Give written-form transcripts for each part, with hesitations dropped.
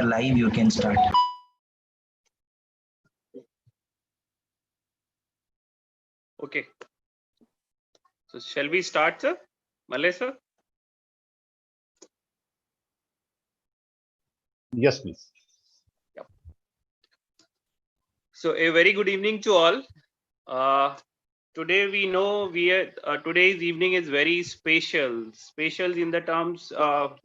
live. You can start. Okay. So shall we start, sir? Malay, sir? Yes, please. Yep. So a very good evening to all. Today we know today's evening is very special. Special in the terms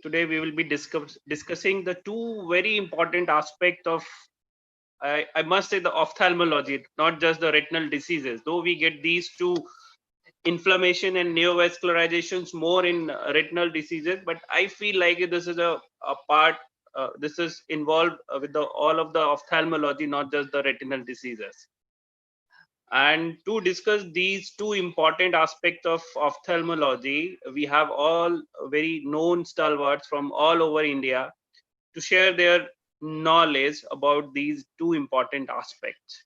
today we will be discussing the two very important aspects of I must say the ophthalmology, not just the retinal diseases. Though we get these two, inflammation and neovascularizations, more in retinal diseases, but I feel like this is a part. This is involved with all of the ophthalmology, not just the retinal diseases. And to discuss these two important aspects of ophthalmology, we have all very known stalwarts from all over India to share their knowledge about these two important aspects.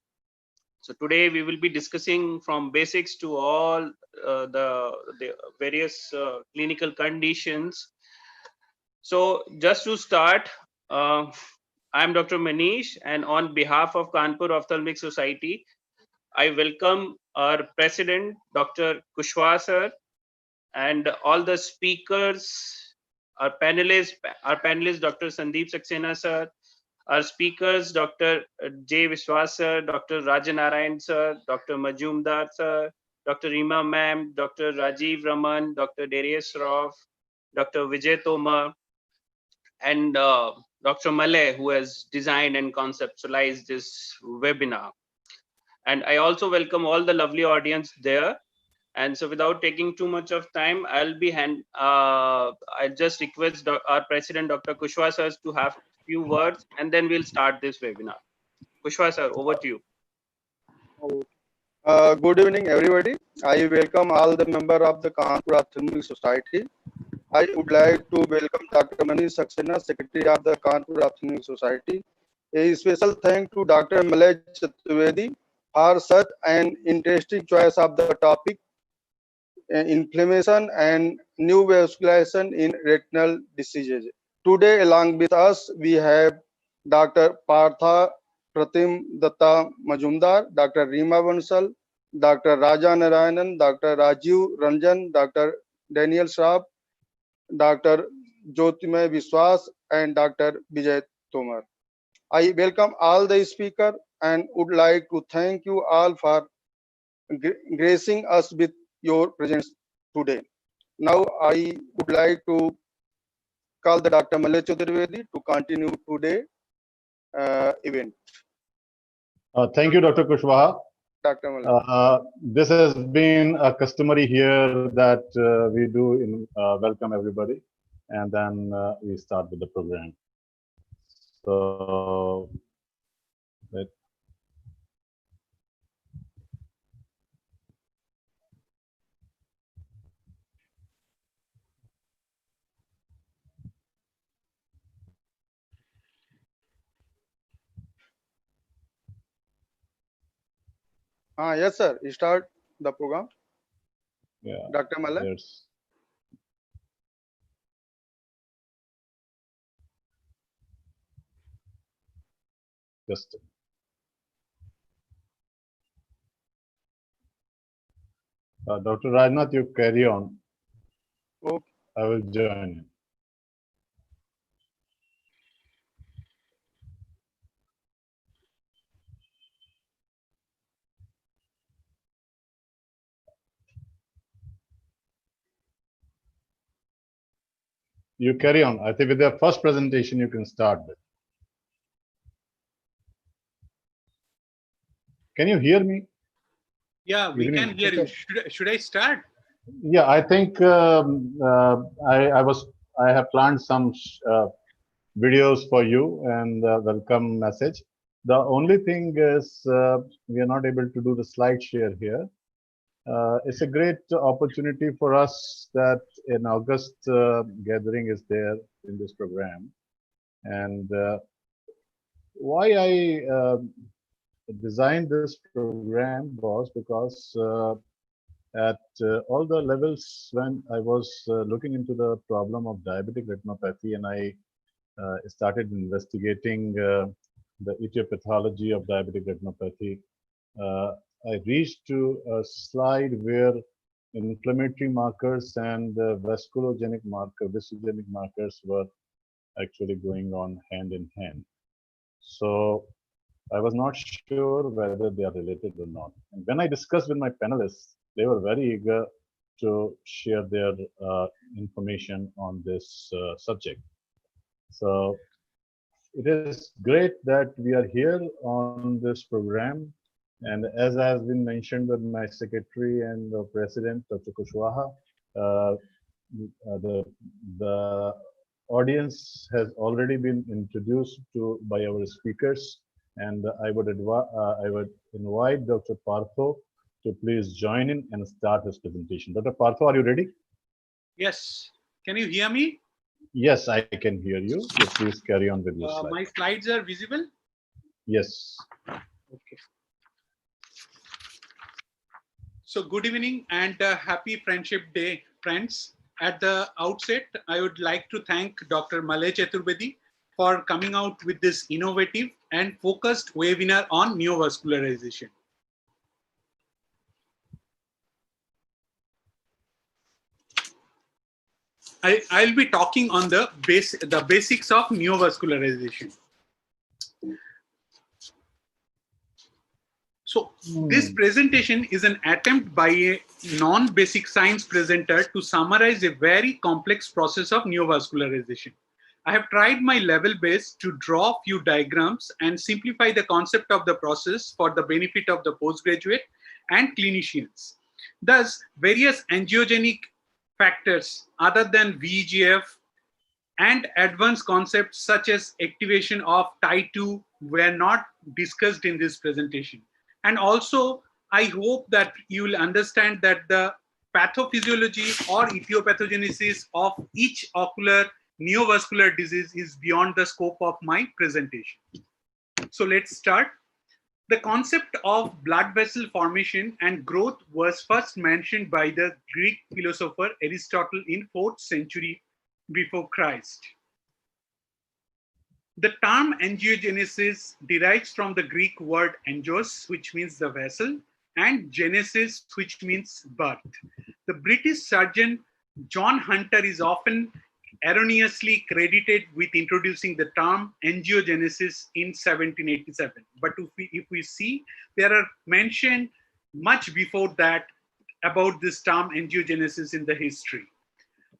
So today we will be discussing from basics to all the various clinical conditions. So just to start, I'm Dr. Manish, and on behalf of Kanpur Ophthalmic Society, I welcome our president, Dr. Kushwaha sir, and all the speakers, our panelists, Dr. Sandeep Saxena sir, our speakers, Dr. J. Vishwas sir, Dr. Rajanarayanan sir, Dr. Majumdar sir, Dr. Rima ma'am, Dr. Rajiv Raman, Dr. Darius Roff, Dr. Vijay Tomar, and Dr. Malay, who has designed and conceptualized this webinar. And I also welcome all the lovely audience there. And so without taking too much of time, I'll just request our president, Dr. Kushwaha sir, to have a few words, and then we'll start this webinar. Kushwaha sir, over to you. Good evening, everybody. I welcome all the members of the Kanpur Ophthalmic Society. I would like to welcome Dr. Manish Saxena, Secretary of the Kanpur Ophthalmic Society. A special thank to Dr. Malay Chaturvedi for such an interesting choice of the topic, inflammation and new vascularization in retinal diseases. Today, along with us, we have Dr. Partha Pratim Datta Majumdar, Dr. Rima Bansal, Dr. Rajanarayanan, Dr. Rajiv Ranjan, Dr. Daniel Shroff, Dr. Jyotimay Vishwas, and Dr. Vijay Tomar. I welcome all the speakers and would like to thank you all for gracing us with your presence today. Now, I would like to call the Dr. Malay Chaturvedi to continue today's event. Thank you, Dr. Kushwaha. Dr. Malay. This has been a customary here that we do in welcome everybody, and then we start with the program. So, Yes, sir. You start the program. yeah, Dr. Malay. yes. Just Dr. Rajnath, you carry on. Okay. I will join you. You carry on. I think with the first presentation, you can start with. Can you hear me? Yeah, we Evening. can hear you. Should I start? Yeah, I think I have planned some videos for you and welcome message. The only thing is we are not able to do the slide share here. It's a great opportunity for us that in August gathering is there in this program, and why I designed this program was because at all the levels when I was looking into the problem of diabetic retinopathy, and I started investigating the etiology of diabetic retinopathy, I reached to a slide where inflammatory markers and vasculogenic markers were actually going on hand in hand. So I was not sure whether they are related or not. And when I discussed with my panelists, they were very eager to share their information on this subject. So it is great that we are here on this program. And as has been mentioned with my secretary and the president, Dr. Kushwaha, the audience has already been introduced to by our speakers. And I would invite Dr. Partho to please join in and start his presentation. Dr. Partho, are you ready? Yes. Can you hear me? Yes, I can hear you. So please carry on with your slides. My slides are visible? Yes. Okay. So good evening and happy Friendship Day, friends. At the outset, I would like to thank Dr. Malay Chaturvedi for coming out with this innovative and focused webinar on neovascularization. I'll be talking on the basics of neovascularization. So this presentation is an attempt by a non-basic science presenter to summarize a very complex process of neovascularization. I have tried my level best to draw a few diagrams and simplify the concept of the process for the benefit of the postgraduate and clinicians. Thus, various angiogenic factors other than VEGF and advanced concepts such as activation of Tie2 were not discussed in this presentation. And also, I hope that you will understand that the pathophysiology or etiopathogenesis of each ocular neovascular disease is beyond the scope of my presentation. So let's start. The concept of blood vessel formation and growth was first mentioned by the Greek philosopher Aristotle in 4th century before Christ. The term angiogenesis derives from the Greek word angios, which means the vessel, and genesis, which means birth. The British surgeon John Hunter is often erroneously credited with introducing the term angiogenesis in 1787. But if we see, there are mentioned much before that about this term angiogenesis in the history.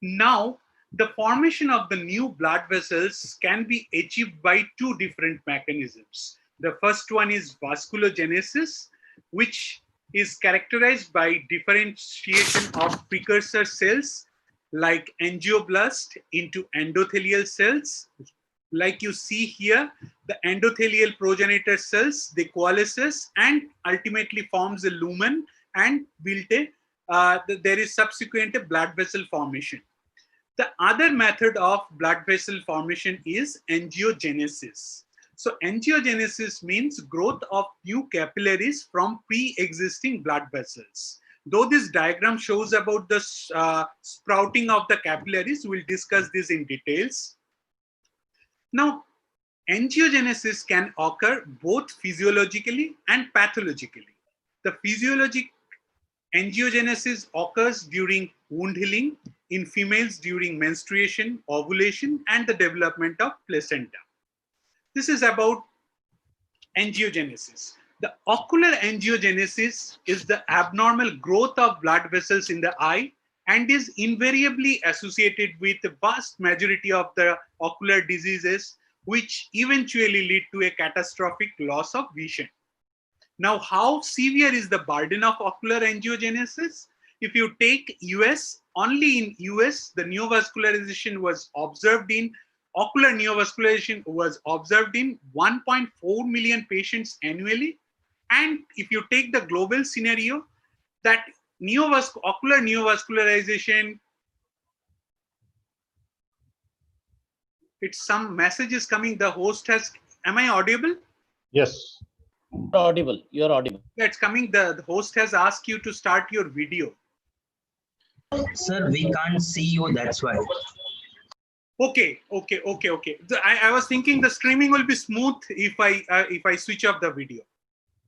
Now, the formation of the new blood vessels can be achieved by two different mechanisms. The first one is vasculogenesis, which is characterized by differentiation of precursor cells like angioblast into endothelial cells. Like you see here, the endothelial progenitor cells, they coalesce and ultimately forms a lumen and build there is subsequent blood vessel formation. The other method of blood vessel formation is angiogenesis. So angiogenesis means growth of new capillaries from pre-existing blood vessels. Though this diagram shows about the sprouting of the capillaries, we'll discuss this in details. Now, angiogenesis can occur both physiologically and pathologically. The physiologic angiogenesis occurs during wound healing, in females during menstruation, ovulation, and the development of placenta. This is about angiogenesis. The ocular angiogenesis is the abnormal growth of blood vessels in the eye and is invariably associated with the vast majority of the ocular diseases, which eventually lead to a catastrophic loss of vision. Now, how severe is the burden of ocular angiogenesis? If you take US, only in US, the neovascularization was observed in, ocular neovascularization was observed in 1.4 million patients annually. And if you take the global scenario, that ocular neovascularization, it's some messages coming, the host has, am I audible? Yes. Audible. You're audible. It's coming, the host has asked you to start your video. Sir, we can't see you, that's why. Okay. I was thinking the streaming will be smooth if I switch off the video.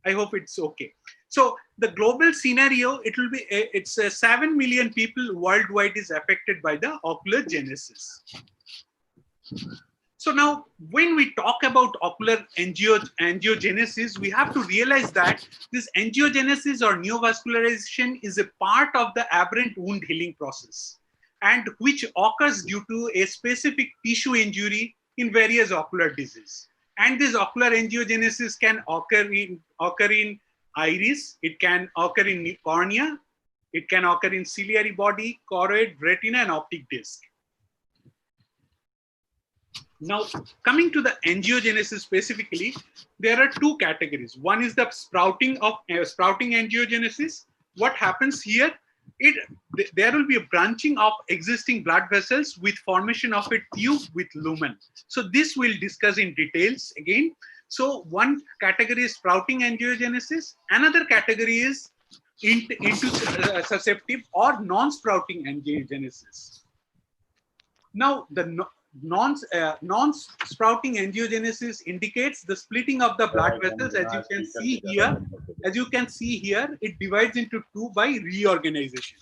I hope it's okay. So the global scenario, it's 7 million people worldwide is affected by the ocular genesis. So now when we talk about ocular angiogenesis, we have to realize that this angiogenesis or neovascularization is a part of the aberrant wound healing process, and which occurs due to a specific tissue injury in various ocular disease. And this ocular angiogenesis can occur in iris, it can occur in cornea, it can occur in ciliary body, choroid, retina, and optic disc. Now, coming to the angiogenesis specifically, there are two categories. One is the sprouting angiogenesis. What happens here? There will be a branching of existing blood vessels with formation of a tube with lumen. So this we'll discuss in details again. So one category is sprouting angiogenesis. Another category is intussusceptive or non-sprouting angiogenesis. Now, the non-sprouting angiogenesis indicates the splitting of the blood vessels. As you can see here, it divides into two by reorganization.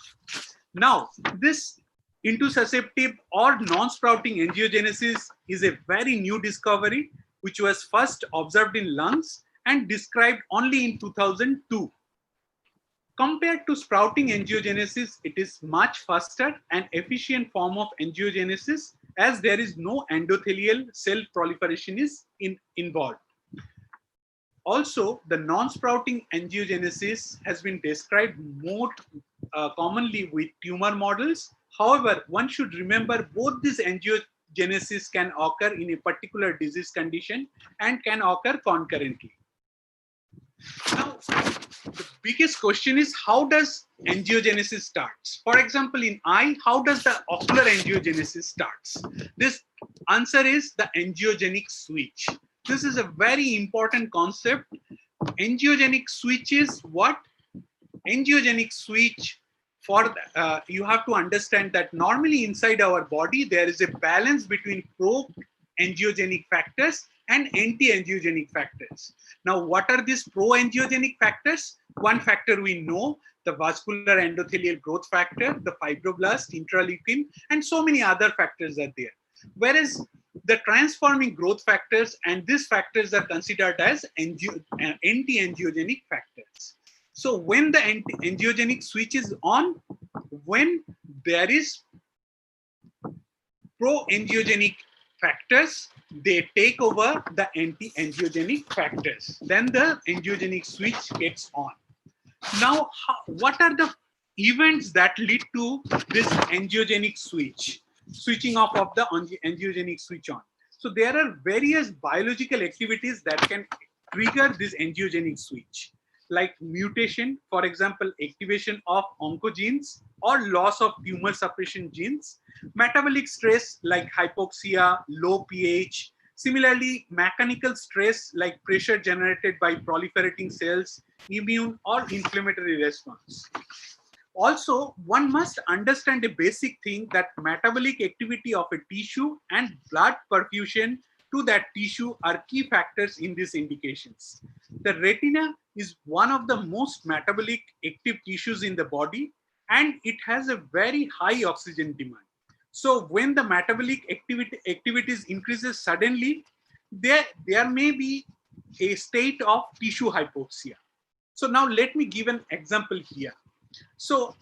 Now, this intussusceptive or non-sprouting angiogenesis is a very new discovery, which was first observed in lungs and described only in 2002. Compared to sprouting angiogenesis, it is much faster and efficient form of angiogenesis, as there is no endothelial cell proliferation is involved. Also, the non-sprouting angiogenesis has been described more commonly with tumor models. However, one should remember both these angiogenesis can occur in a particular disease condition and can occur concurrently. Now, the biggest question is, how does angiogenesis starts? For example, in eye, how does the ocular angiogenesis starts? This answer is the angiogenic switch. This is a very important concept. Angiogenic switch is what? Angiogenic switch, you have to understand that normally inside our body, there is a balance between pro-angiogenic factors and anti-angiogenic factors. Now, what are these pro-angiogenic factors? One factor we know, the vascular endothelial growth factor, the fibroblast, interleukin, and so many other factors are there. Whereas the transforming growth factors and these factors are considered as anti-angiogenic factors. So when the angiogenic switch is on, when there is pro-angiogenic factors, they take over the anti-angiogenic factors. Then the angiogenic switch gets on. Now, what are the events that lead to this angiogenic switch, switching off of the angiogenic switch on? So there are various biological activities that can trigger this angiogenic switch, like mutation, for example, activation of oncogenes or loss of tumor suppression genes, metabolic stress like hypoxia, low pH, similarly mechanical stress like pressure generated by proliferating cells, immune or inflammatory response. Also, one must understand a basic thing, that metabolic activity of a tissue and blood perfusion to that tissue are key factors in these indications. The retina is one of the most metabolic active tissues in the body, and it has a very high oxygen demand. So when the metabolic activities increases suddenly, there may be a state of tissue hypoxia. So now let me give an example here. So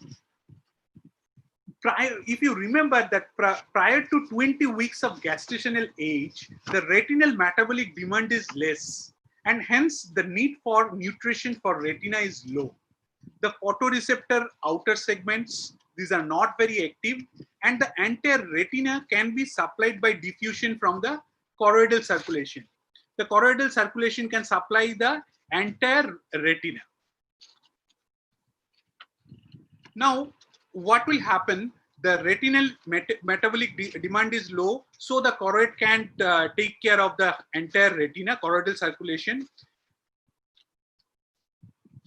if you remember that prior to 20 weeks of gestational age, the retinal metabolic demand is less, and hence the need for nutrition for retina is low. The photoreceptor outer segments, these are not very active, and the entire retina can be supplied by diffusion from the choroidal circulation. The choroidal circulation can supply the entire retina. Now, what will happen? The retinal metabolic demand is low, so the choroid can't take care of the entire retina, choroidal circulation.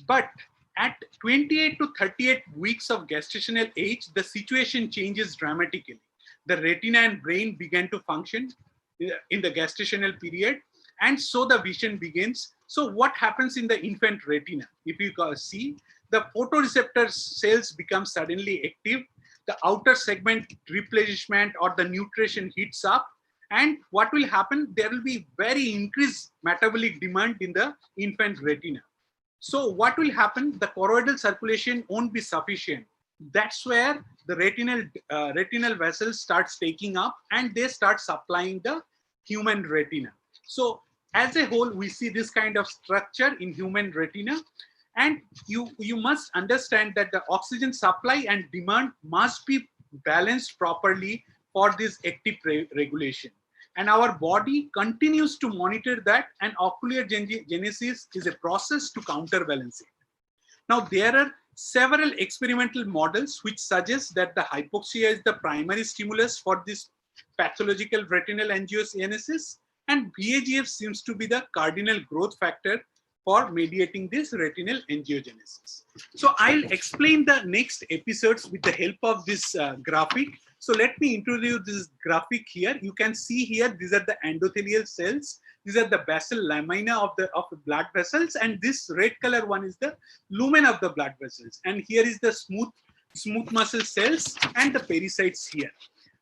But at 28 to 38 weeks of gestational age, the situation changes dramatically. the retina and brain began to function in the gestational period, and so the vision begins. So what happens in the infant retina? If you see, the photoreceptor cells become suddenly active, the outer segment replenishment or the nutrition heats up, and what will happen? There will be very increased metabolic demand in the infant retina. So what will happen? The choroidal circulation won't be sufficient. That's where the retinal vessels starts taking up, and they start supplying the human retina. So as a whole, we see this kind of structure in human retina. And you must understand that the oxygen supply and demand must be balanced properly for this active regulation. And our body continues to monitor that, and ocular genesis is a process to counterbalance it. Now, there are several experimental models which suggest that the hypoxia is the primary stimulus for this pathological retinal angiogenesis, and VEGF seems to be the cardinal growth factor for mediating this retinal angiogenesis. So I'll explain the next episodes with the help of this graphic. So let me introduce this graphic here. You can see here, these are the endothelial cells. These are the basal lamina of the blood vessels, and this red color one is the lumen of the blood vessels. And here is the smooth muscle cells and the pericytes here.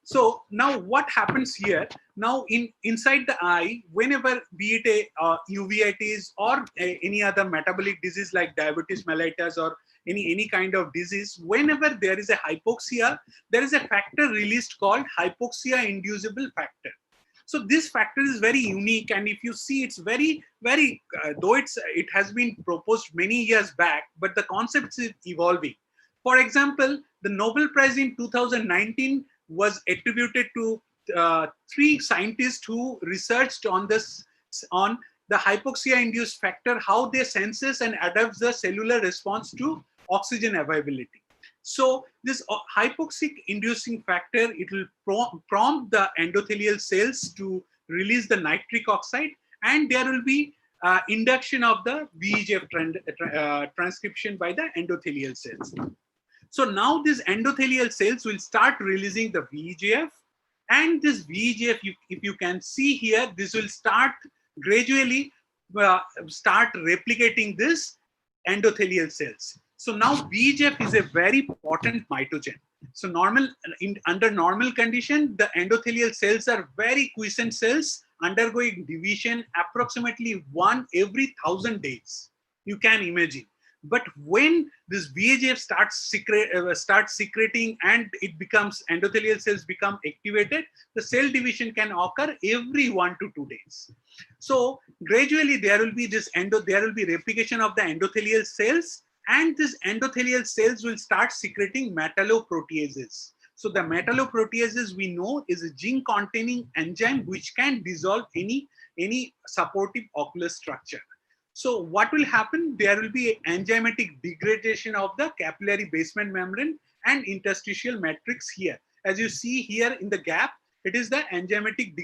So now what happens here? Now inside the eye, whenever be it a uveitis or any other metabolic disease like diabetes mellitus or any kind of disease, whenever there is a hypoxia, there is a factor released called hypoxia inducible factor. So this factor is very unique, and if you see, it's very though it has been proposed many years back, but the concept is evolving. For example, the Nobel Prize in 2019 was attributed to 3 scientists who researched on the hypoxia-induced factor, how they senses and adapts the cellular response to oxygen availability. So this hypoxic-inducing factor, it will prompt the endothelial cells to release the nitric oxide, and there will be induction of the VEGF transcription by the endothelial cells. So now these endothelial cells will start releasing the VEGF, and this VEGF, if you can see here, this will start gradually start replicating this endothelial cells. So now VEGF is a very potent mitogen. So under normal condition, the endothelial cells are very quiescent cells undergoing division approximately 1 every 1,000 days. You can imagine. But when this VEGF starts secreting and it becomes, endothelial cells become activated, the cell division can occur every 1 to 2 days. So gradually there will be replication of the endothelial cells, and these endothelial cells will start secreting metalloproteases. So the metalloproteases, we know, is a zinc-containing enzyme which can dissolve any supportive ocular structure. So what will happen? There will be enzymatic degradation of the capillary basement membrane and interstitial matrix here. As you see here in the gap, it is the enzymatic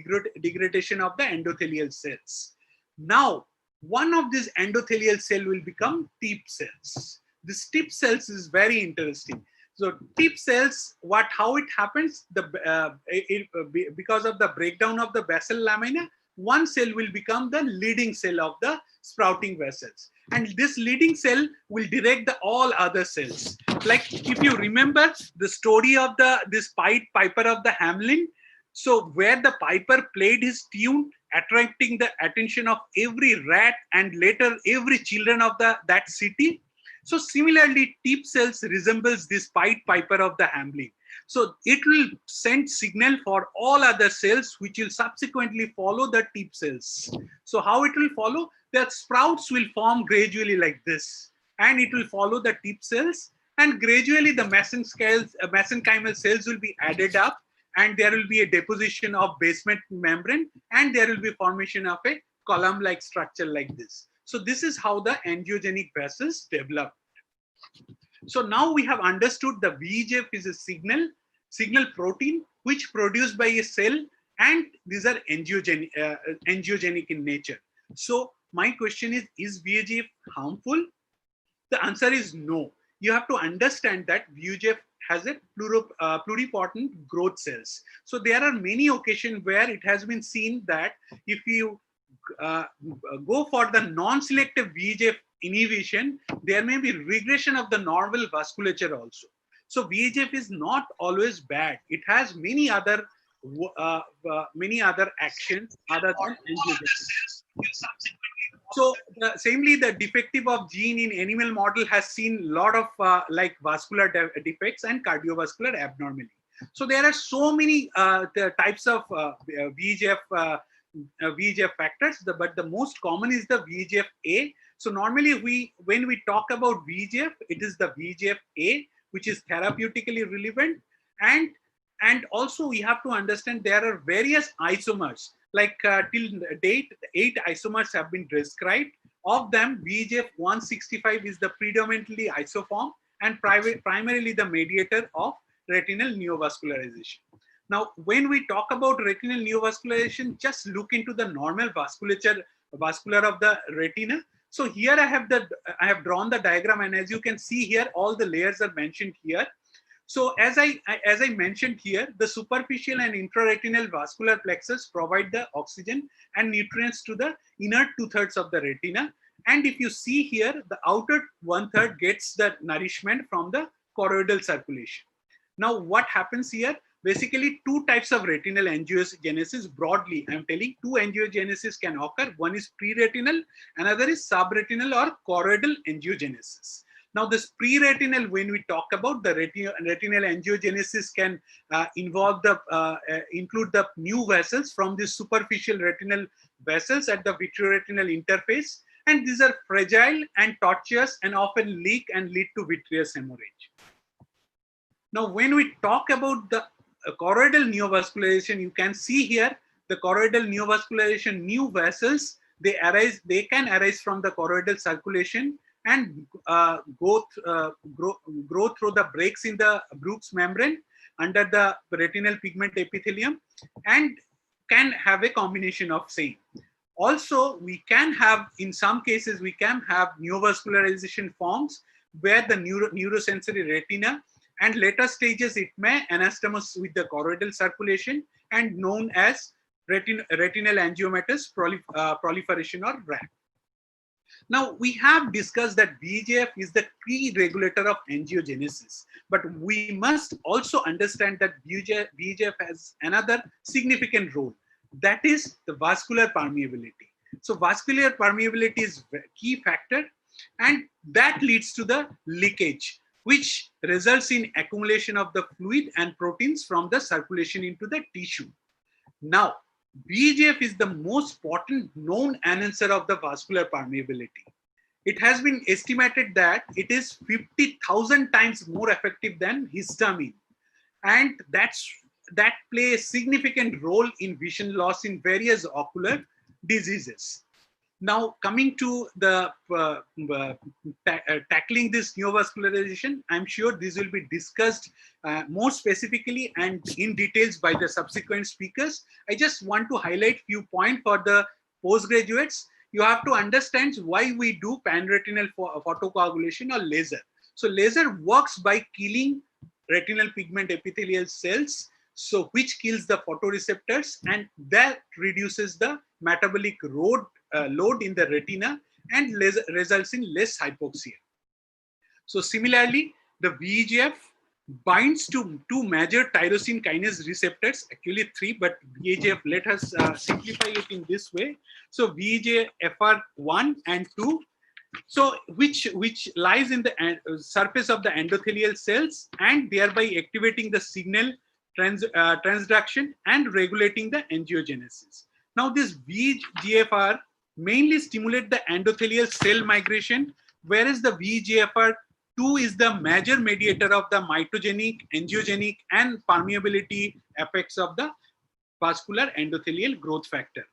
degradation of the endothelial cells. Now, one of these endothelial cell will become tip cells. This tip cells is very interesting. So tip cells, how it happens? Because of the breakdown of the basal lamina, one cell will become the leading cell of the sprouting vessels, and this leading cell will direct all other cells. Like if you remember the story of this Pied Piper of the Hamelin, so where the piper played his tune, attracting the attention of every rat and later every children of that city. So similarly, tip cells resembles this Pied Piper of the Hamelin. So it will send signal for all other cells which will subsequently follow the tip cells. So how it will follow? The sprouts will form gradually like this, and it will follow the tip cells, and gradually the mesenchymal cells will be added up, and there will be a deposition of basement membrane, and there will be formation of a column-like structure like this. So this is how the angiogenic vessels develop. So now we have understood the VEGF is a signal protein which produced by a cell, and these are angiogenic in nature. So my question is VEGF harmful? The answer is no. You have to understand that VEGF has a pluripotent growth cells. So there are many occasions where it has been seen that if you go for the non-selective VEGF inhibition, there may be regression of the normal vasculature also. So VEGF is not always bad. It has many other actions other than angiogenesis. So samely, the defective of gene in animal model has seen a lot of like vascular defects and cardiovascular abnormality. So there are so many the types of VEGF factors, but the most common is the VEGF-A. So normally when we talk about VEGF, it is the VEGF-A, which is therapeutically relevant. And also we have to understand there are various isomers, like till date, 8 isomers have been described. Of them, VEGF-165 is the predominantly isoform and primarily the mediator of retinal neovascularization. Now, when we talk about retinal neovascularization, just look into the normal vascular of the retina. So here I have drawn the diagram, and as you can see here, all the layers are mentioned here. So as I mentioned here, the superficial and intraretinal vascular plexus provide the oxygen and nutrients to the inner 2/3 of the retina. And if you see here, the outer 1/3 gets the nourishment from the choroidal circulation. Now, what happens here? Basically, two types of retinal angiogenesis broadly. I'm telling two angiogenesis can occur. One is preretinal, another is subretinal or choroidal angiogenesis. Now, this pre-retinal, when we talk about the retinal angiogenesis, can include the new vessels from the superficial retinal vessels at the vitreoretinal interface, and these are fragile and tortuous and often leak and lead to vitreous hemorrhage. Now, when we talk about the choroidal neovascularization, you can see here the choroidal neovascularization new vessels, they can arise from the choroidal circulation and grow through the breaks in the Bruch's membrane under the retinal pigment epithelium, and can have a combination of same. Also, we can have, in some cases, we can have neovascularization forms where the neurosensory retina, and later stages it may anastomose with the choroidal circulation and known as retinal angiomatous proliferation or RAP. Now, we have discussed that VEGF is the key regulator of angiogenesis, but we must also understand that VEGF has another significant role, that is the vascular permeability. So vascular permeability is a key factor, and that leads to the leakage, which results in accumulation of the fluid and proteins from the circulation into the tissue. Now, VEGF is the most potent known enhancer of the vascular permeability. It has been estimated that it is 50,000 times more effective than histamine, and that plays a significant role in vision loss in various ocular diseases. Now, coming to the tackling this neovascularization, I'm sure this will be discussed more specifically and in details by the subsequent speakers. I just want to highlight few points for the postgraduates. You have to understand why we do panretinal photocoagulation or laser. So laser works by killing retinal pigment epithelial cells, so which kills the photoreceptors, and that reduces the metabolic load in the retina and results in less hypoxia. So similarly, the VEGF binds to two major tyrosine kinase receptors, actually 3, but VEGF, let us simplify it in this way. So VEGFR1 and 2, so which lies in the surface of the endothelial cells and thereby activating the signal transduction and regulating the angiogenesis. Now, this VEGFR mainly stimulate the endothelial cell migration, whereas the VEGFR2 is the major mediator of the mitogenic, angiogenic, and permeability effects of the vascular endothelial growth factor.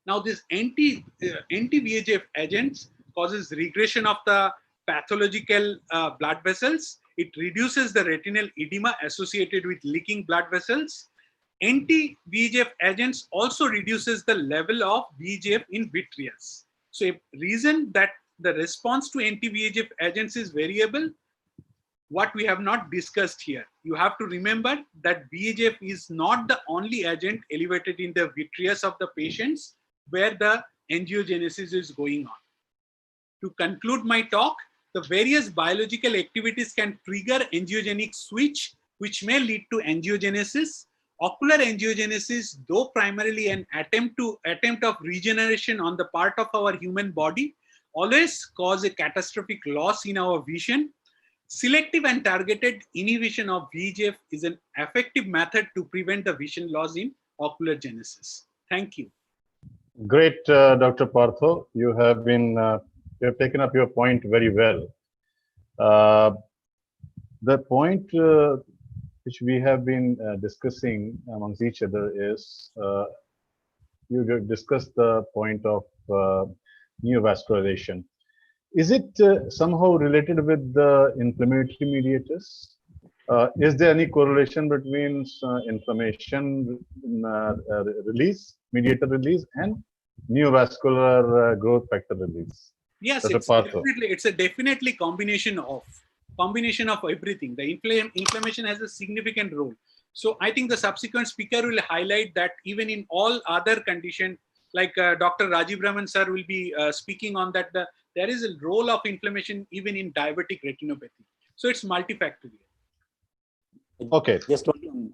Now, this anti-VEGF agents causes regression of the pathological blood vessels. It reduces the retinal edema associated with leaking blood vessels. Anti-VEGF agents also reduces the level of VEGF in vitreous. So a reason that the response to anti-VEGF agents is variable, what we have not discussed here. You have to remember that VEGF is not the only agent elevated in the vitreous of the patients where the angiogenesis is going on. To conclude my talk, the various biological activities can trigger angiogenic switch, which may lead to angiogenesis. Ocular angiogenesis, though primarily an attempt of regeneration on the part of our human body, always cause a catastrophic loss in our vision. Selective and targeted inhibition of VEGF is an effective method to prevent the vision loss in ocular genesis. Thank you. Great, Dr. Partho. You have taken up your point very well. The point which we have been discussing amongst each other is you discussed the point of neovascularization. Is it somehow related with the inflammatory mediators? Is there any correlation between inflammation release, mediator release, and neovascular growth factor release? Yes, it's a definitely combination of everything. The inflammation has a significant role. So I think the subsequent speaker will highlight that even in all other conditions, like Dr. Rajiv Raman sir will be speaking on that, there is a role of inflammation even in diabetic retinopathy. So it's multifactorial. Okay.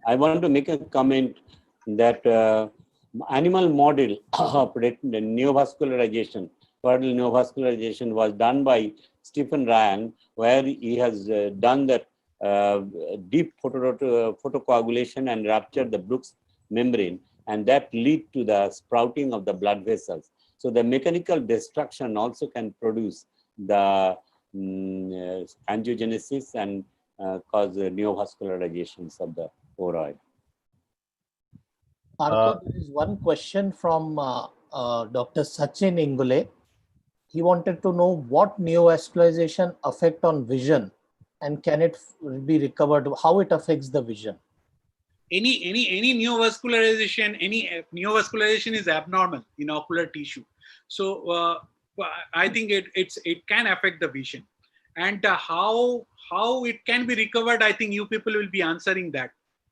I want to make a comment that animal model of neovascularization, choroidal neovascularization was done by Stephen Ryan, where he has done that deep photocoagulation and ruptured the Brooks membrane, and that lead to the sprouting of the blood vessels. So the mechanical destruction also can produce the angiogenesis and cause neovascularizations of the choroid. Partho, there is one question from Dr. Sachin Ingule. He wanted to know what neovascularization affect on vision and can it be recovered, how it affects the vision. Any neovascularization is abnormal in ocular tissue. So I think it can affect the vision. And how it can be recovered, I think you people will be answering that.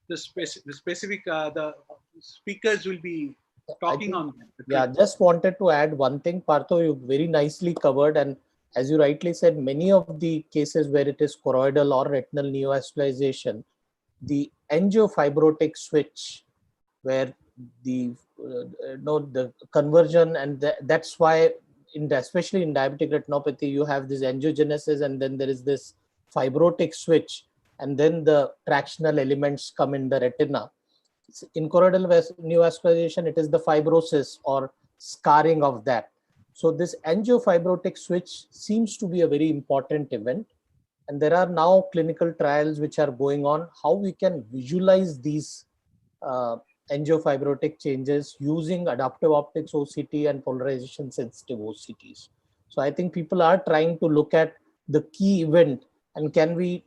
The specific the speakers will be talking on that. Yeah, just wanted to add one thing, Partho, you very nicely covered, and as you rightly said, many of the cases where it is choroidal or retinal neovascularization, the angiofibrotic switch, where the the conversion, and that's why especially in diabetic retinopathy you have this angiogenesis, and then there is this fibrotic switch, and then the tractional elements come in the retina. In choroidal neovascularization, it is the fibrosis or scarring of that. So this angiofibrotic switch seems to be a very important event. And there are now clinical trials which are going on, how we can visualize these angiofibrotic changes using adaptive optics OCT and polarization sensitive OCTs. So I think people are trying to look at the key event and can we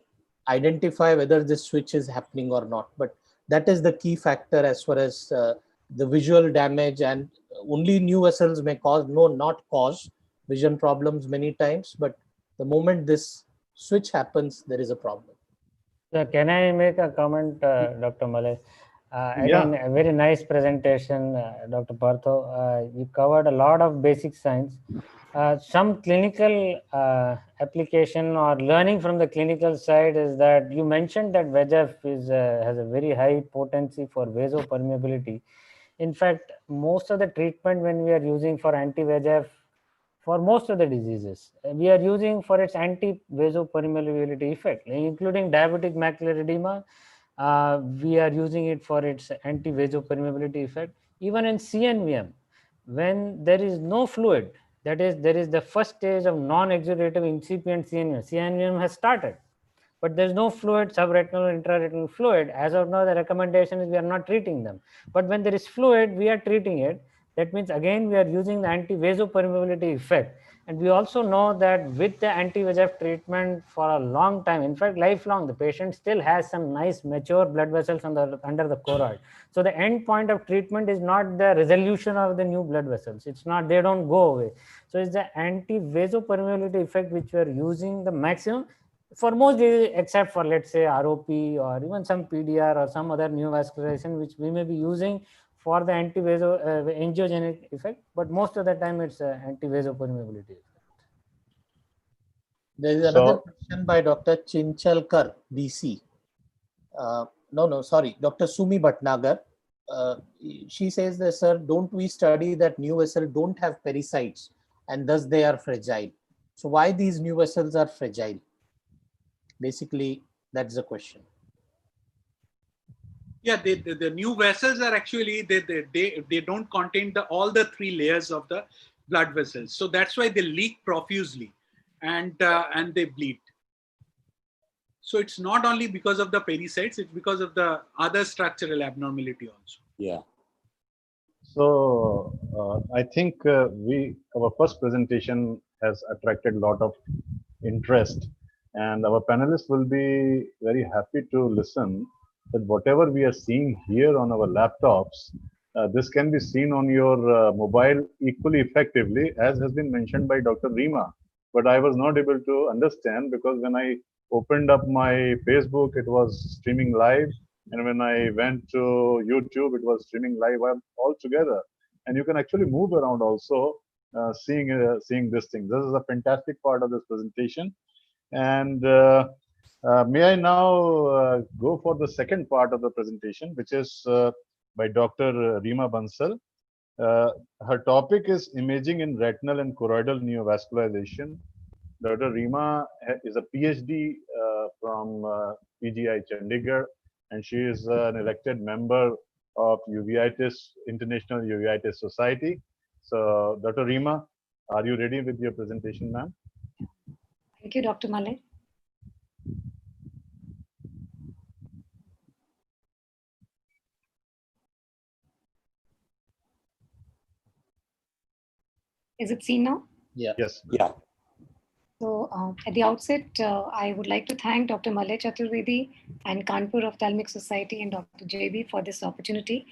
identify whether this switch is happening or not. But that is the key factor as far as the visual damage, and only new vessels may not cause vision problems many times, but the moment this switch happens, there is a problem. So can I make a comment, Dr. Malay? Again, a very nice presentation, Dr. Partho. You covered a lot of basic science. Some clinical application or learning from the clinical side is that you mentioned that VEGF has a very high potency for vasopermeability. In fact, most of the treatment when we are using for anti-VEGF for most of the diseases, we are using for its anti-vasopermeability effect, including diabetic macular edema. We are using it for its anti-vasopermeability effect. Even in CNVM, when there is no fluid, that is, there is the first stage of non-exudative incipient CNVM. CNVM has started, but there's no fluid, subretinal or intraretinal fluid. As of now, the recommendation is we are not treating them. But when there is fluid, we are treating it. That means, again, we are using the anti-vasopermeability effect. And we also know that with the anti-VEGF treatment for a long time, in fact, lifelong, the patient still has some nice mature blood vessels under the choroid. So the end point of treatment is not the resolution of the new blood vessels. It's not, they don't go away. So it's the anti-vasopermeability effect which we are using the maximum. For most diseases, except for, let's say, ROP or even some PDR or some other neovascularization, which we may be using for the angiogenic effect, but most of the time it's anti-vasopermeability effect. There is another question by Dr. Chinchalkar, DC. Dr. Sumi Bhatnagar. She says that, sir, don't we study that new vessels don't have pericytes and thus they are fragile? So why these new vessels are fragile? Basically, that's the question. Yeah, the new vessels are actually, they don't contain all the three layers of the blood vessels. So that's why they leak profusely and they bleed. So it's not only because of the pericytes, it's because of the other structural abnormality also. Yeah. So I think our first presentation has attracted a lot of interest, and our panelists will be very happy to listen that whatever we are seeing here on our laptops, this can be seen on your mobile equally effectively, as has been mentioned by Dr. Rima. But I was not able to understand because when I opened up my Facebook, it was streaming live. And when I went to YouTube, it was streaming live all together. And you can actually move around also seeing this thing. This is a fantastic part of this presentation. And may I now go for the second part of the presentation, which is by Dr. Rima Bansal. Her topic is imaging in retinal and choroidal neovascularization. Dr. Rima is a PhD from PGI Chandigarh, and she is an elected member of International Uveitis Society. So, Dr. Rima, are you ready with your presentation, ma'am? Thank you, Dr. Malay. Is it seen now? Yeah. Yes. Yeah. So at the outset, I would like to thank Dr. Malay Chaturvedi and Kanpur Ophthalmic Society and Dr. JB for this opportunity.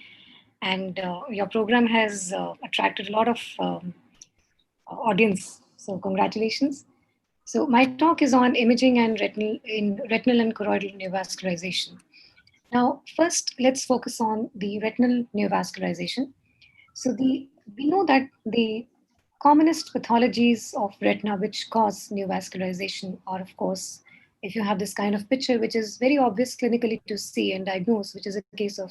And your program has attracted a lot of audience. So congratulations. So my talk is on imaging and retinal and choroidal neovascularization. Now, first, let's focus on the retinal neovascularization. So we know that the commonest pathologies of retina which cause neovascularization are, of course, if you have this kind of picture, which is very obvious clinically to see and diagnose, which is a case of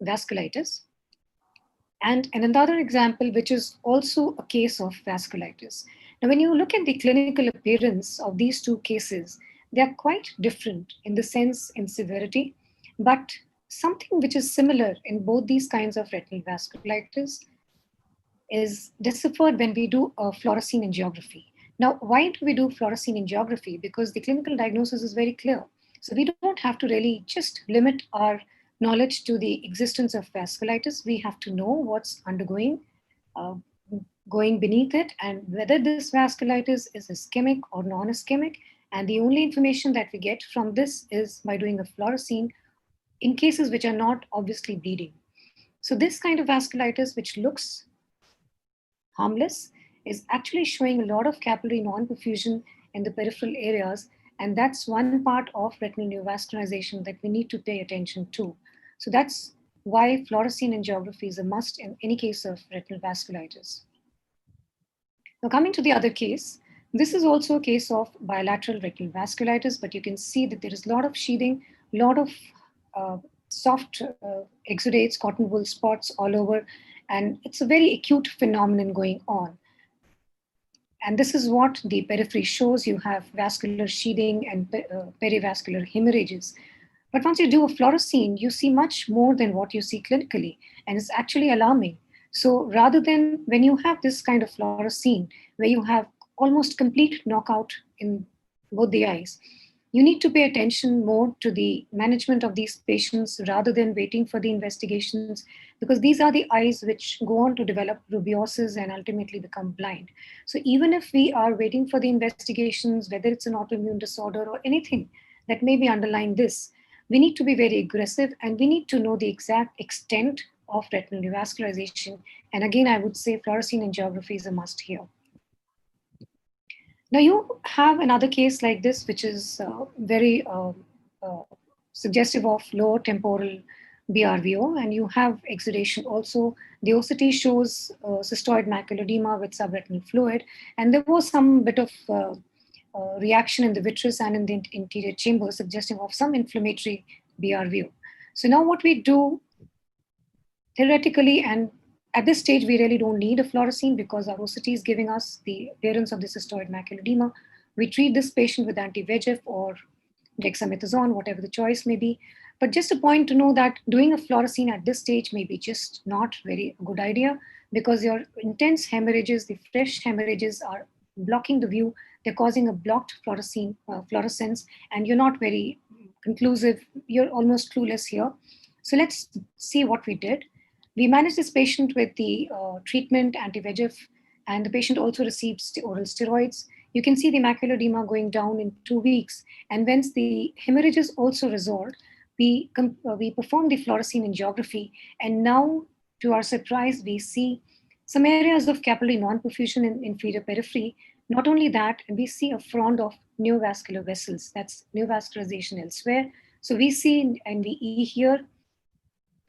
vasculitis. And another example, which is also a case of vasculitis. Now, when you look at the clinical appearance of these two cases, they are quite different in the sense in severity, but something which is similar in both these kinds of retinal vasculitis is deciphered when we do a fluorescein angiography. Now, why do we do fluorescein angiography? Because the clinical diagnosis is very clear. So we don't have to really just limit our knowledge to the existence of vasculitis. We have to know what's undergoing, going beneath it, and whether this vasculitis is ischemic or non-ischemic. And the only information that we get from this is by doing a fluorescein in cases which are not obviously bleeding. So this kind of vasculitis, which looks harmless, is actually showing a lot of capillary non-perfusion in the peripheral areas. And that's one part of retinal neovascularization that we need to pay attention to. So that's why fluorescein angiography is a must in any case of retinal vasculitis. Now coming to the other case, this is also a case of bilateral retinal vasculitis, but you can see that there is a lot of sheathing, a lot of soft exudates, cotton wool spots all over, and it's a very acute phenomenon going on. And this is what the periphery shows. You have vascular sheathing and perivascular hemorrhages. But once you do a fluorescein, you see much more than what you see clinically, and it's actually alarming. So rather than when you have this kind of fluorescein, where you have almost complete knockout in both the eyes, you need to pay attention more to the management of these patients rather than waiting for the investigations, because these are the eyes which go on to develop rubeosis and ultimately become blind. So even if we are waiting for the investigations, whether it's an autoimmune disorder or anything that may be underlying this, we need to be very aggressive and we need to know the exact extent of retinal neovascularization. And again, I would say fluorescein angiography is a must here. Now you have another case like this, which is very suggestive of lower temporal BRVO, and you have exudation also. The OCT shows cystoid macular edema with subretinal fluid, and there was some bit of reaction in the vitreous and in the interior chamber, suggesting of some inflammatory BRVO. So now what we do theoretically, and at this stage, we really don't need a fluorescein because our OCT is giving us the appearance of the cystoid macular edema. We treat this patient with anti-VEGF or dexamethasone, whatever the choice may be. But just a point to know that doing a fluorescein at this stage may be just not very good idea, because your intense hemorrhages, the fresh hemorrhages, are blocking the view. They're causing a blocked fluorescence, and you're not very conclusive. You're almost clueless here. So let's see what we did. We managed this patient with the treatment, anti-VEGF, and the patient also received oral steroids. You can see the macular edema going down in 2 weeks. And once the hemorrhages also resolved, we performed the fluorescein angiography. And now, to our surprise, we see some areas of capillary non-perfusion in inferior periphery. Not only that, we see a frond of neovascular vessels. That's neovascularization elsewhere. So we see in NVE here,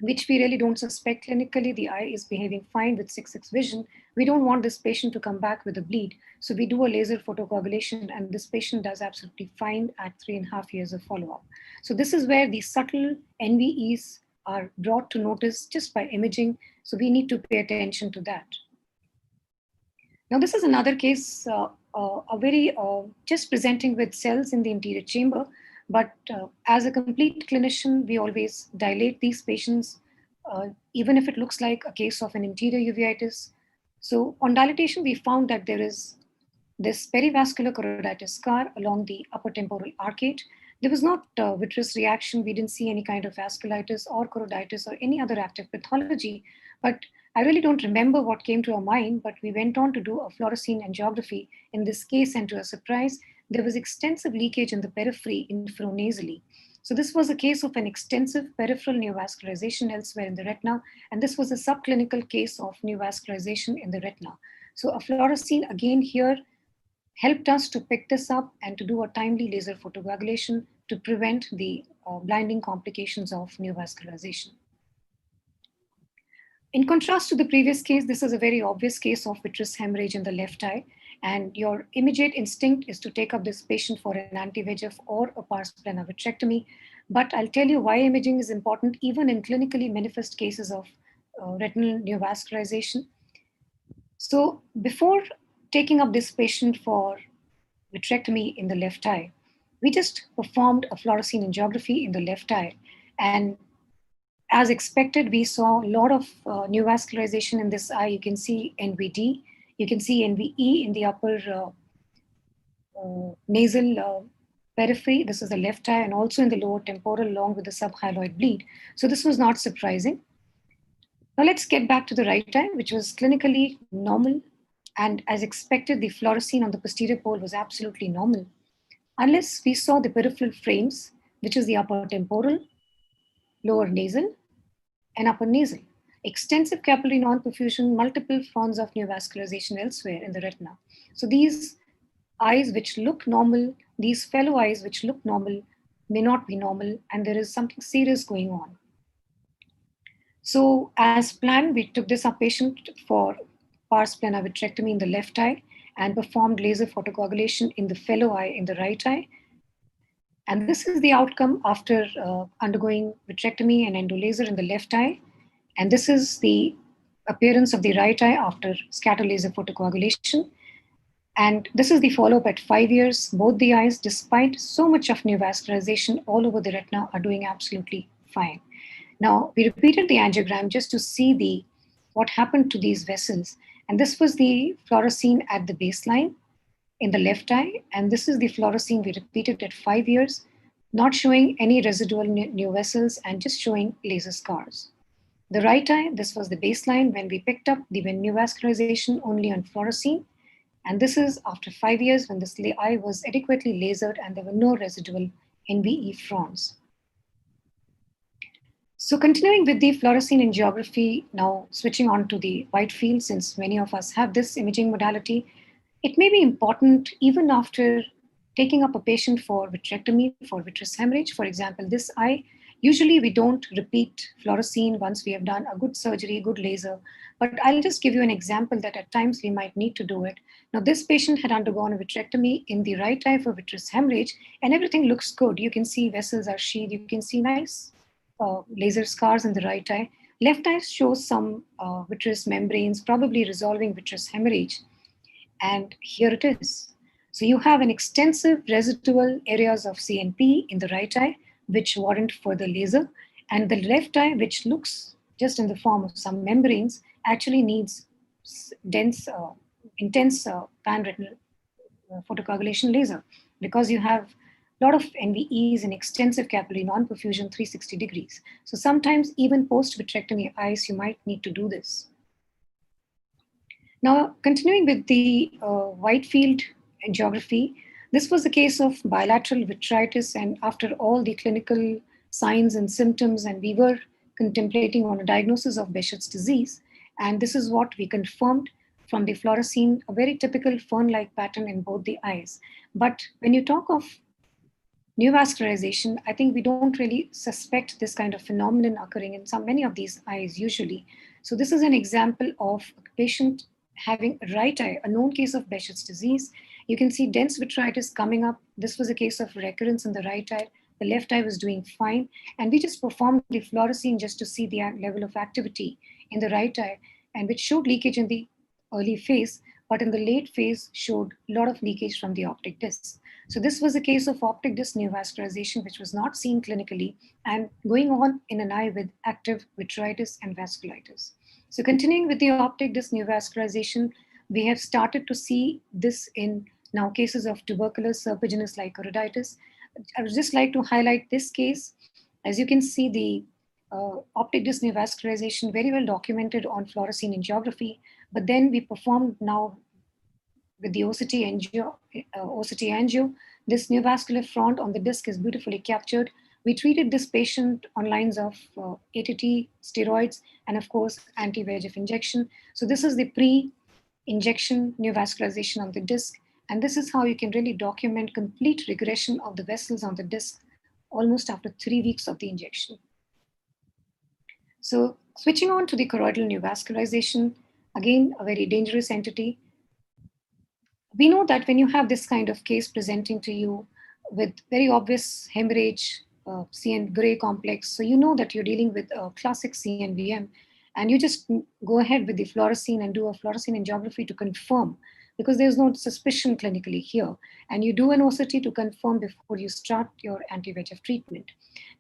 which we really don't suspect clinically. The eye is behaving fine with 6/6 vision. We don't want this patient to come back with a bleed. So we do a laser photocoagulation, and this patient does absolutely fine at 3.5 years of follow-up. So this is where the subtle NVEs are brought to notice just by imaging. So we need to pay attention to that. Now this is another case, just presenting with cells in the interior chamber. But as a complete clinician, we always dilate these patients, even if it looks like a case of an interior uveitis. So on dilatation, we found that there is this perivascular choroiditis scar along the upper temporal arcade. There was not vitreous reaction. We didn't see any kind of vasculitis or choroiditis or any other active pathology. But I really don't remember what came to our mind, but we went on to do a fluorescein angiography in this case, and to our surprise, there was extensive leakage in the periphery infranasally. So this was a case of an extensive peripheral neovascularization elsewhere in the retina, and this was a subclinical case of neovascularization in the retina. So a fluorescein again here helped us to pick this up and to do a timely laser photocoagulation to prevent the blinding complications of neovascularization. In contrast to the previous case, this is a very obvious case of vitreous hemorrhage in the left eye. And your immediate instinct is to take up this patient for an anti-VEGF or a pars plana vitrectomy. But I'll tell you why imaging is important even in clinically manifest cases of retinal neovascularization. So before taking up this patient for vitrectomy in the left eye, we just performed a fluorescein angiography in the left eye. And as expected, we saw a lot of neovascularization in this eye. You can see NVD. You can see NVE in the upper nasal periphery. This is the left eye, and also in the lower temporal along with the subhyaloid bleed. So this was not surprising. Now let's get back to the right eye, which was clinically normal. And as expected, the fluorescein on the posterior pole was absolutely normal, unless we saw the peripheral frames, which is the upper temporal, lower nasal, and upper nasal. Extensive capillary non-perfusion, multiple fronds of neovascularization elsewhere in the retina. So these eyes which look normal, these fellow eyes which look normal, may not be normal, and there is something serious going on. So as planned, we took this up patient for pars plana vitrectomy in the left eye and performed laser photocoagulation in the fellow eye in the right eye. And this is the outcome after undergoing vitrectomy and endolaser in the left eye. And this is the appearance of the right eye after scatter laser photocoagulation. And this is the follow-up at 5 years. Both the eyes, despite so much of neovascularization all over the retina, are doing absolutely fine. Now, we repeated the angiogram just to see what happened to these vessels. And this was the fluorescein at the baseline in the left eye. And this is the fluorescein we repeated at 5 years, not showing any residual new vessels and just showing laser scars. The right eye, this was the baseline when we picked up the neovascularization only on fluorescein. And this is after 5 years when this eye was adequately lasered and there were no residual NVE fronds. So continuing with the fluorescein angiography, now switching on to the white field, since many of us have this imaging modality, it may be important even after taking up a patient for vitrectomy, for vitreous hemorrhage. For example, this eye, usually we don't repeat fluorescein once we have done a good surgery, good laser. But I'll just give you an example that at times we might need to do it. Now, this patient had undergone a vitrectomy in the right eye for vitreous hemorrhage, and everything looks good. You can see vessels are sheathed. You can see nice laser scars in the right eye. Left eye shows some vitreous membranes, probably resolving vitreous hemorrhage. And here it is. So you have an extensive residual areas of CNP in the right eye, which warrant further laser. And the left eye, which looks just in the form of some membranes, actually needs dense, intense pan-retinal photocoagulation laser, because you have a lot of NVEs and extensive capillary non-perfusion 360 degrees. So sometimes even post-vitrectomy eyes, you might need to do this. Now, continuing with the wide field angiography, this was a case of bilateral vitritis, and after all the clinical signs and symptoms, and we were contemplating on a diagnosis of Behçet's disease, and this is what we confirmed from the fluorescein, a very typical fern-like pattern in both the eyes. But when you talk of neovascularization, I think we don't really suspect this kind of phenomenon occurring in many of these eyes usually. So this is an example of a patient having right eye, a known case of Behçet's disease. You can see dense vitritis coming up. This was a case of recurrence in the right eye. The left eye was doing fine. And we just performed the fluorescein just to see the level of activity in the right eye, and which showed leakage in the early phase, but in the late phase showed a lot of leakage from the optic disc. So this was a case of optic disc neovascularization, which was not seen clinically and going on in an eye with active vitritis and vasculitis. So continuing with the optic disc neovascularization, we have started to see this in now cases of tuberculous serpiginous lycoroiditis. I would just like to highlight this case. As you can see, the optic disc neovascularization very well documented on fluorescein angiography, but then we performed now with the OCT angio, this neovascular front on the disc is beautifully captured. We treated this patient on lines of ATT, steroids, and of course, anti-VEGF injection. So this is the pre-injection neovascularization on the disc. And this is how you can really document complete regression of the vessels on the disc almost after 3 weeks of the injection. So switching on to the choroidal neovascularization, again, a very dangerous entity. We know that when you have this kind of case presenting to you with very obvious hemorrhage, CN gray complex, so you know that you're dealing with a classic CNVM, and you just go ahead with the fluorescein and do a fluorescein angiography to confirm, because there's no suspicion clinically here, and you do an OCT to confirm before you start your anti-VEGF treatment.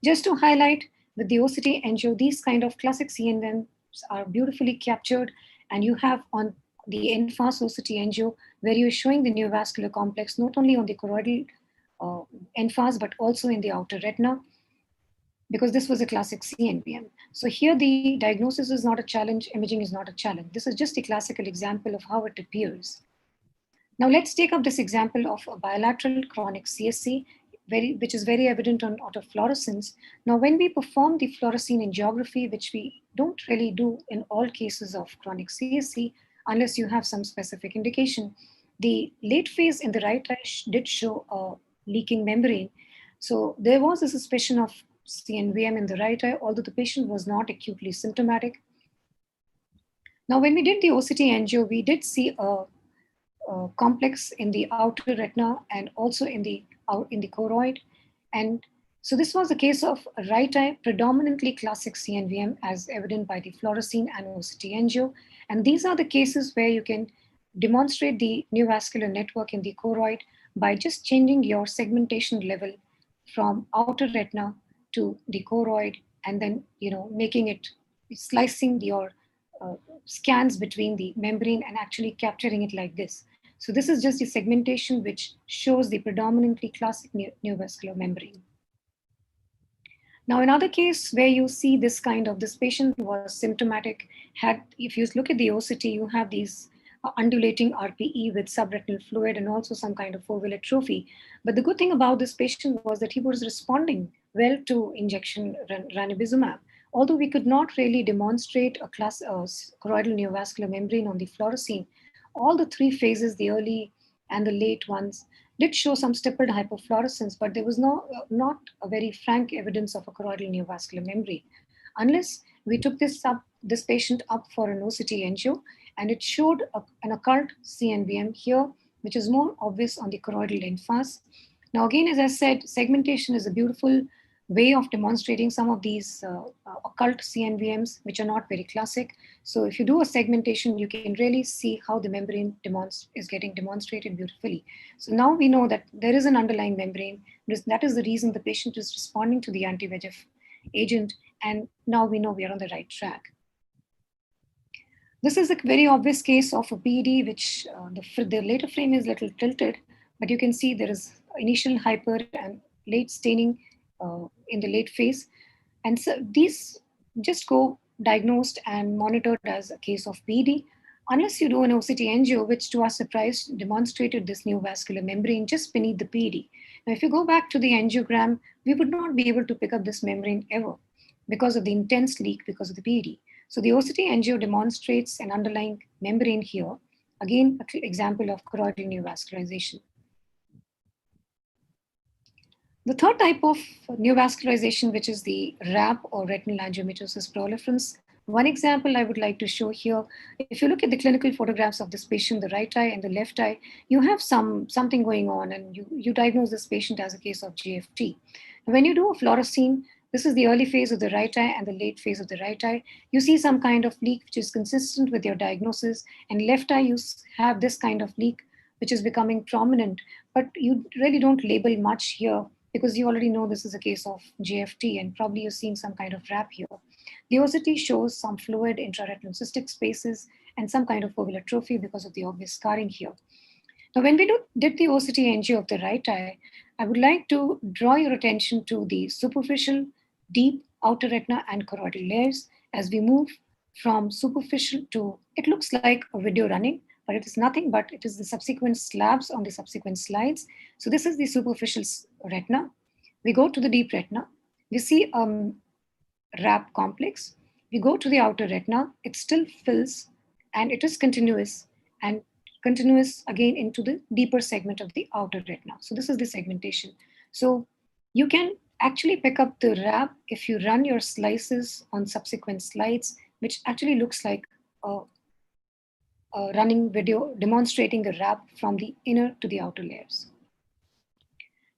Just to highlight, with the OCT angio, these kind of classic CNVMs are beautifully captured, and you have on the NFAS OCT angio, where you're showing the neovascular complex, not only on the choroidal NFAS, but also in the outer retina, because this was a classic CNVM. So here the diagnosis is not a challenge, imaging is not a challenge. This is just a classical example of how it appears. Now let's take up this example of a bilateral chronic CSC, which is very evident on autofluorescence. Now, when we perform the fluorescein angiography, which we don't really do in all cases of chronic CSC, unless you have some specific indication, the late phase in the right eye did show a leaking membrane. So there was a suspicion of CNVM in the right eye, although the patient was not acutely symptomatic. Now, when we did the OCT angio, we did see a complex in the outer retina and also in the choroid. And so this was a case of right eye, predominantly classic CNVM, as evident by the fluorescein and OCT angio. And these are the cases where you can demonstrate the neovascular network in the choroid by just changing your segmentation level from outer retina to the choroid, and then making it, slicing your scans between the membrane and actually capturing it like this. So this is just the segmentation which shows the predominantly classic neovascular membrane. Now, another case where you see this patient was symptomatic, if you look at the OCT, you have these undulating RPE with subretinal fluid and also some kind of foveal atrophy. But the good thing about this patient was that he was responding well to injection ranibizumab. Although we could not really demonstrate a choroidal neovascular membrane on the fluorescein, all the three phases, the early and the late ones, did show some stippled hyperfluorescence, but there was not a very frank evidence of a choroidal neovascular membrane, unless we took this patient up for an OCT angio, and it showed an occult CNVM here, which is more obvious on the choroidal lymphas. Now, again, as I said, segmentation is a beautiful way of demonstrating some of these occult CNVMs, which are not very classic. So if you do a segmentation, you can really see how the membrane is getting demonstrated beautifully. So now we know that there is an underlying membrane. That is the reason the patient is responding to the anti-VEGF agent. And now we know we are on the right track. This is a very obvious case of a PED, which the later frame is a little tilted, but you can see there is initial hyper and late staining in the late phase. And so these just go diagnosed and monitored as a case of PED, unless you do an OCT angio, which to our surprise demonstrated this neovascular membrane just beneath the PED. Now, if you go back to the angiogram, we would not be able to pick up this membrane ever because of the intense leak because of the PED. So the OCT angio demonstrates an underlying membrane here. Again, an example of choroidal neovascularization. The third type of neovascularization, which is the RAP or retinal angiomatosis proliferans. One example I would like to show here, if you look at the clinical photographs of this patient, the right eye and the left eye, you have something going on, and you diagnose this patient as a case of GFT. When you do a fluorescein, this is the early phase of the right eye and the late phase of the right eye. You see some kind of leak which is consistent with your diagnosis, and left eye you have this kind of leak which is becoming prominent, but you really don't label much here because you already know this is a case of GFT, and probably you're seeing some kind of RAP here. The OCT shows some fluid intraretinal cystic spaces and some kind of foveal atrophy because of the obvious scarring here. Now, when we did the OCT angio of the right eye, I would like to draw your attention to the superficial, deep outer retina and choroidal layers as we move from superficial to, it looks like a video running, but it is nothing but it is the subsequent slabs on the subsequent slides. So this is the superficial retina. We go to the deep retina. We see RAP complex. We go to the outer retina. It still fills and it is continuous and continuous again into the deeper segment of the outer retina. So this is the segmentation. So you can actually pick up the RAP if you run your slices on subsequent slides, which actually looks like a running video demonstrating the RAP from the inner to the outer layers.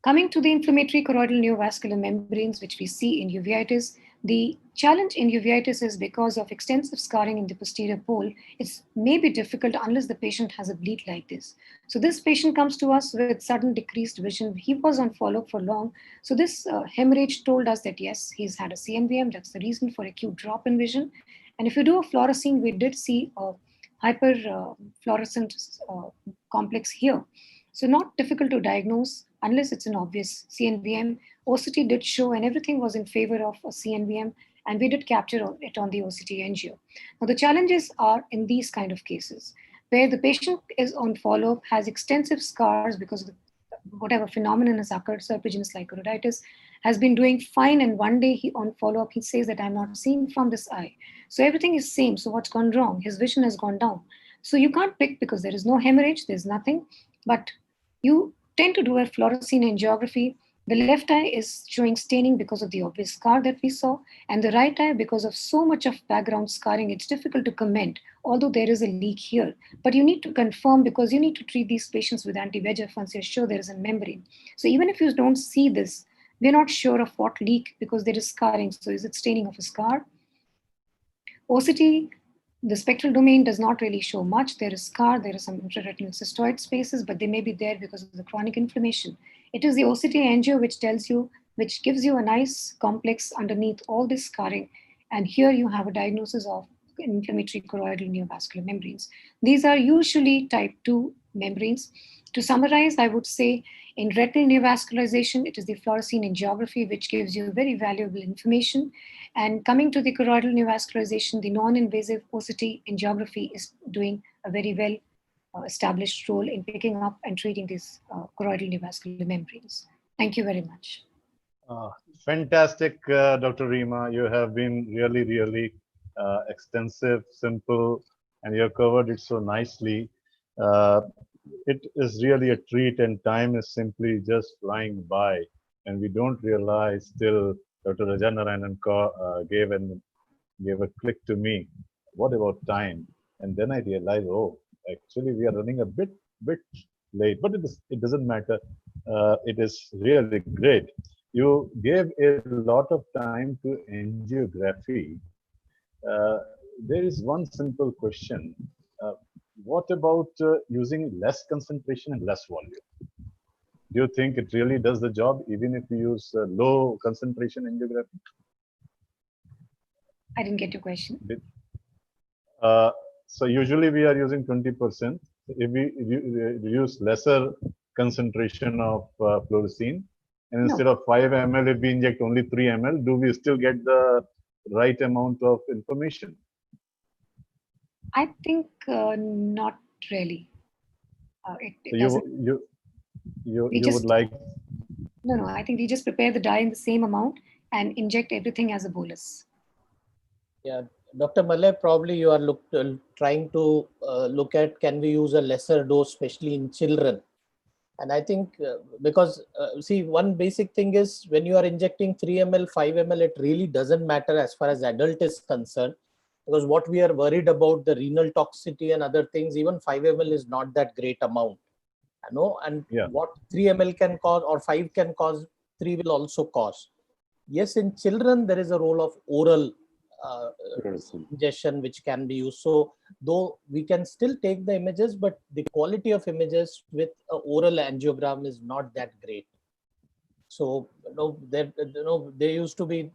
Coming to the inflammatory choroidal neovascular membranes, which we see in uveitis, the challenge in uveitis is because of extensive scarring in the posterior pole. It may be difficult unless the patient has a bleed like this. So this patient comes to us with sudden decreased vision. He was on follow-up for long. So this hemorrhage told us that yes, he's had a CNVM. That's the reason for acute drop in vision. And if you do a fluorescein, we did see a hyperfluorescent complex here. So not difficult to diagnose unless it's an obvious CNVM. OCT did show and everything was in favor of a CNVM, and we did capture it on the OCT angio. Now the challenges are in these kind of cases where the patient is on follow-up, has extensive scars because of whatever phenomenon has occurred, serpiginous lycoroiditis, has been doing fine, and one day on follow-up he says that I'm not seeing from this eye. So everything is same. So what's gone wrong? His vision has gone down. So you can't pick because there is no hemorrhage, there's nothing, but you tend to do a fluorescein angiography. The left eye is showing staining because of the obvious scar that we saw, and the right eye, because of so much of background scarring, it's difficult to comment, although there is a leak here. But you need to confirm because you need to treat these patients with anti-VEGF once you're sure there is a membrane. So even if you don't see this, we're not sure of what leak because there is scarring. So is it staining of a scar? OCT, the spectral domain does not really show much. There is scar, there is some intraretinal cystoid spaces, but they may be there because of the chronic inflammation. It is the OCT angio which gives you a nice complex underneath all this scarring. And here you have a diagnosis of inflammatory choroidal neovascular membranes. These are usually type 2 membranes. To summarize, I would say in retinal neovascularization, it is the fluorescein angiography, which gives you very valuable information. And coming to the choroidal neovascularization, the non-invasive OCT angiography is doing a very well established role in picking up and treating these choroidal neovascular membranes. Thank you very much. Fantastic, Dr. Rima. You have been really extensive, simple, and you have covered it so nicely. It is really a treat, and time is simply just flying by, and we don't realize till Dr. Rajanarayanan gave a click to me. What about time? And then I realized, oh, actually we are running a bit late, but it doesn't matter. It is really great. You gave a lot of time to angiography. There is one simple question. What about using less concentration and less volume? Do you think it really does the job even if you use low concentration angiography? I didn't get your question. So usually we are using 20%. If we use lesser concentration of fluorescein, and instead of 5 ml, if we inject only 3 ml, do we still get the right amount of information? I think not really. It So doesn't. you We just, would like. No, I think we just prepare the dye in the same amount and inject everything as a bolus. Yeah, Dr. Malay, probably you are trying to look at, can we use a lesser dose, especially in children? And I think because see, one basic thing is when you are injecting 3 ml, 5 ml, it really doesn't matter as far as adult is concerned, because what we are worried about, the renal toxicity and other things, even 5 ml is not that great amount. And what 3 ml can cause or 5 can cause, 3 will also cause. Yes, in children, there is a role of oral ingestion which can be used. So though we can still take the images, but the quality of images with an oral angiogram is not that great. So they used to be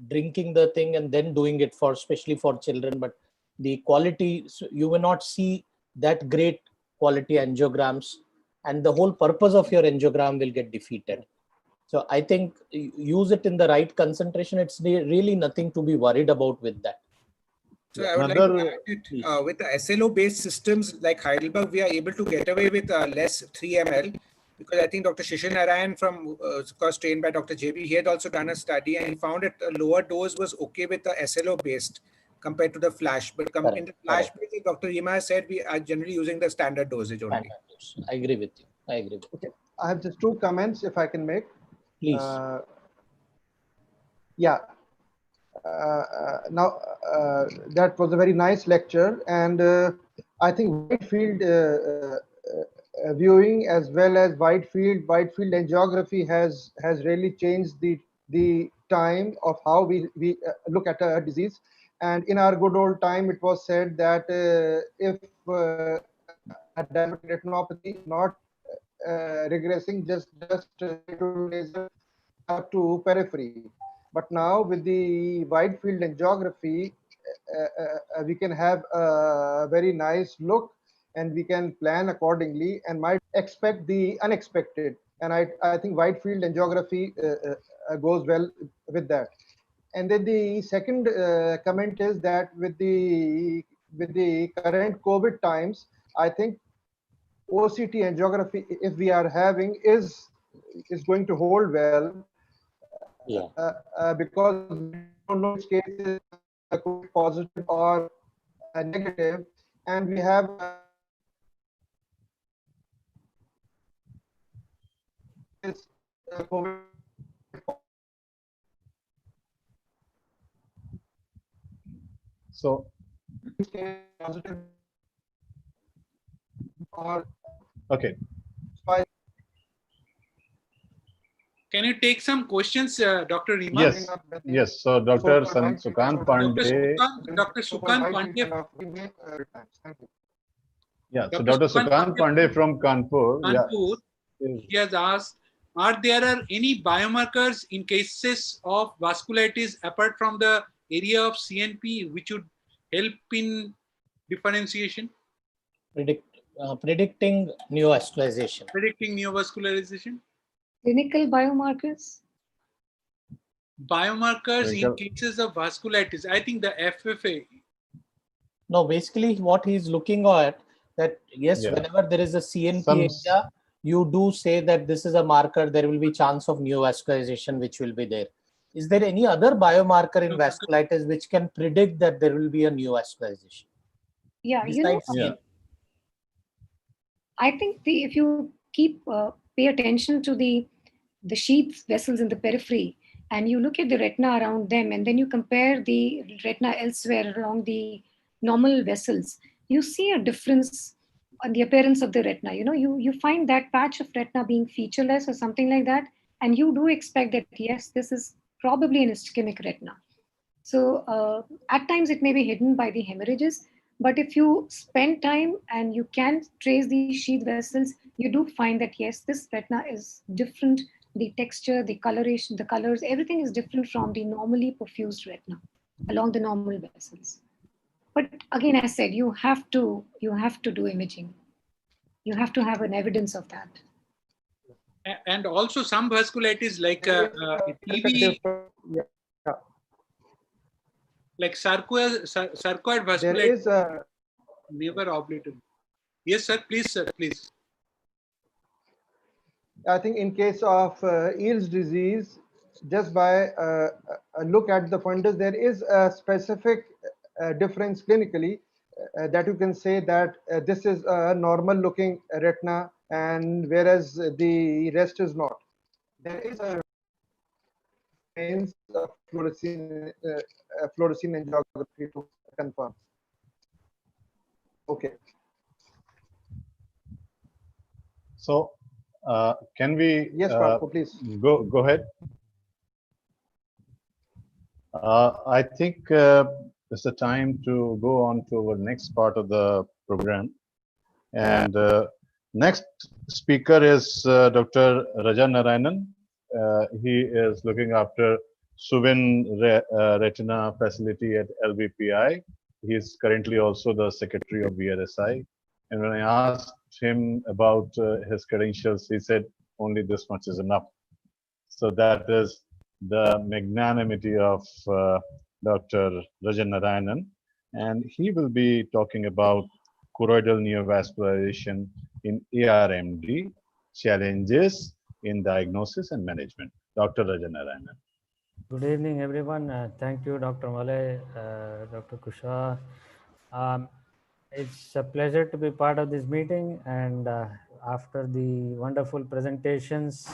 drinking the thing and then doing it especially for children, but the quality, so you will not see that great quality angiograms, and the whole purpose of your angiogram will get defeated. So I think use it in the right concentration. It's really nothing to be worried about with that. So I would like to add it, with the SLO-based systems like Heidelberg, we are able to get away with less 3 ml, because I think Dr. Rajanarayanan from, of course, trained by Dr. JB, he had also done a study and he found that a lower dose was okay with the SLO-based compared to the flash. But in the flash-based, Dr. Rima said we are generally using the standard dosage only. I agree with you. Okay. I have just 2 comments if I can make. Please. Now that was a very nice lecture, and I think wide field viewing as well as wide field angiography has really changed the time of how we look at a disease. And in our good old time, it was said that if a diabetic retinopathy not regressing, just laser up to periphery. But now with the wide field angiography, we can have a very nice look, and we can plan accordingly and might expect the unexpected. And I think wide field angiography goes well with that. And then the second comment is that with the current COVID times, I think OCT angiography, if we are having, is going to hold well. Because we don't know which case is positive or negative, and we have COVID. So positive or okay. Can you take some questions, Dr. Rima? Yes. So Dr. Sukant Pandey. Dr. Sukant Pandey. Yeah. So Dr. Sukant Pandey from Kanpur. He has asked, are there any biomarkers in cases of vasculitis apart from the area of CNP which would help in differentiation? Predicting neovascularization. Predicting neovascularization. Clinical biomarkers? Biomarkers in cases of vasculitis. I think the FFA. No, basically what he's looking at, that whenever there is a CNP area, you do say that this is a marker, there will be chance of neovascularization which will be there. Is there any other biomarker in vasculitis which can predict that there will be a neovascularization? Yeah, besides CNP? I think if you pay attention to the sheath vessels in the periphery, and you look at the retina around them, and then you compare the retina elsewhere along the normal vessels, you see a difference on the appearance of the retina. You find that patch of retina being featureless or something like that, and you do expect that yes, this is probably an ischemic retina. So at times it may be hidden by the hemorrhages, but if you spend time and you can trace these sheath vessels, you do find that yes, this retina is different. The texture, the coloration, the colors, everything is different from the normally perfused retina along the normal vessels. But again, as said, you have to do imaging. You have to have an evidence of that. And also some vasculitis like TB, like sarcoid vasculitis. There is a never obliterated. Yes, sir. Please, sir. Please. I think in case of Eales disease, just by a look at the fundus, there is a specific difference clinically that you can say that this is a normal looking retina, and whereas the rest is not. There is a range of fluorescein angiography to confirm. Okay. So can we Yes, Partho, please go ahead? I think it's the time to go on to our next part of the program. And next speaker is Dr. Rajanarayanan. He is looking after Suvin Retina facility at LBPI. He is currently also the secretary of VRSI. And when I asked him about his credentials, he said only this much is enough. So that is the magnanimity of Dr. Rajanarayanan. And he will be talking about choroidal neovascularization in ARMD, challenges in diagnosis and management. Dr. Rajanarayanan. Good evening, everyone. Thank you, Dr. Malay, Dr. Kushwaha. It's a pleasure to be part of this meeting, and after the wonderful presentations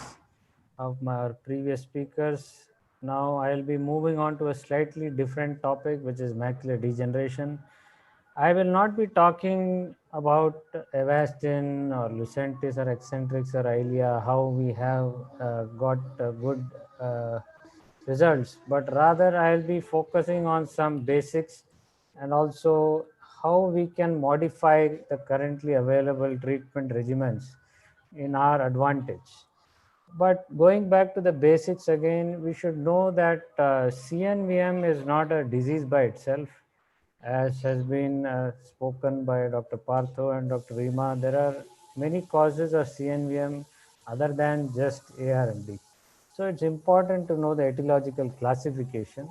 of our previous speakers, now I'll be moving on to a slightly different topic, which is macular degeneration. I will not be talking about Avastin or Lucentis or Eccentrix or Eylea, how we have got good results, but rather I'll be focusing on some basics and also how we can modify the currently available treatment regimens in our advantage. But going back to the basics again, we should know that CNVM is not a disease by itself. As has been spoken by Dr. Partho and Dr. Rima, there are many causes of CNVM other than just ARMD. So it's important to know the etiological classification.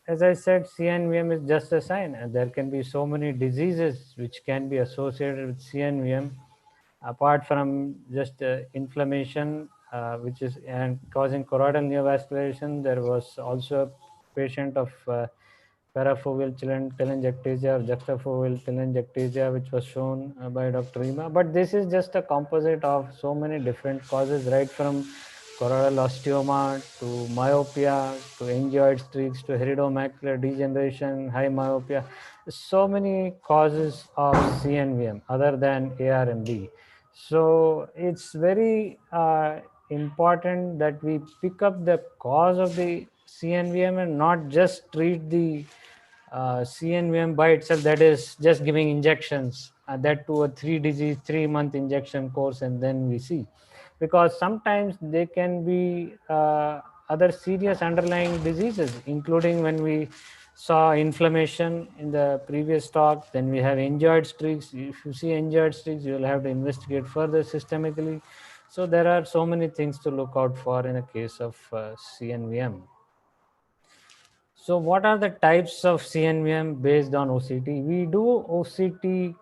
As I said, CNVM is just a sign, and there can be so many diseases which can be associated with CNVM, apart from just inflammation, which is and causing choroidal neovascularization. There was also a patient of parafoveal telangiectasia or juxtafoveal telangiectasia, which was shown by Dr. Rima. But this is just a composite of so many different causes, right from choroidal osteoma to myopia to angioid streaks to iridomacular degeneration, high myopia. So many causes of CNVM other than ARMD. So it's very important that we pick up the cause of the CNVM and not just treat the CNVM by itself, that is just giving injections, that to a 3-month injection course, and then we see. Because sometimes there can be other serious underlying diseases, including when we saw inflammation in the previous talk, then we have angioid streaks. If you see angioid streaks, you will have to investigate further systemically. So there are so many things to look out for in a case of CNVM. So what are the types of CNVM based on OCT? We do OCT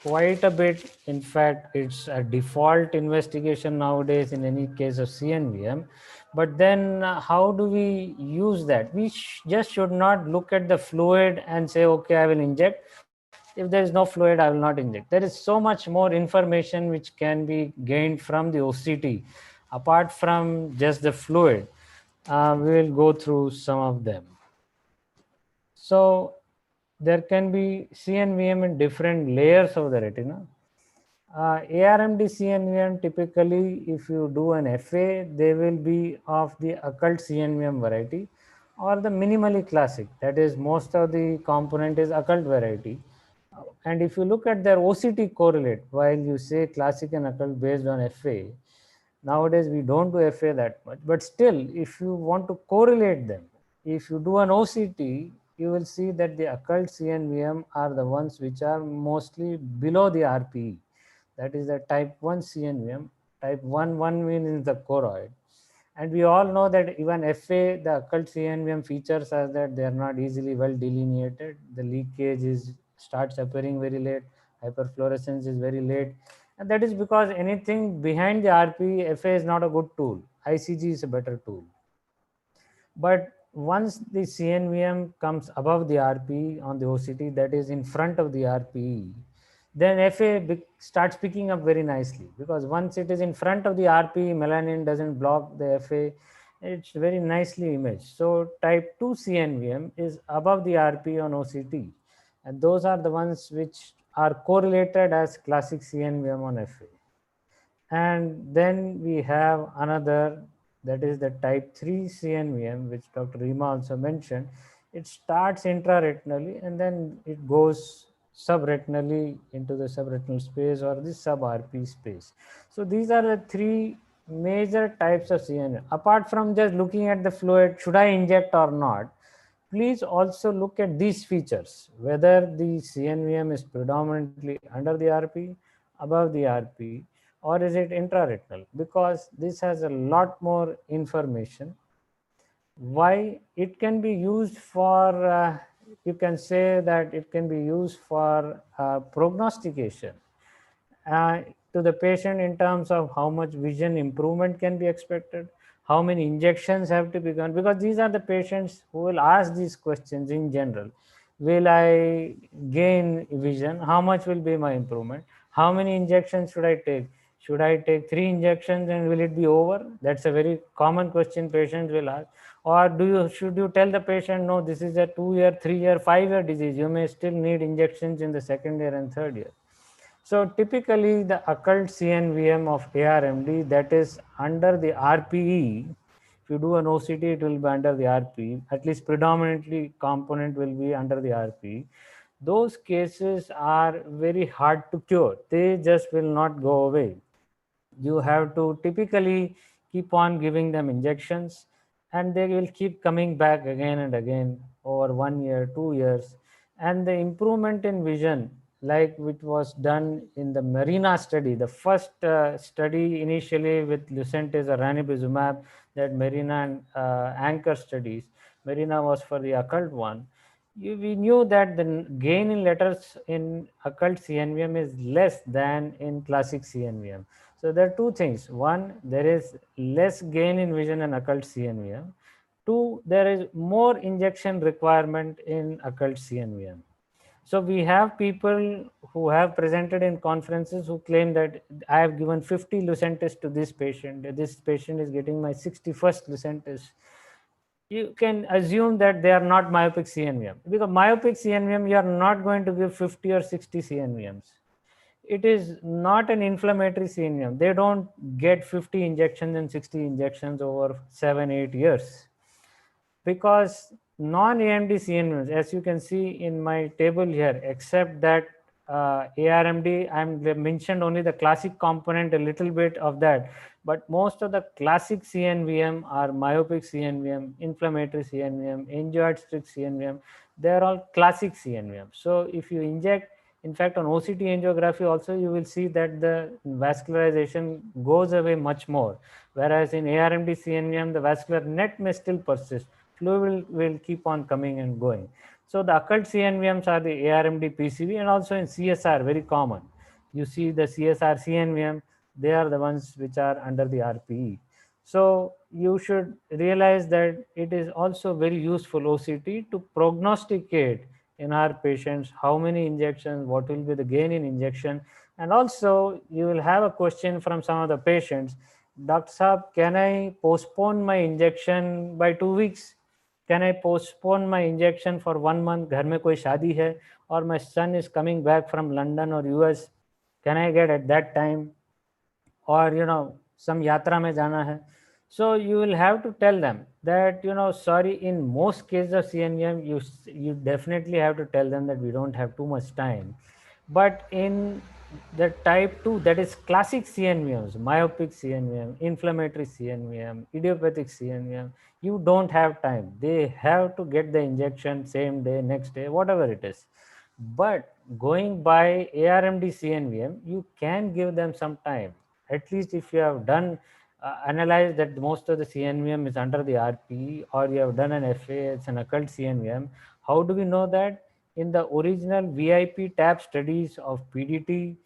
quite a bit. In fact, it's a default investigation nowadays in any case of CNVM. But then how do we use that? We just should not look at the fluid and say, okay, I will inject. If there is no fluid, I will not inject. There is so much more information which can be gained from the OCT apart from just the fluid. We will go through some of them. So there can be CNVM in different layers of the retina. ARMD CNVM, typically if you do an FA, they will be of the occult CNVM variety or the minimally classic, that is most of the component is occult variety. And if you look at their OCT correlate, while you say classic and occult based on FA, nowadays we don't do FA that much, but still if you want to correlate them, if you do an OCT, you will see that the occult CNVM are the ones which are mostly below the RPE. That is the type 1 CNVM. Type 1 means the choroid. And we all know that even FA, the occult CNVM features are that they are not easily well delineated. The leakage starts appearing very late. Hyperfluorescence is very late. And that is because anything behind the RPE, FA is not a good tool. ICG is a better tool. But once the CNVM comes above the RPE on the OCT, that is in front of the RPE, then FA starts picking up very nicely, because once it is in front of the RPE, melanin doesn't block the FA, it's very nicely imaged. So type 2 CNVM is above the RPE on OCT, and those are the ones which are correlated as classic CNVM on FA. And then we have another, that is the type 3 CNVM, which Dr. Rima also mentioned. It starts intraretinally and then it goes subretinally into the subretinal space or the sub-RP space. So these are the three major types of CNVM. Apart from just looking at the fluid, should I inject or not, please also look at these features, whether the CNVM is predominantly under the RP, above the RP, or is it intraretinal, because this has a lot more information. Why? It can be used for, you can say that it can be used for prognostication to the patient in terms of how much vision improvement can be expected, how many injections have to be done, because these are the patients who will ask these questions in general. Will I gain vision? How much will be my improvement? How many injections should I take? Should I take 3 injections and will it be over? That's a very common question patients will ask. Or should you tell the patient, no, this is a 2-year, 3-year, 5-year disease. You may still need injections in the 2nd year and 3rd year. So typically the occult CNVM of ARMD, that is under the RPE. If you do an OCT, it will be under the RPE. At least predominantly component will be under the RPE. Those cases are very hard to cure. They just will not go away. You have to typically keep on giving them injections, and they will keep coming back again and again over 1 year, 2 years. And the improvement in vision, like which was done in the Marina study, the first study initially with Lucentis or ranibizumab, that Marina and Anchor studies. Marina was for the occult one. We knew that the gain in letters in occult CNVM is less than in classic CNVM. So there are two things. One, there is less gain in vision in occult CNVM. Two, there is more injection requirement in occult CNVM. So we have people who have presented in conferences who claim that I have given 50 Lucentis to this patient. This patient is getting my 61st Lucentis. You can assume that they are not myopic CNVM, because myopic CNVM, you are not going to give 50 or 60 CNVMs. It is not an inflammatory CNVM. They don't get 50 injections and 60 injections over 7-8 years, because non-AMD CNVMs, as you can see in my table here, except that ARMD, I'm mentioned only the classic component, a little bit of that, but most of the classic CNVM are myopic CNVM, inflammatory CNVM, angioid-strict CNVM. They are all classic CNVM. So if you inject, in fact, on OCT angiography also, you will see that the vascularization goes away much more. Whereas in ARMD CNVM, the vascular net may still persist. Fluid will keep on coming and going. So the occult CNVMs are the ARMD PCV, and also in CSR, very common. You see the CSR CNVM, they are the ones which are under the RPE. So you should realize that it is also very useful OCT to prognosticate in our patients, how many injections, what will be the gain in injection. And also you will have a question from some of the patients, Dr. Saab, can I postpone my injection by 2 weeks? Can I postpone my injection for 1 month? घर में कोई शादी है, or my son is coming back from London or US. Can I get at that time? Or some yatra mein jana hai. So you will have to tell them that sorry, in most cases of CNVM you definitely have to tell them that we don't have too much time. But in the type 2, that is classic CNVMs, myopic CNVM, inflammatory CNVM, idiopathic CNVM, you don't have time. They have to get the injection same day, next day, whatever it is. But going by ARMD CNVM, you can give them some time. At least if you have done analyze that most of the CNVM is under the RP, or you have done an FA, it's an occult CNVM. How do we know that? In the original VIP TAP studies of PDT,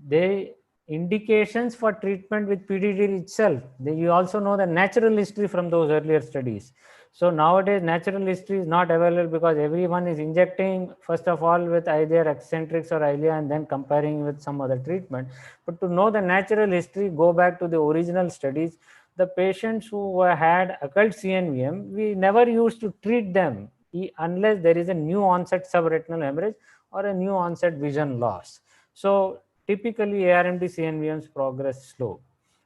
they indications for treatment with PDT itself. You also know the natural history from those earlier studies. So nowadays natural history is not available because everyone is injecting first of all with either eccentrics or Eylea and then comparing with some other treatment. But to know the natural history, go back to the original studies. The patients who had occult CNVM, we never used to treat them unless there is a new onset subretinal hemorrhage or a new onset vision loss. So typically ARMD CNVMs progress slow.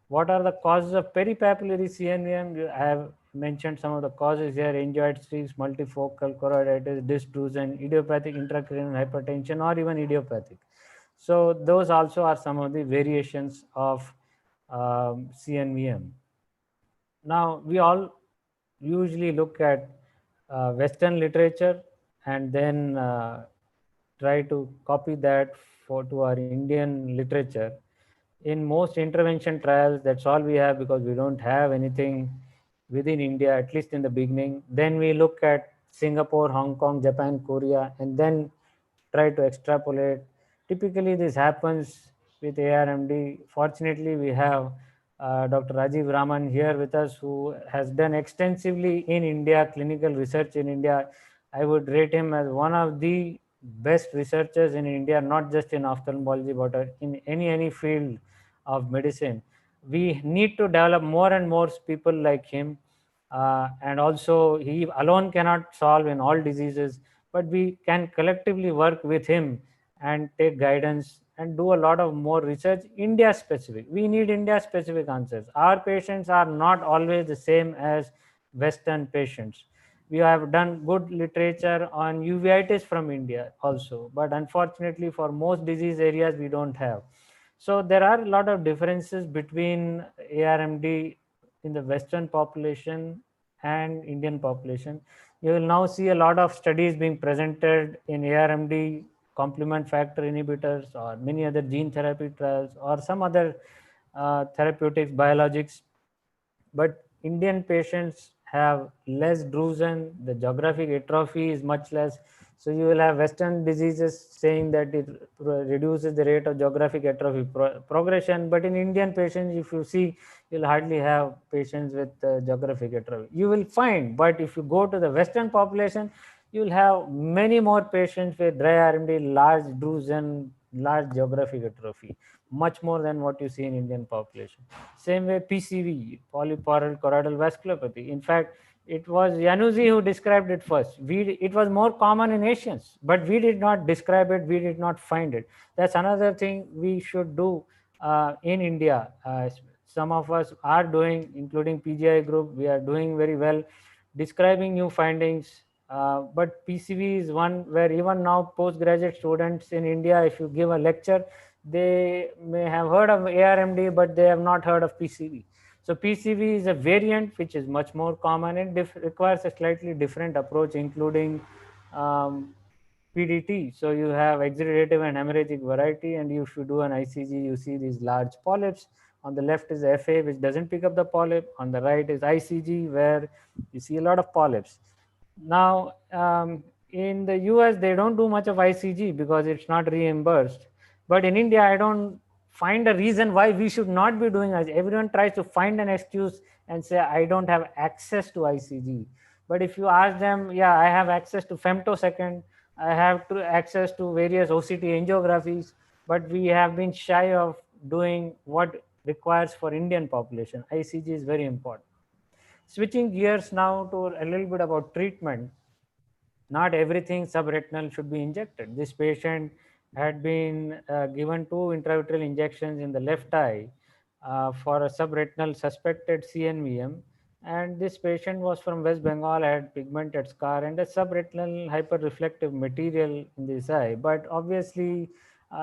What are the causes of peripapillary CNVM? I have mentioned some of the causes here: angioid streaks, multifocal choroiditis, disc drusen, idiopathic intracranial hypertension, or even idiopathic. So those also are some of the variations of CNVM. Now we all usually look at Western literature and then try to copy that to our Indian literature. In most intervention trials, that's all we have because we don't have anything within India, at least in the beginning. Then we look at Singapore, Hong Kong, Japan, Korea, and then try to extrapolate. Typically, this happens with ARMD. Fortunately, we have Dr. Rajiv Raman here with us, who has done extensively in India, clinical research in India. I would rate him as one of the best researchers in India, not just in ophthalmology, but in any field of medicine. We need to develop more and more people like him. And also, he alone cannot solve in all diseases, but we can collectively work with him and take guidance and do a lot of more research, India specific. We need India specific answers. Our patients are not always the same as Western patients. We have done good literature on uveitis from India also, but unfortunately for most disease areas we don't have. So there are a lot of differences between ARMD in the Western population and Indian population. You will now see a lot of studies being presented in ARMD complement factor inhibitors or many other gene therapy trials or some other therapeutics, biologics. But Indian patients have less drusen, the geographic atrophy is much less. So you will have Western diseases saying that it reduces the rate of geographic atrophy progression. But in Indian patients, if you see, you'll hardly have patients with geographic atrophy. You will find, but if you go to the Western population, you'll have many more patients with dry RMD, large drusen, large geographic atrophy, much more than what you see in Indian population. Same way PCV, polyporal choroidal vasculopathy. In fact, it was Yanuzi who described it first. It was more common in Asians, but we did not describe it, we did not find it. That's another thing we should do in India. Some of us are doing, including PGI group, we are doing very well describing new findings. But PCV is one where even now postgraduate students in India, if you give a lecture, they may have heard of ARMD, but they have not heard of PCV. So PCV is a variant which is much more common and requires a slightly different approach, including PDT. So you have exudative and hemorrhagic variety, and if you do an ICG, you see these large polyps. On the left is FA, which doesn't pick up the polyp. On the right is ICG, where you see a lot of polyps. Now, in the US, they don't do much of ICG because it's not reimbursed. But in India, I don't find a reason why we should not be doing ICG. Everyone tries to find an excuse and say, I don't have access to ICG. But if you ask them, yeah, I have access to femtosecond, I have to access to various OCT angiographies, but we have been shy of doing what requires for Indian population. ICG is very important. Switching gears now to a little bit about treatment. Not everything subretinal should be injected. This patient had been given 2 intravitreal injections in the left eye for a subretinal suspected CNVM, and this patient was from West Bengal, had pigmented scar and a subretinal hyperreflective material in this eye, but obviously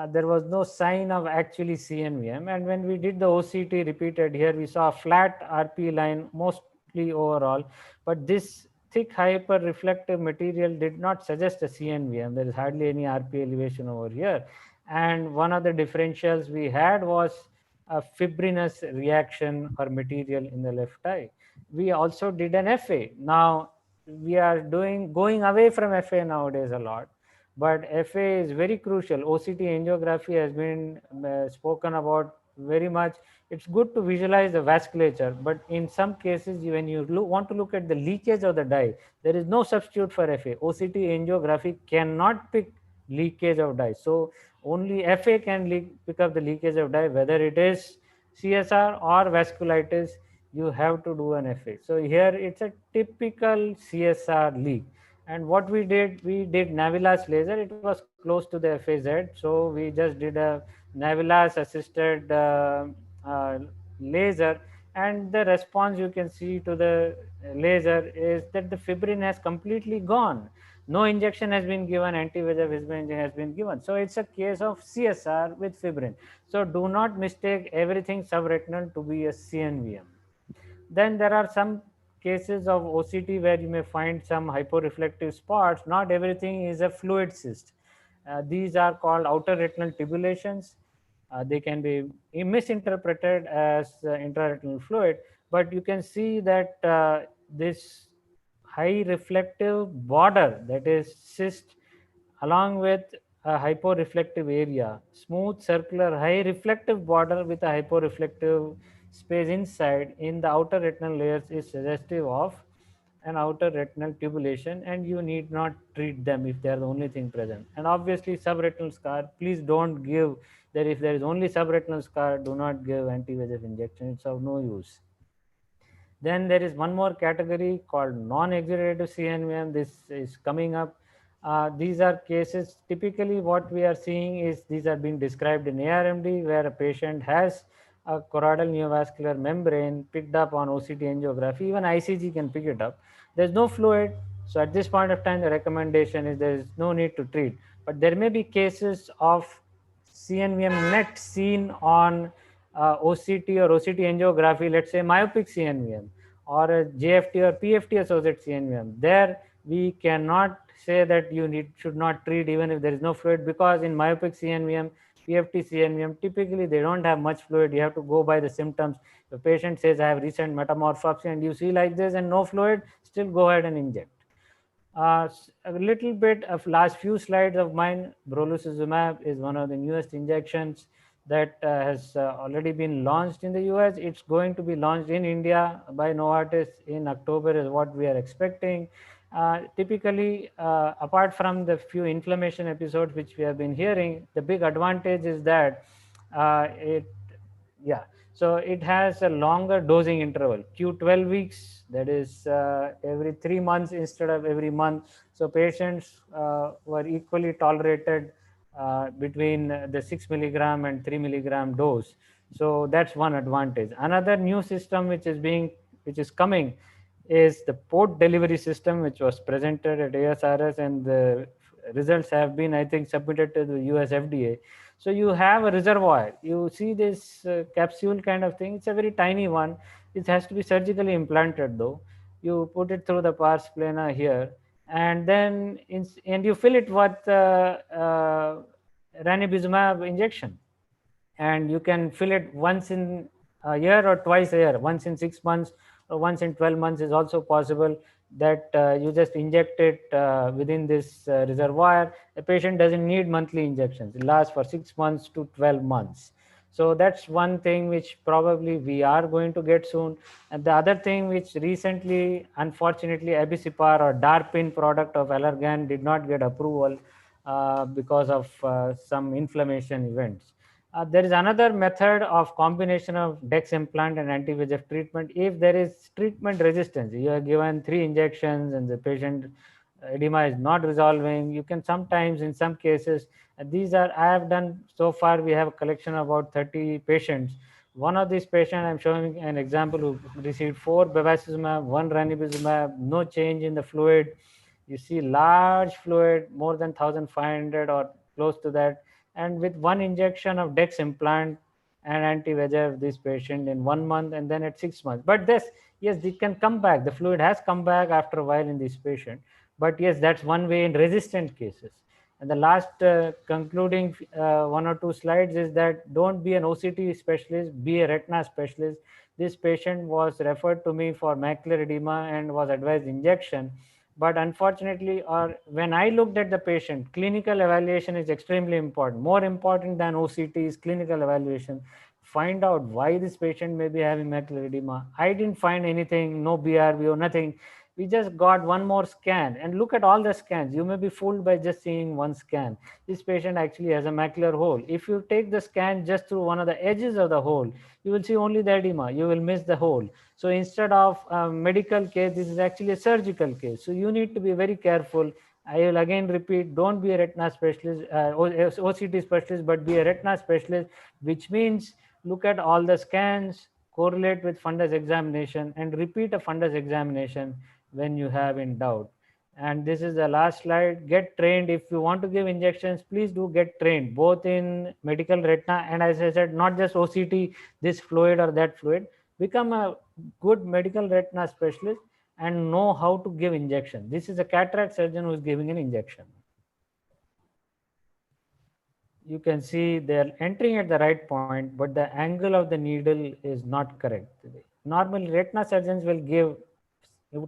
there was no sign of actually CNVM. And when we did the OCT repeated here, we saw a flat RP line mostly overall, but this thick hyper-reflective material did not suggest a CNVM. There is hardly any RP elevation over here. And one of the differentials we had was a fibrinous reaction or material in the left eye. We also did an FA. Now we are going away from FA nowadays a lot, but FA is very crucial. OCT angiography has been spoken about very much. It's good to visualize the vasculature, but in some cases, when you want to look at the leakage of the dye, there is no substitute for FA. OCT angiography cannot pick leakage of dye. So only FA can pick up the leakage of dye, whether it is CSR or vasculitis, you have to do an FA. So here it's a typical CSR leak. And what we did Navilas laser. It was close to the FAZ. So we just did a Navilas assisted laser, and the response you can see to the laser is that the fibrin has completely gone. No injection has been given, anti-VEGF has been given. So it's a case of CSR with fibrin. So do not mistake everything subretinal to be a CNVM. Then there are some cases of OCT where you may find some hyporeflective spots. Not everything is a fluid cyst. These are called outer retinal tubulations. They can be misinterpreted as intraretinal fluid, but you can see that this high reflective border, that is cyst, along with a hyporeflective area, smooth circular high reflective border with a hyporeflective space inside in the outer retinal layers, is suggestive of an outer retinal tubulation, and you need not treat them if they are the only thing present. And obviously subretinal scar, please don't give that. If there is only subretinal scar, do not give anti-VEGF injection. It's of no use. Then there is one more category called non-exudative CNVM. This is coming up. These are cases, typically what we are seeing is these are being described in ARMD, where a patient has a choroidal neovascular membrane picked up on OCT angiography. Even ICG can pick it up. There's no fluid. So at this point of time, the recommendation is there is no need to treat. But there may be cases of CNVM net seen on OCT or OCT angiography, let's say myopic CNVM or a JFT or PFT associated CNVM. There we cannot say that you should not treat even if there is no fluid, because in myopic CNVM, PFT CNVM, typically they don't have much fluid. You have to go by the symptoms. The patient says, I have recent metamorphopsia, and you see like this and no fluid, still go ahead and inject. A little bit of last few slides of mine. Brolucizumab is one of the newest injections that has already been launched in the US. It's going to be launched in India by Novartis in October is what we are expecting. Typically, apart from the few inflammation episodes which we have been hearing, the big advantage is that so it has a longer dosing interval, Q12 weeks, that is every 3 months instead of every month. So patients were equally tolerated between the 6 milligram and 3 milligram dose. So that's one advantage. Another new system which is coming is the port delivery system, which was presented at ASRS, and the results have been, I think, submitted to the US FDA. So you have a reservoir. You see this capsule kind of thing. It's a very tiny one. It has to be surgically implanted though. You put it through the pars plana here, and then you fill it with ranibizumab injection. And you can fill it once in a year or twice a year. Once in 6 months or once in 12 months is also possible, that you just inject it within this reservoir. The patient doesn't need monthly injections. It lasts for 6 months to 12 months. So that's one thing which probably we are going to get soon. And the other thing which recently, unfortunately, abicipar or DARPin product of Allergan did not get approval because of some inflammation events. There is another method of combination of DEX implant and anti-VEGF treatment. If there is treatment resistance, you are given 3 injections and the patient edema is not resolving, you can sometimes, in some cases, these are, I have done so far, we have a collection of about 30 patients. One of these patients, I'm showing an example, who received 4 bevacizumab, 1 ranibizumab, no change in the fluid. You see large fluid, more than 1500 or close to that. And with 1 injection of DEX implant and anti-VEGF, this patient in 1 month and then at 6 months. But this, yes, it can come back. The fluid has come back after a while in this patient. But yes, that's one way in resistant cases. And the last concluding 1 or 2 slides is that don't be an OCT specialist, be a retina specialist. This patient was referred to me for macular edema and was advised injection. But unfortunately, or when I looked at the patient, clinical evaluation is extremely important. More important than OCT is clinical evaluation. Find out why this patient may be having macular edema. I didn't find anything, no BRB or nothing. We just got one more scan and look at all the scans. You may be fooled by just seeing one scan. This patient actually has a macular hole. If you take the scan just through one of the edges of the hole, you will see only the edema. You will miss the hole. So instead of a medical case, this is actually a surgical case. So you need to be very careful. I will again repeat, don't be a retina specialist, OCT specialist, but be a retina specialist, which means look at all the scans, correlate with fundus examination, and repeat a fundus examination when you have in doubt. And this is the last slide. Get trained. If you want to give injections, please do get trained, both in medical retina and, as I said, not just OCT, this fluid or that fluid. Become a good medical retina specialist and know how to give injection. This is a cataract surgeon who is giving an injection. You can see they're entering at the right point, but the angle of the needle is not correct. Normally, retina surgeons will give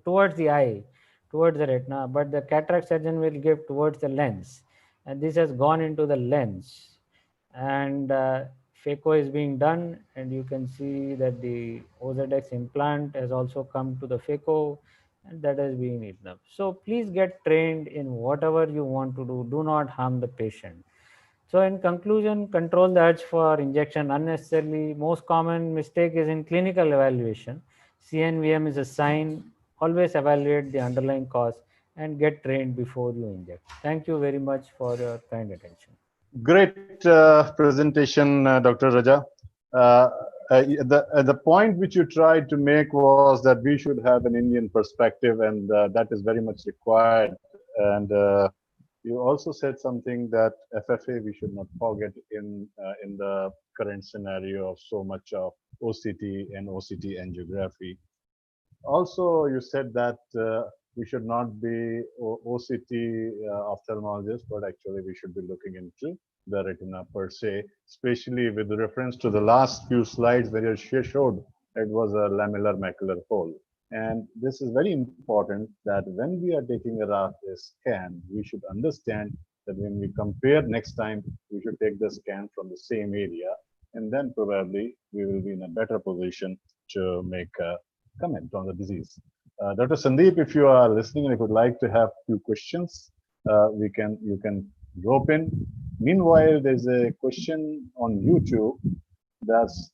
towards the eye, towards the retina, but the cataract surgeon will give towards the lens. And this has gone into the lens. And phaco is being done, and you can see that the Ozdex implant has also come to the phaco, and that is being eaten up. So please get trained in whatever you want to do. Do not harm the patient. So in conclusion, control the urge for injection unnecessarily. Most common mistake is in clinical evaluation. CNVM is a sign. Always evaluate the underlying cause and get trained before you inject. Thank you very much for your kind attention. Great presentation, Dr. Raja. The point which you tried to make was that we should have an Indian perspective, and that is very much required. And you also said something that FFA we should not forget in the current scenario of so much of OCT and OCT angiography. Also, you said that we should not be OCT ophthalmologists, but actually we should be looking into the retina per se, especially with reference to the last few slides where you showed it was a lamellar macular hole. And this is very important that when we are taking a scan, we should understand that when we compare next time, we should take the scan from the same area, and then probably we will be in a better position to make a comment on the disease. Dr. Sandeep, if you are listening and if you would like to have a few questions, you can drop in. Meanwhile, there's a question on YouTube. Does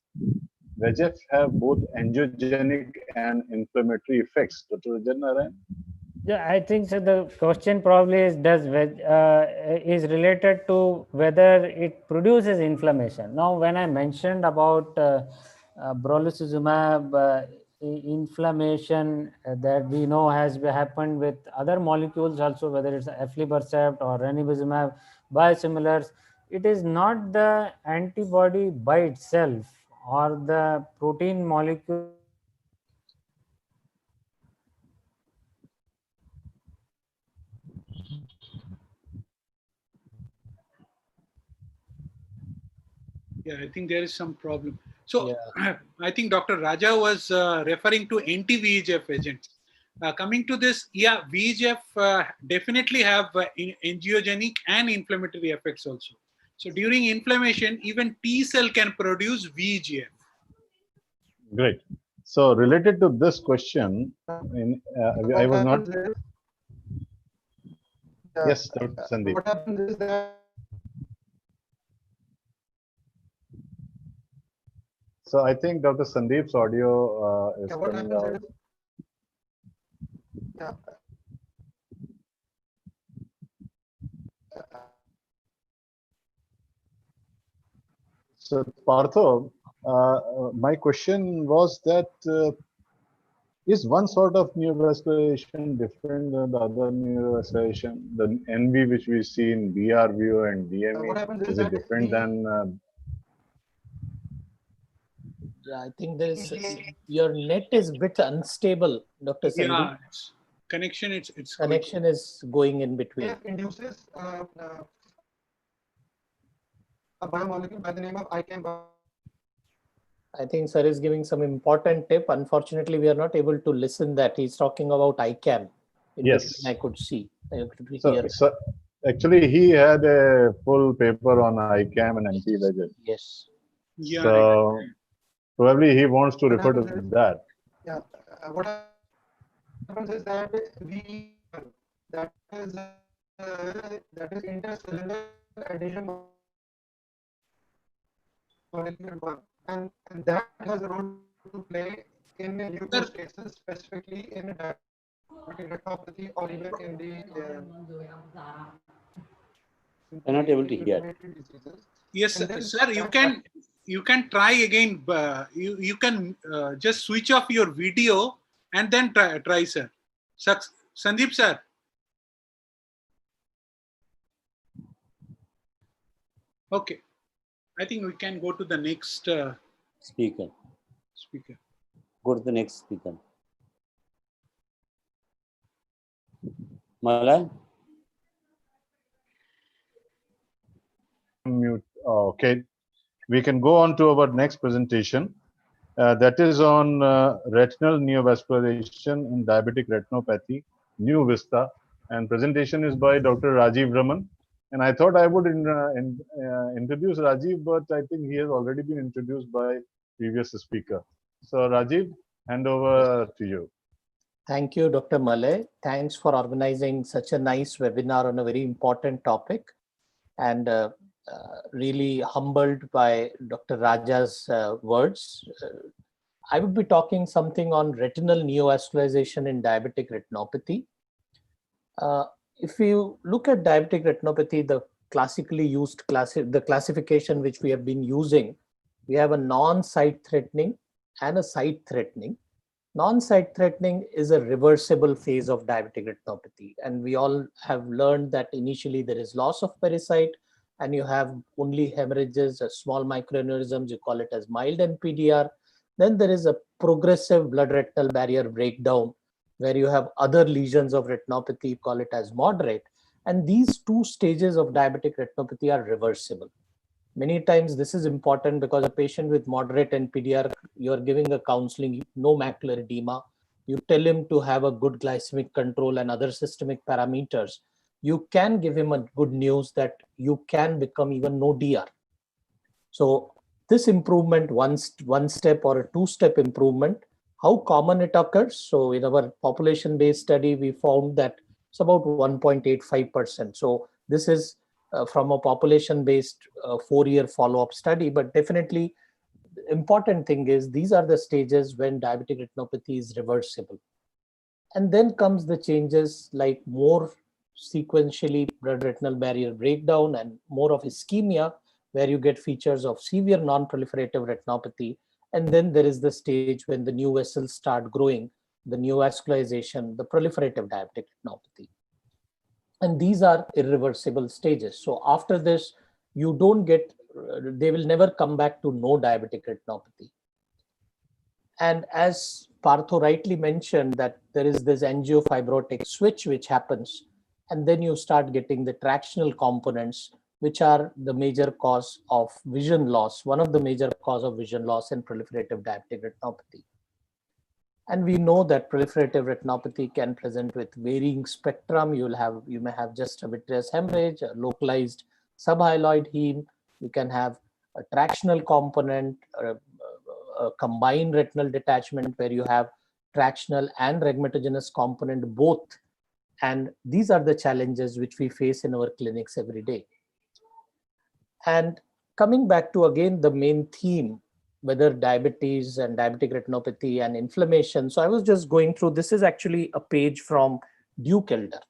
VEGF have both angiogenic and inflammatory effects, Dr. Rajanarayanan? Yeah, I think so. The question probably is is related to whether it produces inflammation. Now, when I mentioned about brolucizumab, inflammation that we know has happened with other molecules also, whether it's aflibercept or ranibizumab biosimilars, it is not the antibody by itself or the protein molecule. Yeah, I think there is some problem. So yeah. I think Dr. Raja was referring to anti-VEGF agents. Coming to this, yeah, VEGF definitely have angiogenic and inflammatory effects also. So during inflammation, even T cell can produce VEGF. Great. So related to this question, I was not. Yes, Dr. Sandeep. What happens is that So I think Dr. Sandeep's audio is what coming happens out. is, yeah, So Partho, my question was that is one sort of neovascularization different than the other neovascularization? The NV which we see in BRVO and what DME, happens is is it that different than I think there is your net is a bit unstable, Dr. Sandeep. Yeah, connection. It's Connection is going in between. VEGF induces a biomolecule by the name of ICAM. I think sir is giving some important tip. Unfortunately, we are not able to listen that. He's talking about ICAM. In Yes. between, I could see. I could So, hear. so actually, he had a full paper on ICAM and anti-VEGF. Yes. Yeah. So probably he wants to refer to that. Yeah, what happens is that that is intercellular adhesion molecule 1, and that has a role to play in leukostasis, specifically in diabetic retinopathy or even in the I'm not able to hear. inflammatory diseases. Yes, And then sir. You can try again. You can just switch off your video and then try, sir. Sandeep, sir. Okay. I think we can go to the next Speaker. speaker. Go to the next speaker. Malay? Mute. Okay, we can go on to our next presentation. That is on retinal neovascularization in diabetic retinopathy, New Vista, and presentation is by Dr. Rajiv Raman. And I thought I would introduce Rajiv, but I think he has already been introduced by previous speaker. So Rajiv, hand over to you. Thank you, Dr. Malay. Thanks for organizing such a nice webinar on a very important topic, and really humbled by Dr. Raja's words. I would be talking something on retinal neovascularization in diabetic retinopathy. If you look at diabetic retinopathy, the classically used the classification which we have been using, we have a non-sight threatening and a sight threatening. Non-sight threatening is a reversible phase of diabetic retinopathy, and we all have learned that initially there is loss of pericyte and you have only hemorrhages, small microaneurysms, you call it as mild NPDR. Then there is a progressive blood retinal barrier breakdown where you have other lesions of retinopathy, you call it as moderate. And these two stages of diabetic retinopathy are reversible. Many times this is important because a patient with moderate NPDR, you're giving a counseling, no macular edema. You tell him to have a good glycemic control and other systemic parameters. You can give him a good news that you can become even no DR. So this improvement, one step or a two-step improvement, how common it occurs? So in our population-based study, we found that it's about 1.85%. So this is from a population-based 4-year follow-up study, but definitely the important thing is these are the stages when diabetic retinopathy is reversible. And then comes the changes like more sequentially blood retinal barrier breakdown and more of ischemia, where you get features of severe non-proliferative retinopathy. And then there is the stage when the new vessels start growing, the neovascularization, the proliferative diabetic retinopathy. And these are irreversible stages. So after this, you don't get, they will never come back to no diabetic retinopathy. And as Partho rightly mentioned, that there is this angiofibrotic switch which happens, and then you start getting the tractional components, which are the major cause of vision loss, one of the major cause of vision loss in proliferative diabetic retinopathy. And we know that proliferative retinopathy can present with varying spectrum. You may have just a vitreous hemorrhage, a localized subhyaloid heme, you can have a tractional component, a combined retinal detachment where you have tractional and rhegmatogenous component both. And these are the challenges which we face in our clinics every day. And coming back to again the main theme, whether diabetes and diabetic retinopathy and inflammation. So I was just going through, this is actually a page from Duke Elder.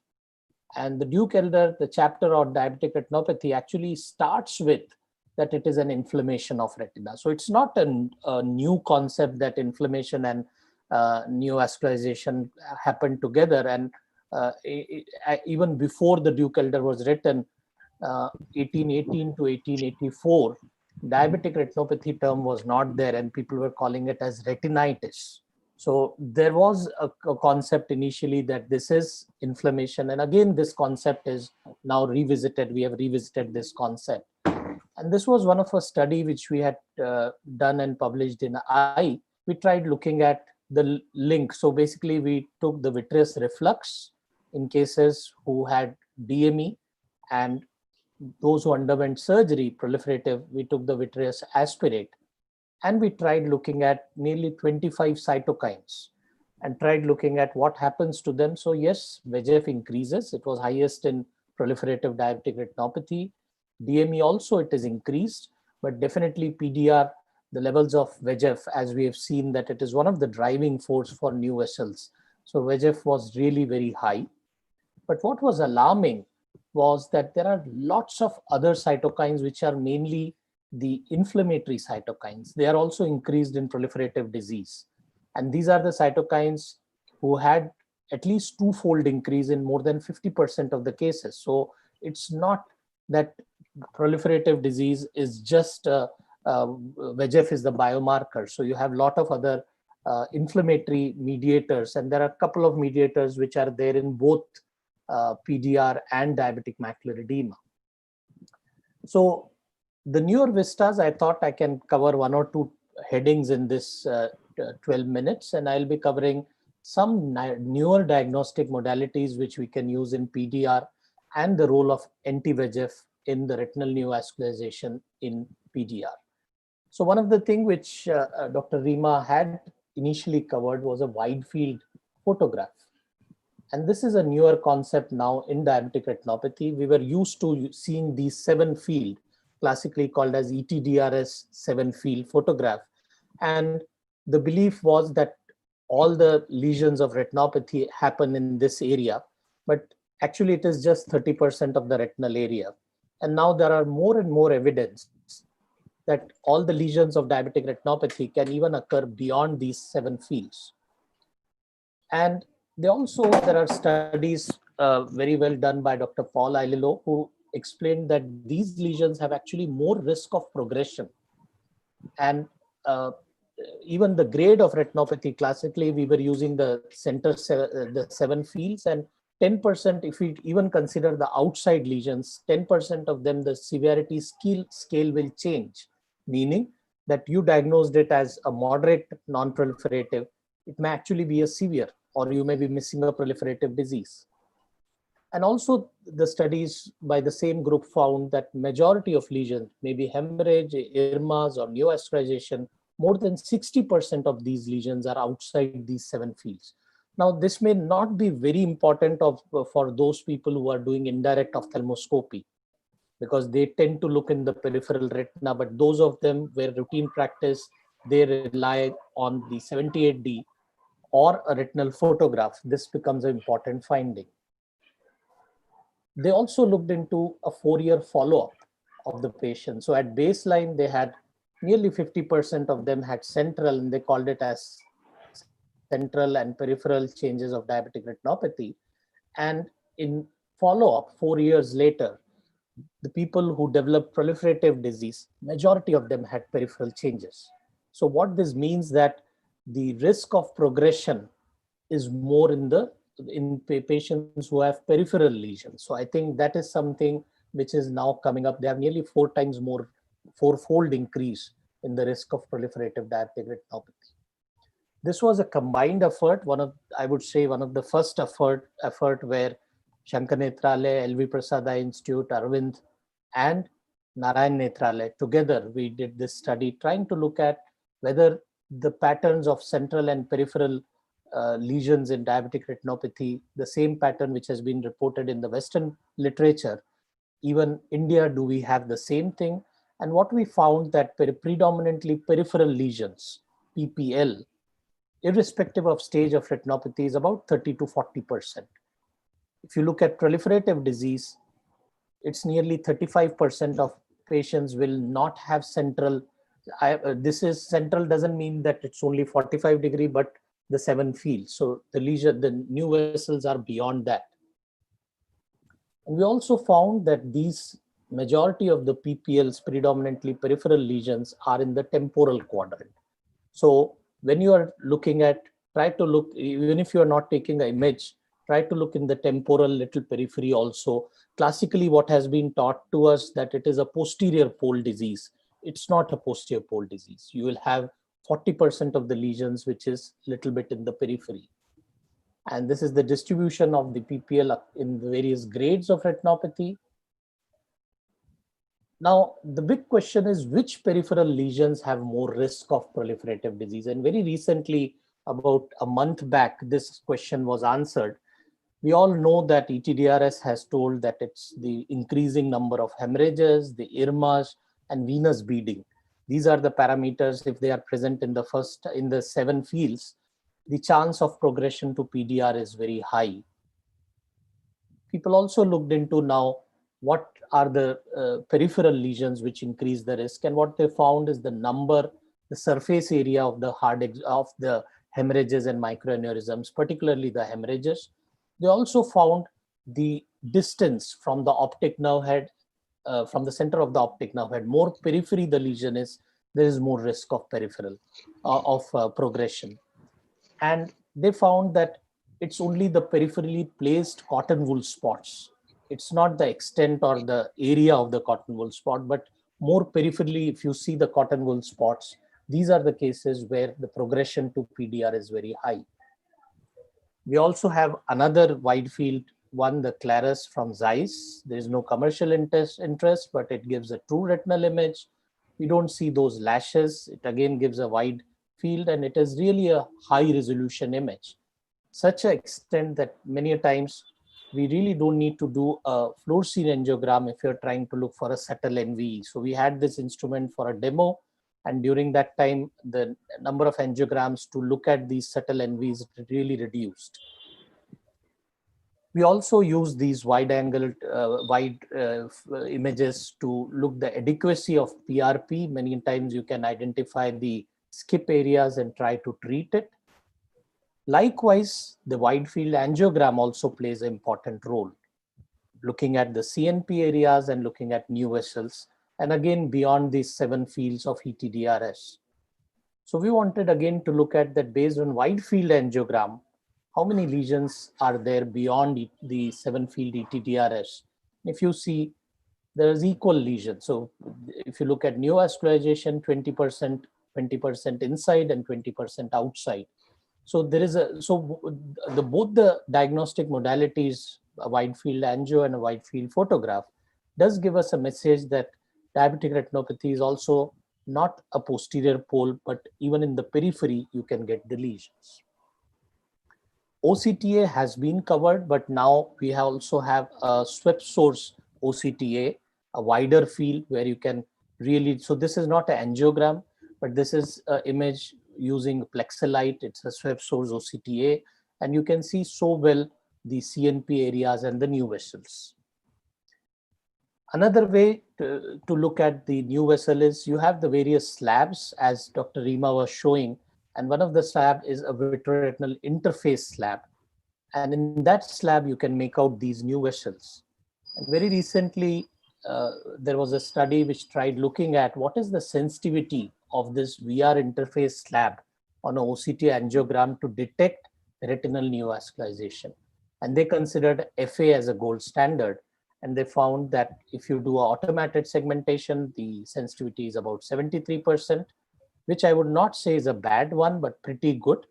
And the Duke Elder, the chapter on diabetic retinopathy actually starts with that it is an inflammation of retina. So it's not a new concept that inflammation and neovascularization happen together. And even before the Duke Elder was written, 1818 to 1884, diabetic retinopathy term was not there and people were calling it as retinitis. So there was a concept initially that this is inflammation. And again, this concept is now revisited. We have revisited this concept. And this was one of a study which we had done and published in Eye. We tried looking at the link. So basically we took the vitreous reflux in cases who had DME, and those who underwent surgery, proliferative, we took the vitreous aspirate. And we tried looking at nearly 25 cytokines and tried looking at what happens to them. So yes, VEGF increases. It was highest in proliferative diabetic retinopathy. DME also it is increased, but definitely PDR, the levels of VEGF, as we have seen that it is one of the driving force for new vessels. So VEGF was really very high. But what was alarming was that there are lots of other cytokines which are mainly the inflammatory cytokines. They are also increased in proliferative disease. And these are the cytokines who had at least twofold increase in more than 50% of the cases. So it's not that proliferative disease is just VEGF is the biomarker. So you have a lot of other inflammatory mediators, and there are a couple of mediators which are there in both PDR and diabetic macular edema. So the newer vistas, I thought I can cover one or two headings in this 12 minutes, and I'll be covering some newer diagnostic modalities which we can use in PDR and the role of anti-VEGF in the retinal neovascularization in PDR. So one of the things which Dr. Rima had initially covered was a wide field photograph. And this is a newer concept now in diabetic retinopathy. We were used to seeing these 7-field, classically called as ETDRS 7-field photograph. And the belief was that all the lesions of retinopathy happen in this area, but actually it is just 30% of the retinal area. And now there are more and more evidence that all the lesions of diabetic retinopathy can even occur beyond these 7 fields. And there are studies very well done by Dr. Paul Aililo, who explained that these lesions have actually more risk of progression. And even the grade of retinopathy, classically, we were using the the 7 fields, and 10%, if we even consider the outside lesions, 10% of them, the severity scale will change, meaning that you diagnosed it as a moderate non-proliferative, it may actually be a severe, or you may be missing a proliferative disease. And also the studies by the same group found that majority of lesions, maybe hemorrhage, irmas, or neovascularization, more than 60% of these lesions are outside these 7 fields. Now, this may not be very important for those people who are doing indirect ophthalmoscopy, because they tend to look in the peripheral retina, but those of them where routine practice, they rely on the 78D or a retinal photograph. This becomes an important finding. They also looked into a 4-year follow-up of the patient. So at baseline, they had nearly 50% of them had central, and they called it as central and peripheral changes of diabetic retinopathy. And in follow-up, 4 years later, the people who developed proliferative disease, majority of them had peripheral changes. So what this means that the risk of progression is more in patients who have peripheral lesions. So I think that is something which is now coming up. They have nearly 4-fold increase in the risk of proliferative diabetic retinopathy. This was a combined effort. I would say one of the first effort where Shankar Nethralaya, LV Prasad Eye Institute, Arvind, and Narayan Nethralaya, together we did this study trying to look at whether the patterns of central and peripheral lesions in diabetic retinopathy, the same pattern which has been reported in the Western literature, even India, do we have the same thing? And what we found that predominantly peripheral lesions, PPL, irrespective of stage of retinopathy, is about 30 to 40%. If you look at proliferative disease, it's nearly 35% of patients will not have central. This is central doesn't mean that it's only 45-degree, but the 7 fields. So the lesion, the new vessels are beyond that. And we also found that these majority of the PPLs, predominantly peripheral lesions, are in the temporal quadrant. So when you are looking at, try to look, even if you are not taking an image, try to look in the temporal little periphery also. Classically, what has been taught to us that it is a posterior pole disease. It's not a posterior pole disease. You will have 40% of the lesions, which is little bit in the periphery. And this is the distribution of the PPL in the various grades of retinopathy. Now, the big question is which peripheral lesions have more risk of proliferative disease? And very recently, about a month back, this question was answered. We all know that ETDRS has told that it's the increasing number of hemorrhages, the irmas, and venous bleeding. These are the parameters. If they are present in the 7 fields, the chance of progression to PDR is very high. People also looked into now what are the peripheral lesions which increase the risk, and what they found is the surface area of the hemorrhages and microaneurysms, particularly the hemorrhages. They also found the distance from the optic nerve head, from the center of the optic nerve head. More periphery the lesion is, there is more risk of peripheral progression. And they found that it's only the peripherally placed cotton wool spots. It's not the extent or the area of the cotton wool spot, but more peripherally, if you see the cotton wool spots, these are the cases where the progression to PDR is very high. We also have another wide field one, the Clarus from Zeiss. There is no commercial interest, but it gives a true retinal image. We don't see those lashes. It again gives a wide field, and it is really a high resolution image. Such an extent that many times we really don't need to do a fluorescein angiogram if you're trying to look for a subtle NVE. So we had this instrument for a demo, and during that time, the number of angiograms to look at these subtle NVEs really reduced. We also use these wide images to look the adequacy of PRP. Many times you can identify the skip areas and try to treat it. Likewise, the wide field angiogram also plays an important role, looking at the CNP areas and looking at new vessels, and again beyond these 7 fields of ETDRS. So we wanted again to look at that based on wide field angiogram, how many lesions are there beyond the 7 field ETDRS. If you see, there is equal lesion. So if you look at neovascularization, 20% inside and 20% outside. So there is both the diagnostic modalities, a wide field angio and a wide field photograph, does give us a message that diabetic retinopathy is also not a posterior pole, but even in the periphery, you can get the lesions. OCTA has been covered, but now we also have a swept source OCTA, a wider field where you can really, so this is not an angiogram, but this is an image using plexelite. It's a swept source OCTA, and you can see so well the CNP areas and the new vessels. Another way to look at the new vessel is you have the various slabs, as Dr. Rima was showing, and one of the slab is a vitreoretinal interface slab. And in that slab, you can make out these new vessels. And very recently, there was a study which tried looking at what is the sensitivity of this VR interface slab on an OCT angiogram to detect retinal neovascularization. And they considered FA as a gold standard. And they found that if you do automated segmentation, the sensitivity is about 73%, which I would not say is a bad one, but pretty good.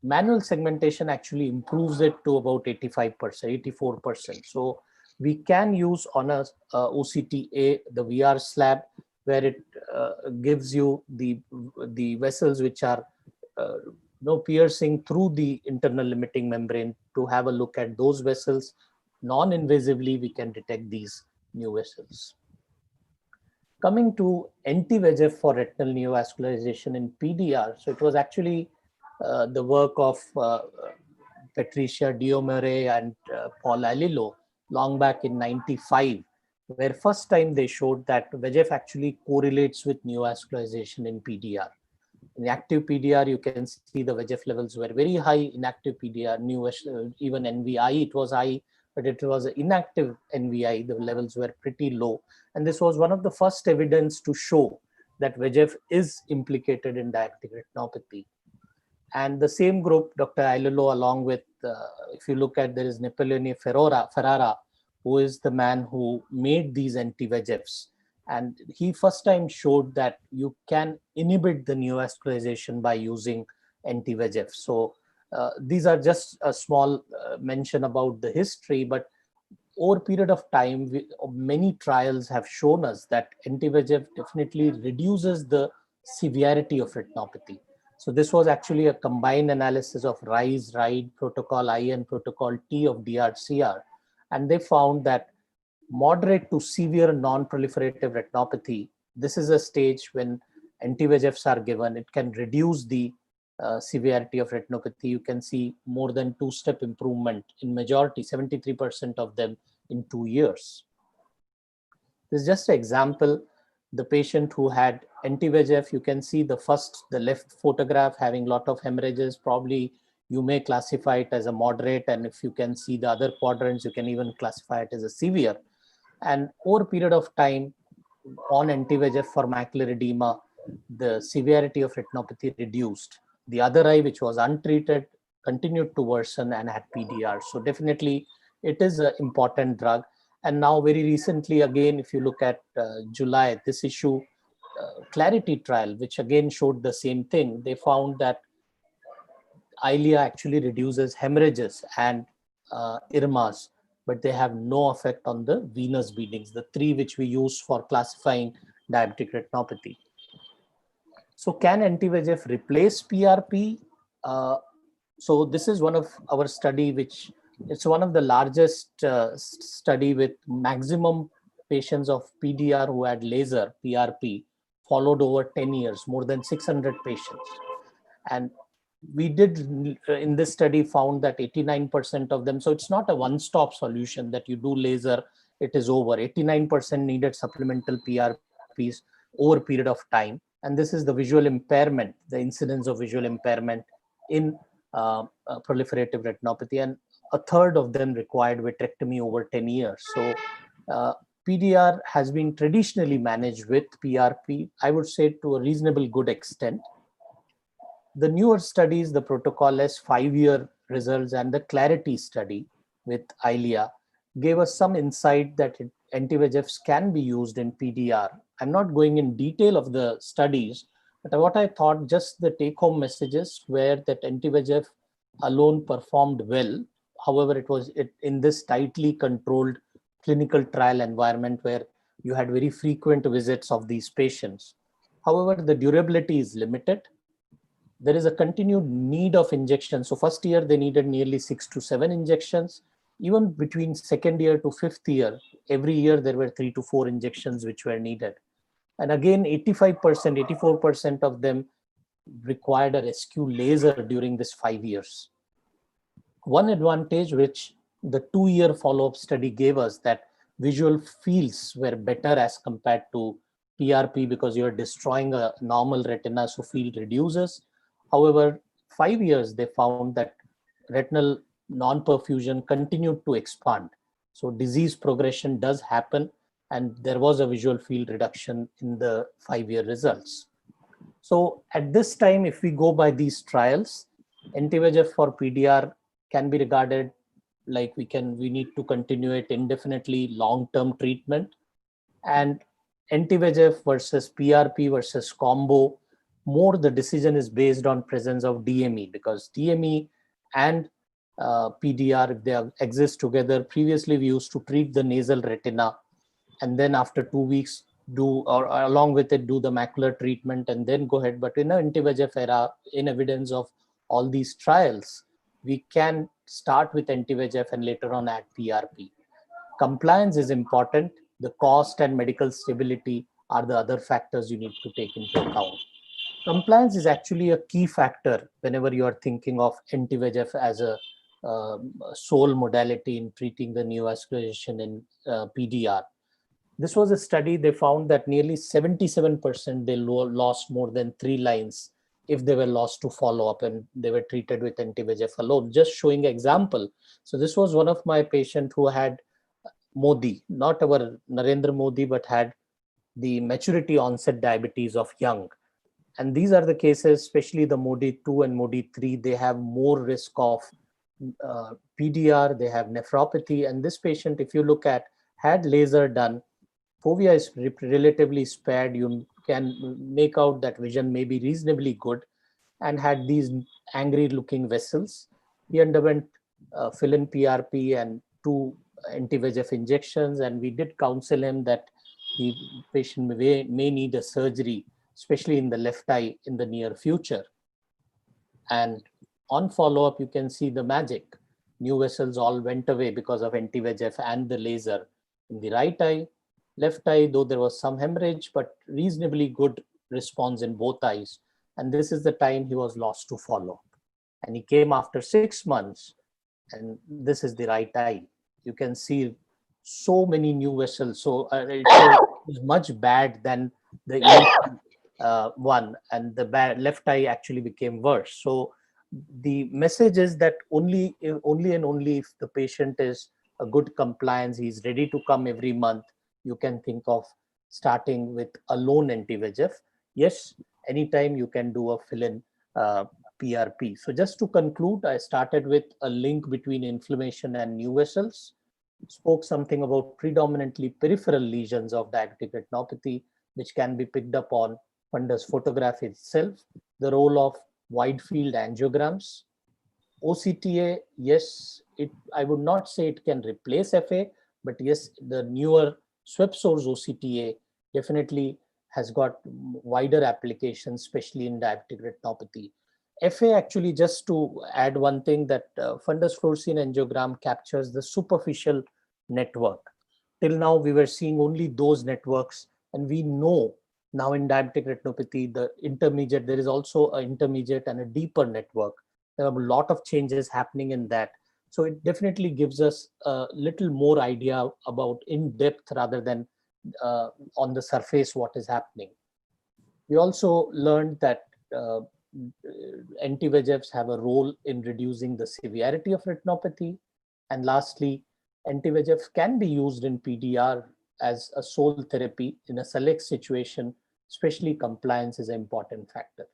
Manual segmentation actually improves it to about 85%, 84%. So We can use on a OCTA the VR slab, where it gives you the vessels which are piercing through the internal limiting membrane to have a look at those vessels. Non-invasively, we can detect these new vessels. Coming to anti-VEGF for retinal neovascularization in PDR, so it was actually the work of Patricia Diomere and Paul Alilo long back in '95, where first time they showed that VEGF actually correlates with neovascularization in PDR. In active PDR, you can see the VEGF levels were very high. In active PDR, even NVI, it was high, but it was inactive NVI, the levels were pretty low. And this was one of the first evidence to show that VEGF is implicated in diabetic retinopathy. And the same group, Dr. Ailolo, along with, if you look at, there is Napoleone Ferrara, who is the man who made these anti-VEGFs. And he first time showed that you can inhibit the neovascularization by using anti-VEGF. So these are just a small mention about the history, but over a period of time, many trials have shown us that anti-VEGF definitely reduces the severity of retinopathy. So this was actually a combined analysis of RISE, RIDE, Protocol I and Protocol T of DRCR. And they found that moderate to severe non-proliferative retinopathy, this is a stage when anti-VEGFs are given, it can reduce the severity of retinopathy. You can see more than two-step improvement in majority, 73% of them in 2 years. This is just an example. The patient who had anti-VEGF, you can see the left photograph having a lot of hemorrhages. Probably you may classify it as a moderate, and if you can see the other quadrants, you can even classify it as a severe. And over a period of time, on anti-VEGF for macular edema, the severity of retinopathy reduced. The other eye, which was untreated, continued to worsen and had PDR. So definitely it is an important drug. And now very recently, again, if you look at July, this issue, Clarity trial, which again showed the same thing, they found that Eylea actually reduces hemorrhages and irmas, but they have no effect on the venous bleedings, the three which we use for classifying diabetic retinopathy. So can anti-VEGF replace PRP? So this is one of our study, which it's one of the largest study with maximum patients of PDR who had laser PRP followed over 10 years, more than 600 patients. And we did in this study found that 89% of them, so it's not a one-stop solution that you do laser, it is over. 89% needed supplemental PRPs over a period of time. And this is the visual impairment, the incidence of visual impairment in proliferative retinopathy. And a third of them required vitrectomy over 10 years. So PDR has been traditionally managed with PRP, I would say to a reasonable good extent. The newer studies, the Protocol S 5-year results and the Clarity study with Eylea gave us some insight that anti-VEGFs can be used in PDR. I'm not going in detail of the studies, but what I thought, just the take-home messages where that anti-VEGF alone performed well. However, it was in this tightly controlled clinical trial environment where you had very frequent visits of these patients. However, the durability is limited. There is a continued need of injections. So first year, they needed nearly 6 to 7 injections. Even between second year to fifth year, every year there were 3 to 4 injections which were needed. And again, 85%, 84% of them required a rescue laser during this 5 years. One advantage which the 2-year follow-up study gave us, that visual fields were better as compared to PRP because you're destroying a normal retina, so field reduces. However, 5 years, they found that retinal non-perfusion continued to expand. So disease progression does happen, and there was a visual field reduction in the 5-year results. So at this time, if we go by these trials, anti-VEGF for PDR can be regarded like we need to continue it indefinitely, long-term treatment. And anti-VEGF versus PRP versus combo, more the decision is based on presence of DME, because DME and PDR, if they exist together. Previously, we used to treat the nasal retina, and then after 2 weeks, or along with it, do the macular treatment and then go ahead. But in an anti-VEGF era, in evidence of all these trials, we can start with anti-VEGF and later on add PRP. Compliance is important. The cost and medical stability are the other factors you need to take into account. Compliance is actually a key factor whenever you are thinking of anti-VEGF as a sole modality in treating the neovascularization in PDR. This was a study. They found that nearly 77% they lost more than 3 lines if they were lost to follow-up and they were treated with anti-VEGF alone, just showing example. So this was one of my patients who had Modi, not our Narendra Modi, but had the maturity onset diabetes of young. And these are the cases, especially the Modi 2 and Modi 3, they have more risk of PDR, they have nephropathy. And this patient, if you look at, had laser done, fovea is relatively spared. You can make out that vision may be reasonably good, and had these angry looking vessels. He underwent fill-in PRP and 2 anti-VEGF injections, and we did counsel him that the patient may need a surgery, especially in the left eye, in the near future. And on follow-up, you can see the magic. New vessels all went away because of anti-VEGF and the laser in the right eye. Left eye, though there was some hemorrhage, but reasonably good response in both eyes. And this is the time he was lost to follow. And he came after 6 months, and this is the right eye. You can see so many new vessels. So it is much bad than the one, and the left eye actually became worse. So the message is that only and only if the patient is a good compliance, he's ready to come every month, you can think of starting with a lone anti-VEGF. Yes, anytime you can do a fill-in PRP. So just to conclude, I started with a link between inflammation and new vessels, spoke something about predominantly peripheral lesions of diabetic retinopathy, which can be picked up on fundus photograph itself, the role of wide field angiograms. OCTA, yes, I would not say it can replace FA, but yes, the newer swept source OCTA definitely has got wider applications, especially in diabetic retinopathy. FA actually, just to add one thing, that fundus fluorescein angiogram captures the superficial network. Till now, we were seeing only those networks, and we know now in diabetic retinopathy, the intermediate, there is also an intermediate and a deeper network. There are a lot of changes happening in that. So it definitely gives us a little more idea about in depth rather than on the surface what is happening. We also learned that anti-VEGFs have a role in reducing the severity of retinopathy. And lastly, anti-VEGF can be used in PDR as a sole therapy in a select situation, especially compliance is an important factor.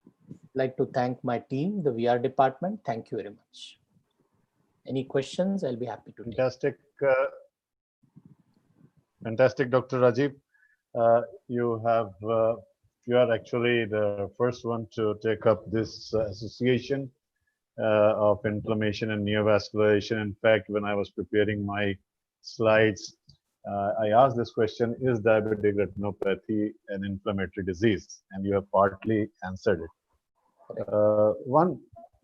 I'd like to thank my team, the VR department. Thank you very much. Any questions? I'll be happy to take. Fantastic. Fantastic, Dr. Rajiv. You are actually the first one to take up this association of inflammation and neovascularization. In fact, when I was preparing my slides, I asked this question: is diabetic retinopathy an inflammatory disease? And you have partly answered it.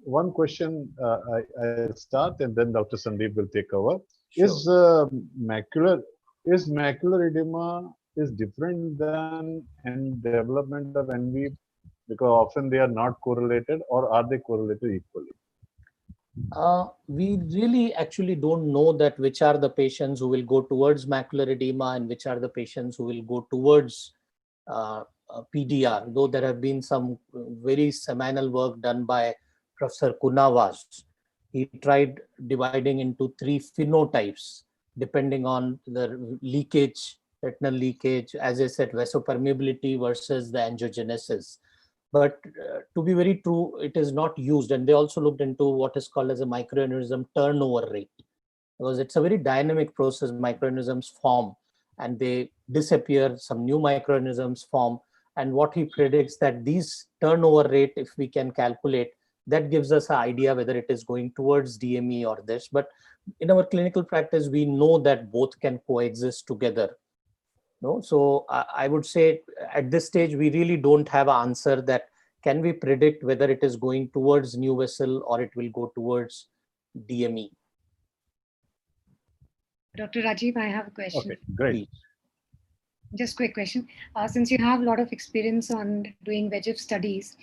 One question I'll start, and then Dr. Sandeep will take over. Sure. Is macular edema is different than development of NV, because often they are not correlated, or are they correlated equally? We really actually don't know that which are the patients who will go towards macular edema and which are the patients who will go towards PDR, though there have been some very seminal work done by Professor Kunavas. He tried dividing into 3 phenotypes depending on the leakage, retinal leakage, as I said, vasopermeability versus the angiogenesis. But to be very true, it is not used. And they also looked into what is called as a microaneurysm turnover rate, because it's a very dynamic process. Microaneurysms form and they disappear, some new microaneurysms form. And what he predicts that these turnover rate, if we can calculate, that gives us an idea whether it is going towards DME or this. But in our clinical practice, we know that both can coexist together. No, so I would say at this stage, we really don't have an answer that can we predict whether it is going towards new vessel or it will go towards DME. Dr. Rajiv, I have a question. Okay, great. Please. Just quick question. Since you have a lot of experience on doing VEGF studies,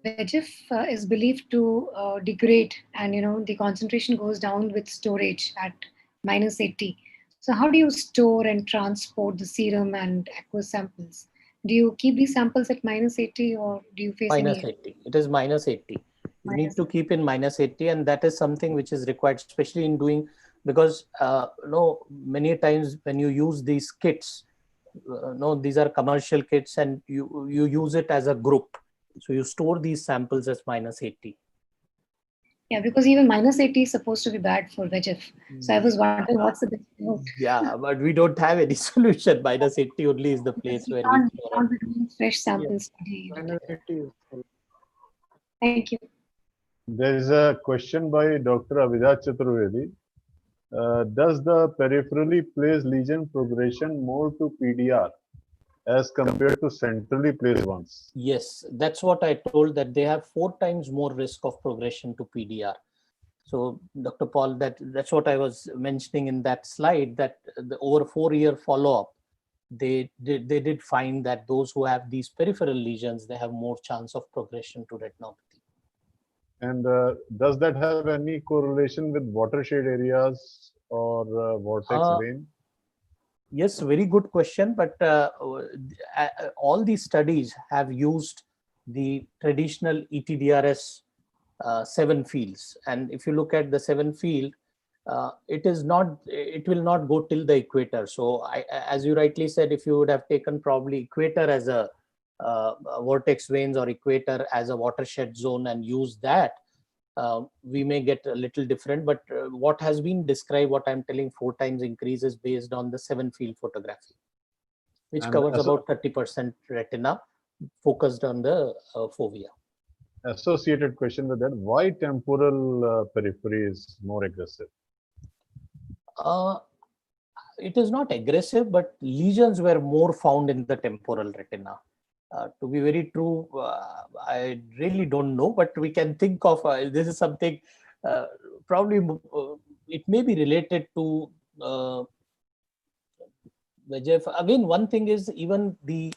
VEGF is believed to degrade, and the concentration goes down with storage at -80. So how do you store and transport the serum and aqueous samples? Do you keep these samples at -80, or do you face -80? It is -80. You need to keep in -80, and that is something which is required, especially in doing, because many times when you use these kits, these are commercial kits, and you use it as a group. So you store these samples as -80. Yeah, because even -80 is supposed to be bad for VEGF. So I was wondering what's the best note. Yeah, but we don't have any solution. -80 only is the place where we store it. Fresh samples. -80 is Thank you. There is a question by Dr. Avidha Chaturvedi. Does the peripherally placed lesion progression more to PDR as compared to centrally placed ones? Yes, that's what I told, that they have 4 times more risk of progression to PDR. So, Dr. Paul, that's what I was mentioning in that slide, that over 4-year follow-up, they did find that those who have these peripheral lesions, they have more chance of progression to retinopathy. And does that have any correlation with watershed areas or vortex vein? Yes, very good question. But all these studies have used the traditional ETDRS 7 fields. And if you look at the 7 field, it will not go till the equator. So as you rightly said, if you would have taken probably equator as a vortex veins or equator as a watershed zone and use that, we may get a little different. But what has been described, what I'm telling, 4 times increase is based on the 7 field photography, which covers about 30% retina focused on the fovea. Associated question with that, why temporal periphery is more aggressive? It is not aggressive, but lesions were more found in the temporal retina. To be very true, I really don't know, but we can think of this is something probably it may be related to VEGF. Again, one thing is even the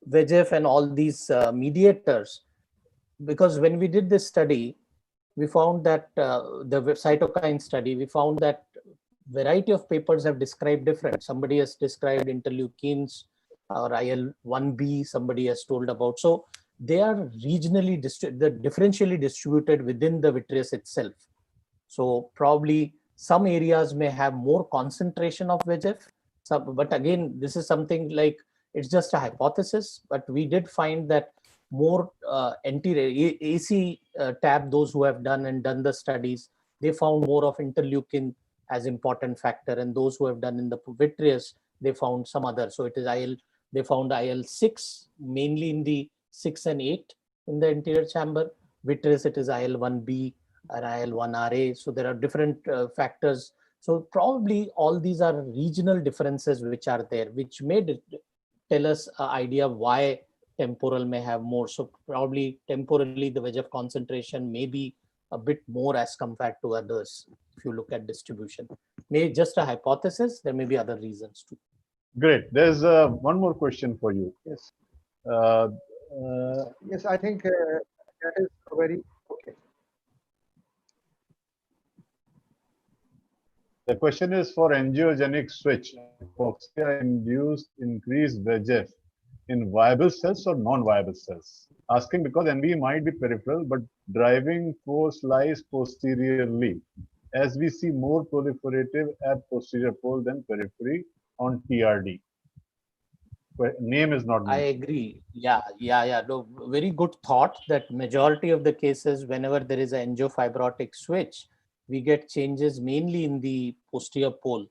VEGF and all these mediators, because when we did this study, we found that the cytokine study, we found that variety of papers have described different. Somebody has described interleukins or IL-1B, somebody has told about. So they are regionally differentially distributed within the vitreous itself. So probably some areas may have more concentration of VEGF. But again, this is something like, it's just a hypothesis, but we did find that more anterior AC tab, those who have done the studies, they found more of interleukin as important factor, and those who have done in the vitreous, they found some other. So it is they found IL-6 mainly in the 6 and 8 in the anterior chamber. Vitreous, it is IL-1B and IL-1RA. So there are different factors. So probably all these are regional differences which are there, which may tell us an idea why temporal may have more. So probably temporally the VEGF concentration may be a bit more as compared to others. If you look at distribution, maybe just a hypothesis, there may be other reasons too. Great. There's one more question for you. Yes. Yes, I think that is very okay. The question is for angiogenic switch. Hypoxia-induced increased VEGF in viable cells or non-viable cells? Asking because NV might be peripheral, but driving force lies posteriorly, as we see more proliferative at posterior pole than periphery on TRD. Name is not mentioned. I agree. Yeah. No, very good thought that majority of the cases, whenever there is an angiofibrotic switch, we get changes mainly in the posterior pole.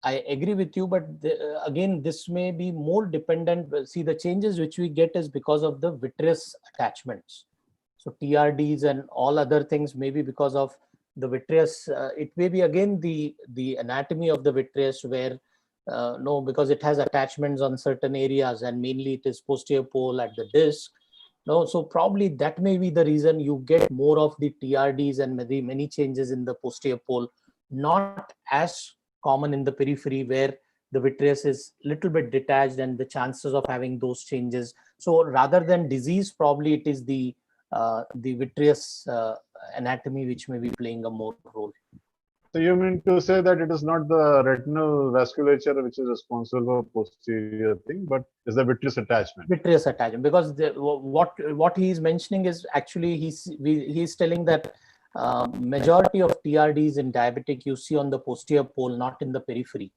I agree with you, but again, this may be more dependent. See, the changes which we get is because of the vitreous attachments. So TRDs and all other things, maybe because of the vitreous, it may be again the anatomy of the vitreous where, no, because it has attachments on certain areas and mainly it is posterior pole at the disc. No, so probably that may be the reason you get more of the TRDs and maybe many changes in the posterior pole, not as common in the periphery where the vitreous is little bit detached and the chances of having those changes. So rather than disease, probably it is the vitreous anatomy which may be playing a more role. So you mean to say that it is not the retinal vasculature which is responsible for posterior thing, but is the vitreous attachment? Vitreous attachment, because what he is mentioning is actually he's telling that majority of TRDs in diabetic you see on the posterior pole, not in the periphery.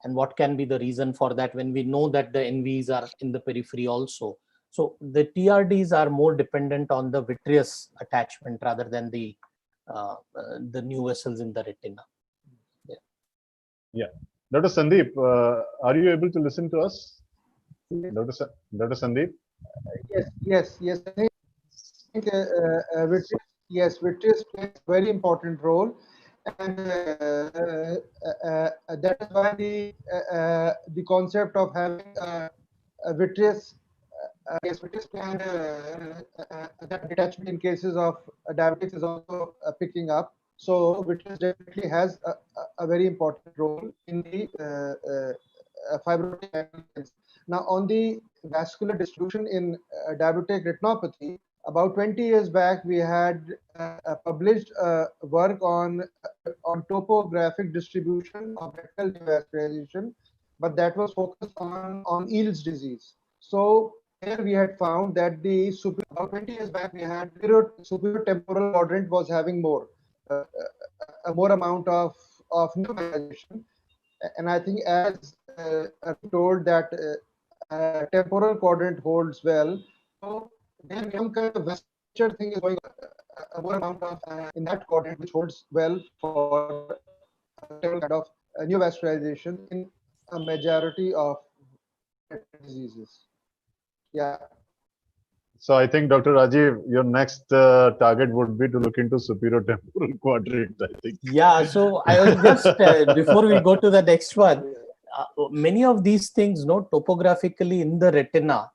And what can be the reason for that when we know that the NVs are in the periphery also? So the TRDs are more dependent on the vitreous attachment rather than the new vessels in the retina. Yeah. Dr. Sandeep, are you able to listen to us? Dr. Sandeep? Yes. I think vitreous plays a very important role, and that is why the concept of having a vitreous vitreous gland that detachment in cases of diabetics is also picking up. So vitreous definitely has a very important role in the fibrotic activity. Now, on the vascular distribution in diabetic retinopathy, about 20 years back, we had published work on topographic distribution of retinal neovascularization, but that was focused on Eales disease. So here we had found that about 20 years back, we had superior temporal quadrant was having more amount of neovascularization. And I think as I'm told that temporal quadrant holds well, so then some kind of vasculature thing is going on, more amount of in that quadrant which holds well for temporal kind of neovascularization in a majority of diseases. Yeah. So I think, Dr. Rajiv, your next target would be to look into superior temporal quadrant, I think. Yeah, so I was just, before we go to the next one, many of these things, topographically in the retina,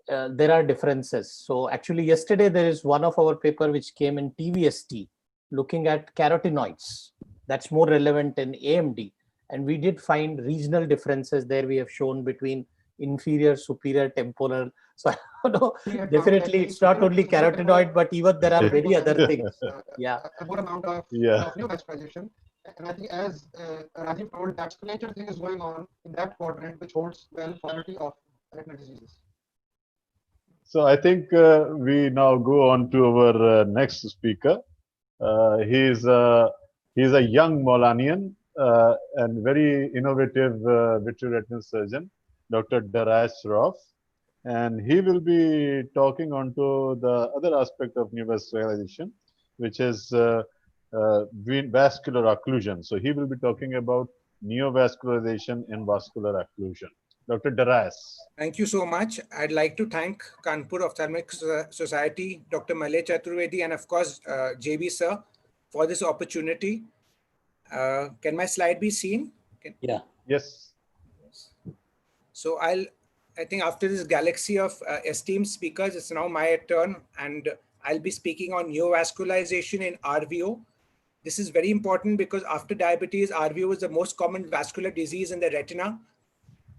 there are differences. So actually yesterday, there is one of our paper which came in TVST looking at carotenoids. That's more relevant in AMD. And we did find regional differences there we have shown between inferior, superior, temporal. So I don't know, definitely it's not only carotenoid, but even there are many other things. Yeah. A good amount of neovascularization. And I think as Rajiv told, that vasculature thing is going on in that quadrant, which holds well quality of retinal diseases. So I think we now go on to our next speaker. He's a young Maulanian and very innovative vitreoretinal surgeon, Dr. Darius Roth, and he will be talking on to the other aspect of neovascularization, which is vascular occlusion. So he will be talking about neovascularization and vascular occlusion. Dr. Darius. Thank you so much. I'd like to thank Kanpur Ophthalmic Society, Dr. Malay Chaturvedi, and of course, JB sir, for this opportunity. Can my slide be seen? Yeah. Yes. So I think after this galaxy of esteemed speakers, it's now my turn, and I'll be speaking on neovascularization in RVO. This is very important because after diabetes, RVO is the most common vascular disease in the retina.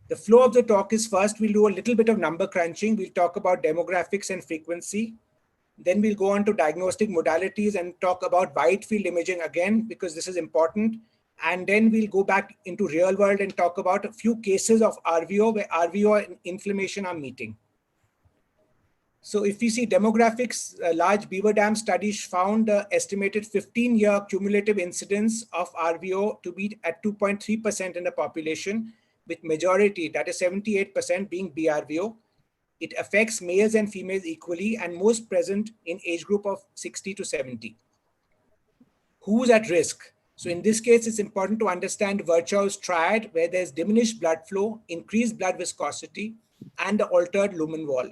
The flow of the talk is first, we'll do a little bit of number crunching. We'll talk about demographics and frequency. Then we'll go on to diagnostic modalities and talk about wide field imaging again, because this is important. And then we'll go back into real world and talk about a few cases of RVO where RVO and inflammation are meeting. So if we see demographics, large Beaver Dam studies found estimated 15-year cumulative incidence of RVO to be at 2.3% in the population, with majority, that is 78%, being BRVO. It affects males and females equally and most present in age group of 60 to 70. Who's at risk? So in this case, it's important to understand Virchow's triad, where there's diminished blood flow, increased blood viscosity, and the altered lumen wall.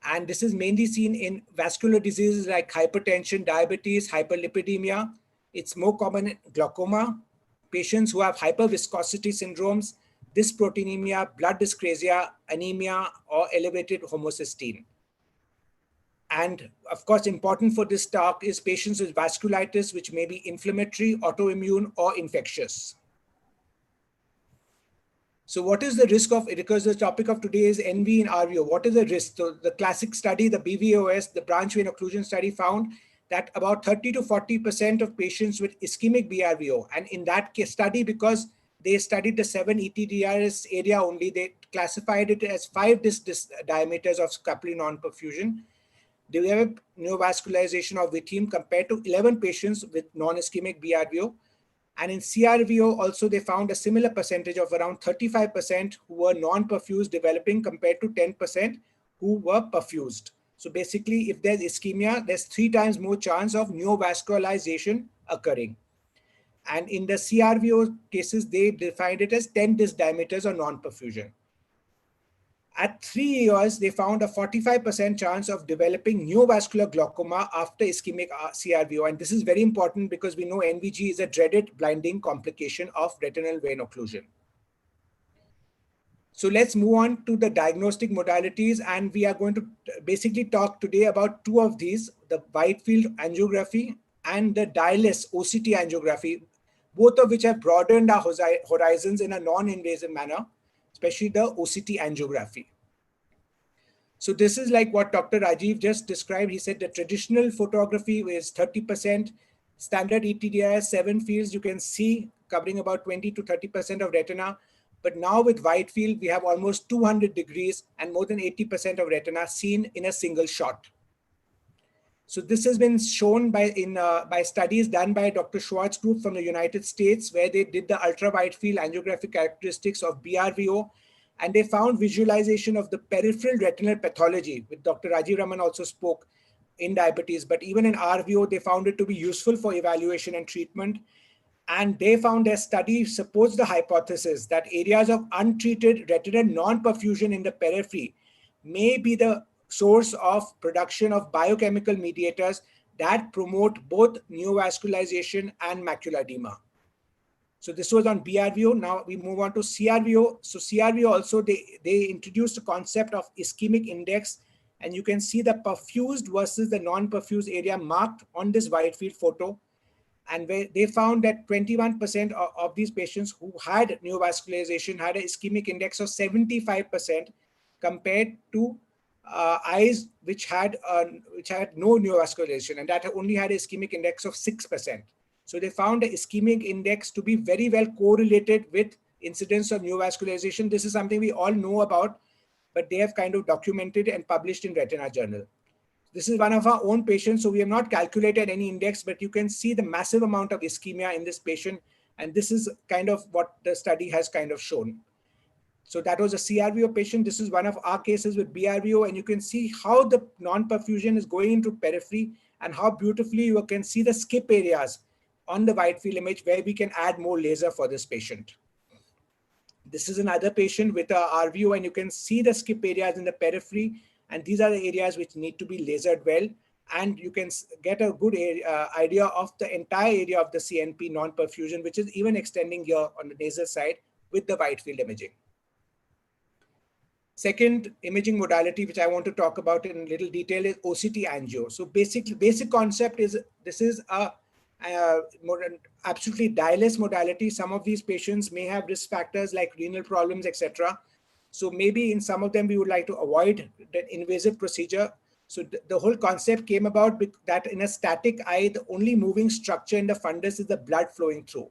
And this is mainly seen in vascular diseases like hypertension, diabetes, hyperlipidemia. It's more common in glaucoma, patients who have hyperviscosity syndromes, dysproteinemia, blood dyscrasia, anemia, or elevated homocysteine. And of course, important for this talk is patients with vasculitis, which may be inflammatory, autoimmune, or infectious. So what is the risk of it? Because the topic of today is NV in RVO. What is the risk? So the classic study, the BVOS, the branch vein occlusion study, found that about 30 to 40% of patients with ischemic BRVO, and in that case study, because they studied the 7 ETDRS area only, they classified it as 5 disc diameters of scapulae non-perfusion. They have neovascularization of VTEAM compared to 11 patients with non-ischemic BRVO. And in CRVO also, they found a similar percentage of around 35% who were non-perfused developing compared to 10% who were perfused. So basically, if there's ischemia, there's 3 times more chance of neovascularization occurring. And in the CRVO cases, they defined it as 10 disc diameters or non-perfusion. At 3 years, they found a 45% chance of developing neovascular glaucoma after ischemic CRVO. And this is very important because we know NVG is a dreaded blinding complication of retinal vein occlusion. So let's move on to the diagnostic modalities. And we are going to basically talk today about 2 of these, the wide field angiography and the dye-less OCT angiography, both of which have broadened our horizons in a non-invasive manner, especially the OCT angiography. So this is like what Dr. Rajiv just described. He said the traditional photography is 30%, standard ETDRS 7 fields you can see covering about 20 to 30% of retina. But now with wide field, we have almost 200 degrees and more than 80% of retina seen in a single shot. So this has been shown by studies done by Dr. Schwartz group from the United States, where they did the ultra wide field angiographic characteristics of BRVO, and they found visualization of the peripheral retinal pathology, which Dr. Rajiv Raman also spoke in diabetes, but even in RVO, they found it to be useful for evaluation and treatment. And they found their study supports the hypothesis that areas of untreated retinal non-perfusion in the periphery may be the source of production of biochemical mediators that promote both neovascularization and macular edema. So this was on BRVO. Now we move on to CRVO. So CRVO also, they introduced the concept of ischemic index, and you can see the perfused versus the non-perfused area marked on this wide field photo. And they found that 21% of these patients who had neovascularization had an ischemic index of 75% compared to eyes which had no neovascularization, and that only had an ischemic index of 6%. So they found the ischemic index to be very well correlated with incidence of neovascularization. This is something we all know about, but they have kind of documented and published in Retina Journal. This is one of our own patients, so we have not calculated any index, but you can see the massive amount of ischemia in this patient, and this is kind of what the study has kind of shown. So that was a CRVO patient. This is one of our cases with BRVO, and you can see how the non-perfusion is going into periphery and how beautifully you can see the skip areas on the wide field image where we can add more laser for this patient. This is another patient with a RVO, and you can see the skip areas in the periphery, and these are the areas which need to be lasered well, and you can get a good idea of the entire area of the CNP non-perfusion, which is even extending here on the nasal side with the wide field imaging. Second imaging modality, which I want to talk about in little detail, is OCT angio. So basic concept is this is a absolutely dye-less modality. Some of these patients may have risk factors like renal problems, etc. So maybe in some of them, we would like to avoid the invasive procedure. So the whole concept came about that in a static eye, the only moving structure in the fundus is the blood flowing through.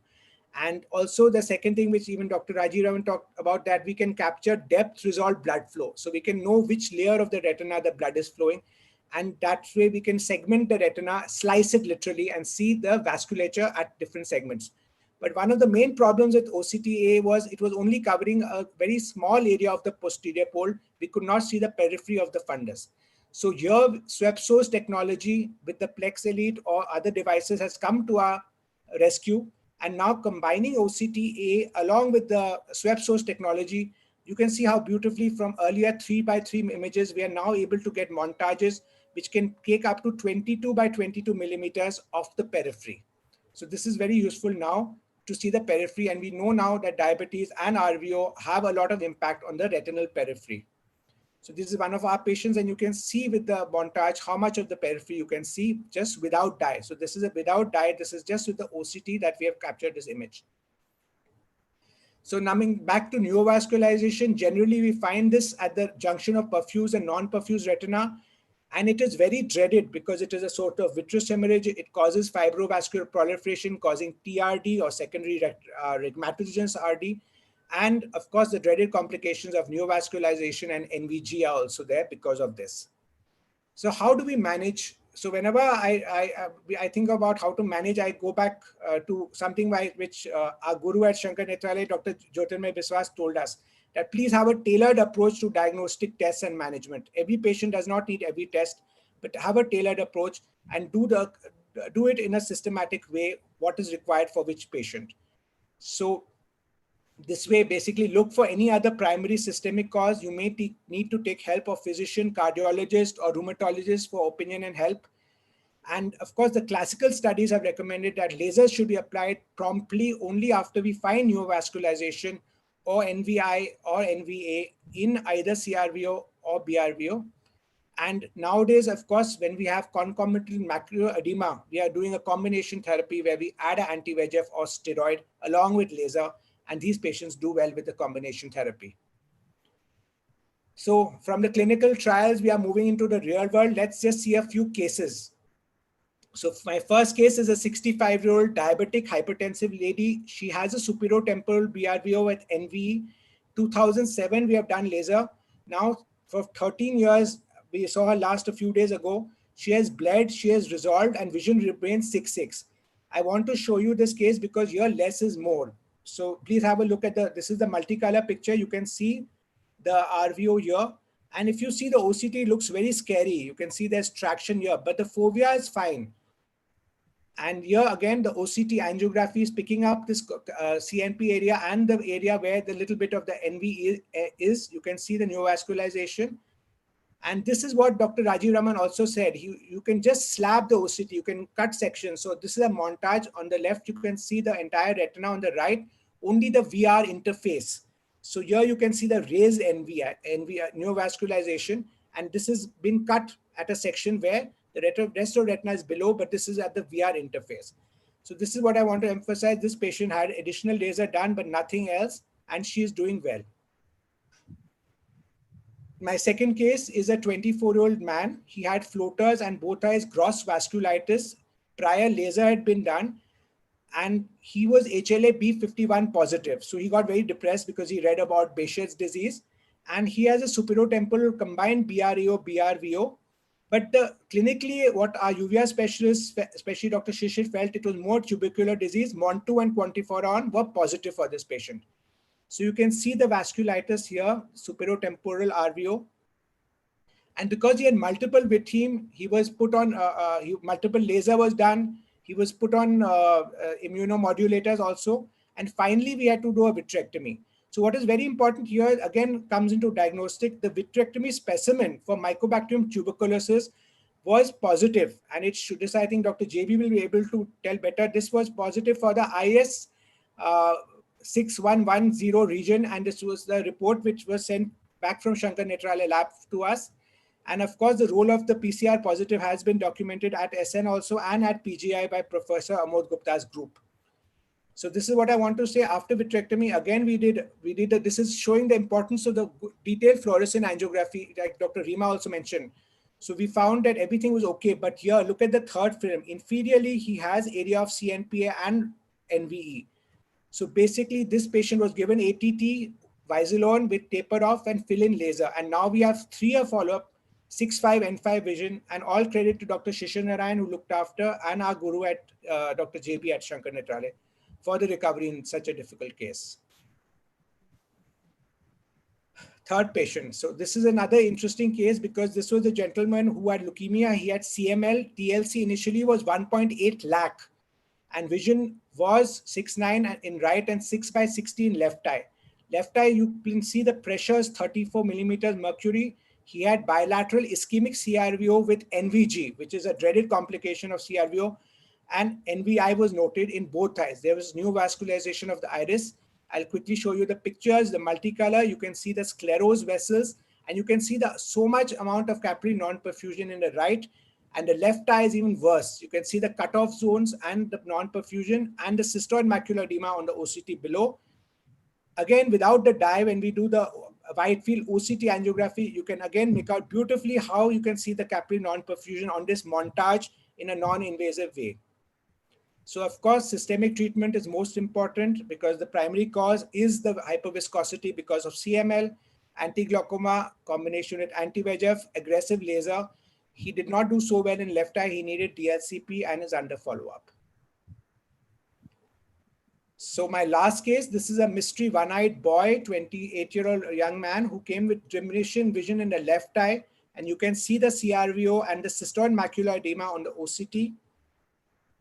And also the second thing, which even Dr. Rajiv Raman talked about, that we can capture depth resolved blood flow. So we can know which layer of the retina the blood is flowing. And that way we can segment the retina, slice it literally, and see the vasculature at different segments. But one of the main problems with OCTA was it was only covering a very small area of the posterior pole. We could not see the periphery of the fundus. So here, swept source technology with the Plex Elite or other devices has come to our rescue. And now combining OCTA along with the swept source technology, you can see how beautifully from earlier 3x3 images, we are now able to get montages which can take up to 22 by 22 millimeters of the periphery. So this is very useful now to see the periphery, and we know now that diabetes and RVO have a lot of impact on the retinal periphery. So this is one of our patients, and you can see with the montage how much of the periphery you can see just without dye. So this is a without dye. This is just with the OCT that we have captured this image. So coming back to neovascularization, generally we find this at the junction of perfused and non-perfused retina, and it is very dreaded because it is a sort of vitreous hemorrhage. It causes fibrovascular proliferation, causing TRD or secondary rhegmatogenous RD. And of course, the dreaded complications of neovascularization and NVG are also there because of this. So how do we manage? So whenever I think about how to manage, I go back to something which our guru at Shankar Nethralaya, Dr. Jyotirmay Biswas, told us, that please have a tailored approach to diagnostic tests and management. Every patient does not need every test, but have a tailored approach and do it in a systematic way, what is required for which patient. So this way, basically look for any other primary systemic cause. You may need to take help of physician, cardiologist, or rheumatologist for opinion and help. And of course, the classical studies have recommended that lasers should be applied promptly only after we find neovascularization or NVI or NVA in either CRVO or BRVO. And nowadays, of course, when we have concomitant macular edema, we are doing a combination therapy where we add an anti-VEGF or steroid along with laser, and these patients do well with the combination therapy. So from the clinical trials, we are moving into the real world. Let's just see a few cases. So my first case is a 65-year-old diabetic hypertensive lady. She has a superotemporal BRVO with NVE. 2007, we have done laser. Now for 13 years, we saw her last a few days ago. She has bled, she has resolved, and vision remains 6/6. I want to show you this case because here less is more. So please have a look at this is the multicolor picture. You can see the RVO here. And if you see the OCT, it looks very scary. You can see there's traction here, but the fovea is fine. And here again, the OCT angiography is picking up this CNP area and the area where the little bit of the NV is. You can see the neovascularization. And this is what Dr. Rajanarayanan also said. You can just slab the OCT, you can cut sections. So this is a montage. On the left, you can see the entire retina. On the right, only the VR interface. So here you can see the raised NV neovascularization. And this has been cut at a section where the rest of retina is below, but this is at the VR interface. So this is what I want to emphasize. This patient had additional laser done, but nothing else, and she is doing well. My second case is a 24-year-old man. He had floaters and both eyes gross vasculitis. Prior laser had been done, and he was HLA-B51 positive. So he got very depressed because he read about Behçet's disease, and he has a superotemporal combined BRVO. But clinically, what our uvea specialists, especially Dr. Shishir, felt it was more tubercular disease. MON2 and quantiferon were positive for this patient. So you can see the vasculitis here, superotemporal RVO. And because he had multiple with him, he was put on, multiple laser was done. He was put on immunomodulators also. And finally, we had to do a vitrectomy. So what is very important here, again, comes into diagnostic. The vitrectomy specimen for Mycobacterium tuberculosis was positive. And it should, this I think Dr. JB will be able to tell better. This was positive for the IS 6110 region. And this was the report which was sent back from Shankar Nethralaya lab to us. And of course, the role of the PCR positive has been documented at SN also and at PGI by Professor Amod Gupta's group. So this is what I want to say. After vitrectomy, again, this is showing the importance of the detailed fluorescent angiography, like Dr. Rima also mentioned. So we found that everything was okay, but here, look at the third film. Inferiorly, he has area of CNPA and NVE. So basically, this patient was given ATT, Vizolone with taper off and fill-in laser. And now we have 3-year follow-up, 6/5 N5 vision, and all credit to Dr. Rajanarayanan, who looked after, and our guru at Dr. JB at Shankar Nethralaya for the recovery in such a difficult case. Third patient. So this is another interesting case because this was a gentleman who had leukemia. He had CML. TLC initially was 1.8 lakh and vision was 6/9 in right and 6/16 left eye. Left eye, you can see the pressure is 34 millimeters mercury. He had bilateral ischemic CRVO with NVG, which is a dreaded complication of CRVO, and NVI was noted in both eyes. There was neovascularization of the iris. I'll quickly show you the pictures, the multicolor. You can see the sclerosed vessels, and you can see the so much amount of capillary non-perfusion in the right, and the left eye is even worse. You can see the cutoff zones and the non-perfusion and the cystoid macular edema on the OCT below. Again, without the dye, when we do the wide field OCT angiography, you can again make out beautifully how you can see the capillary non-perfusion on this montage in a non-invasive way. So of course, systemic treatment is most important because the primary cause is the hyperviscosity because of CML, anti-glaucoma, combination with anti-VEGF, aggressive laser. He did not do so well in left eye. He needed DLCP and is under follow-up. So my last case, this is a mystery one-eyed boy, 28-year-old young man who came with diminution vision in the left eye. And you can see the CRVO and the cystoid macular edema on the OCT.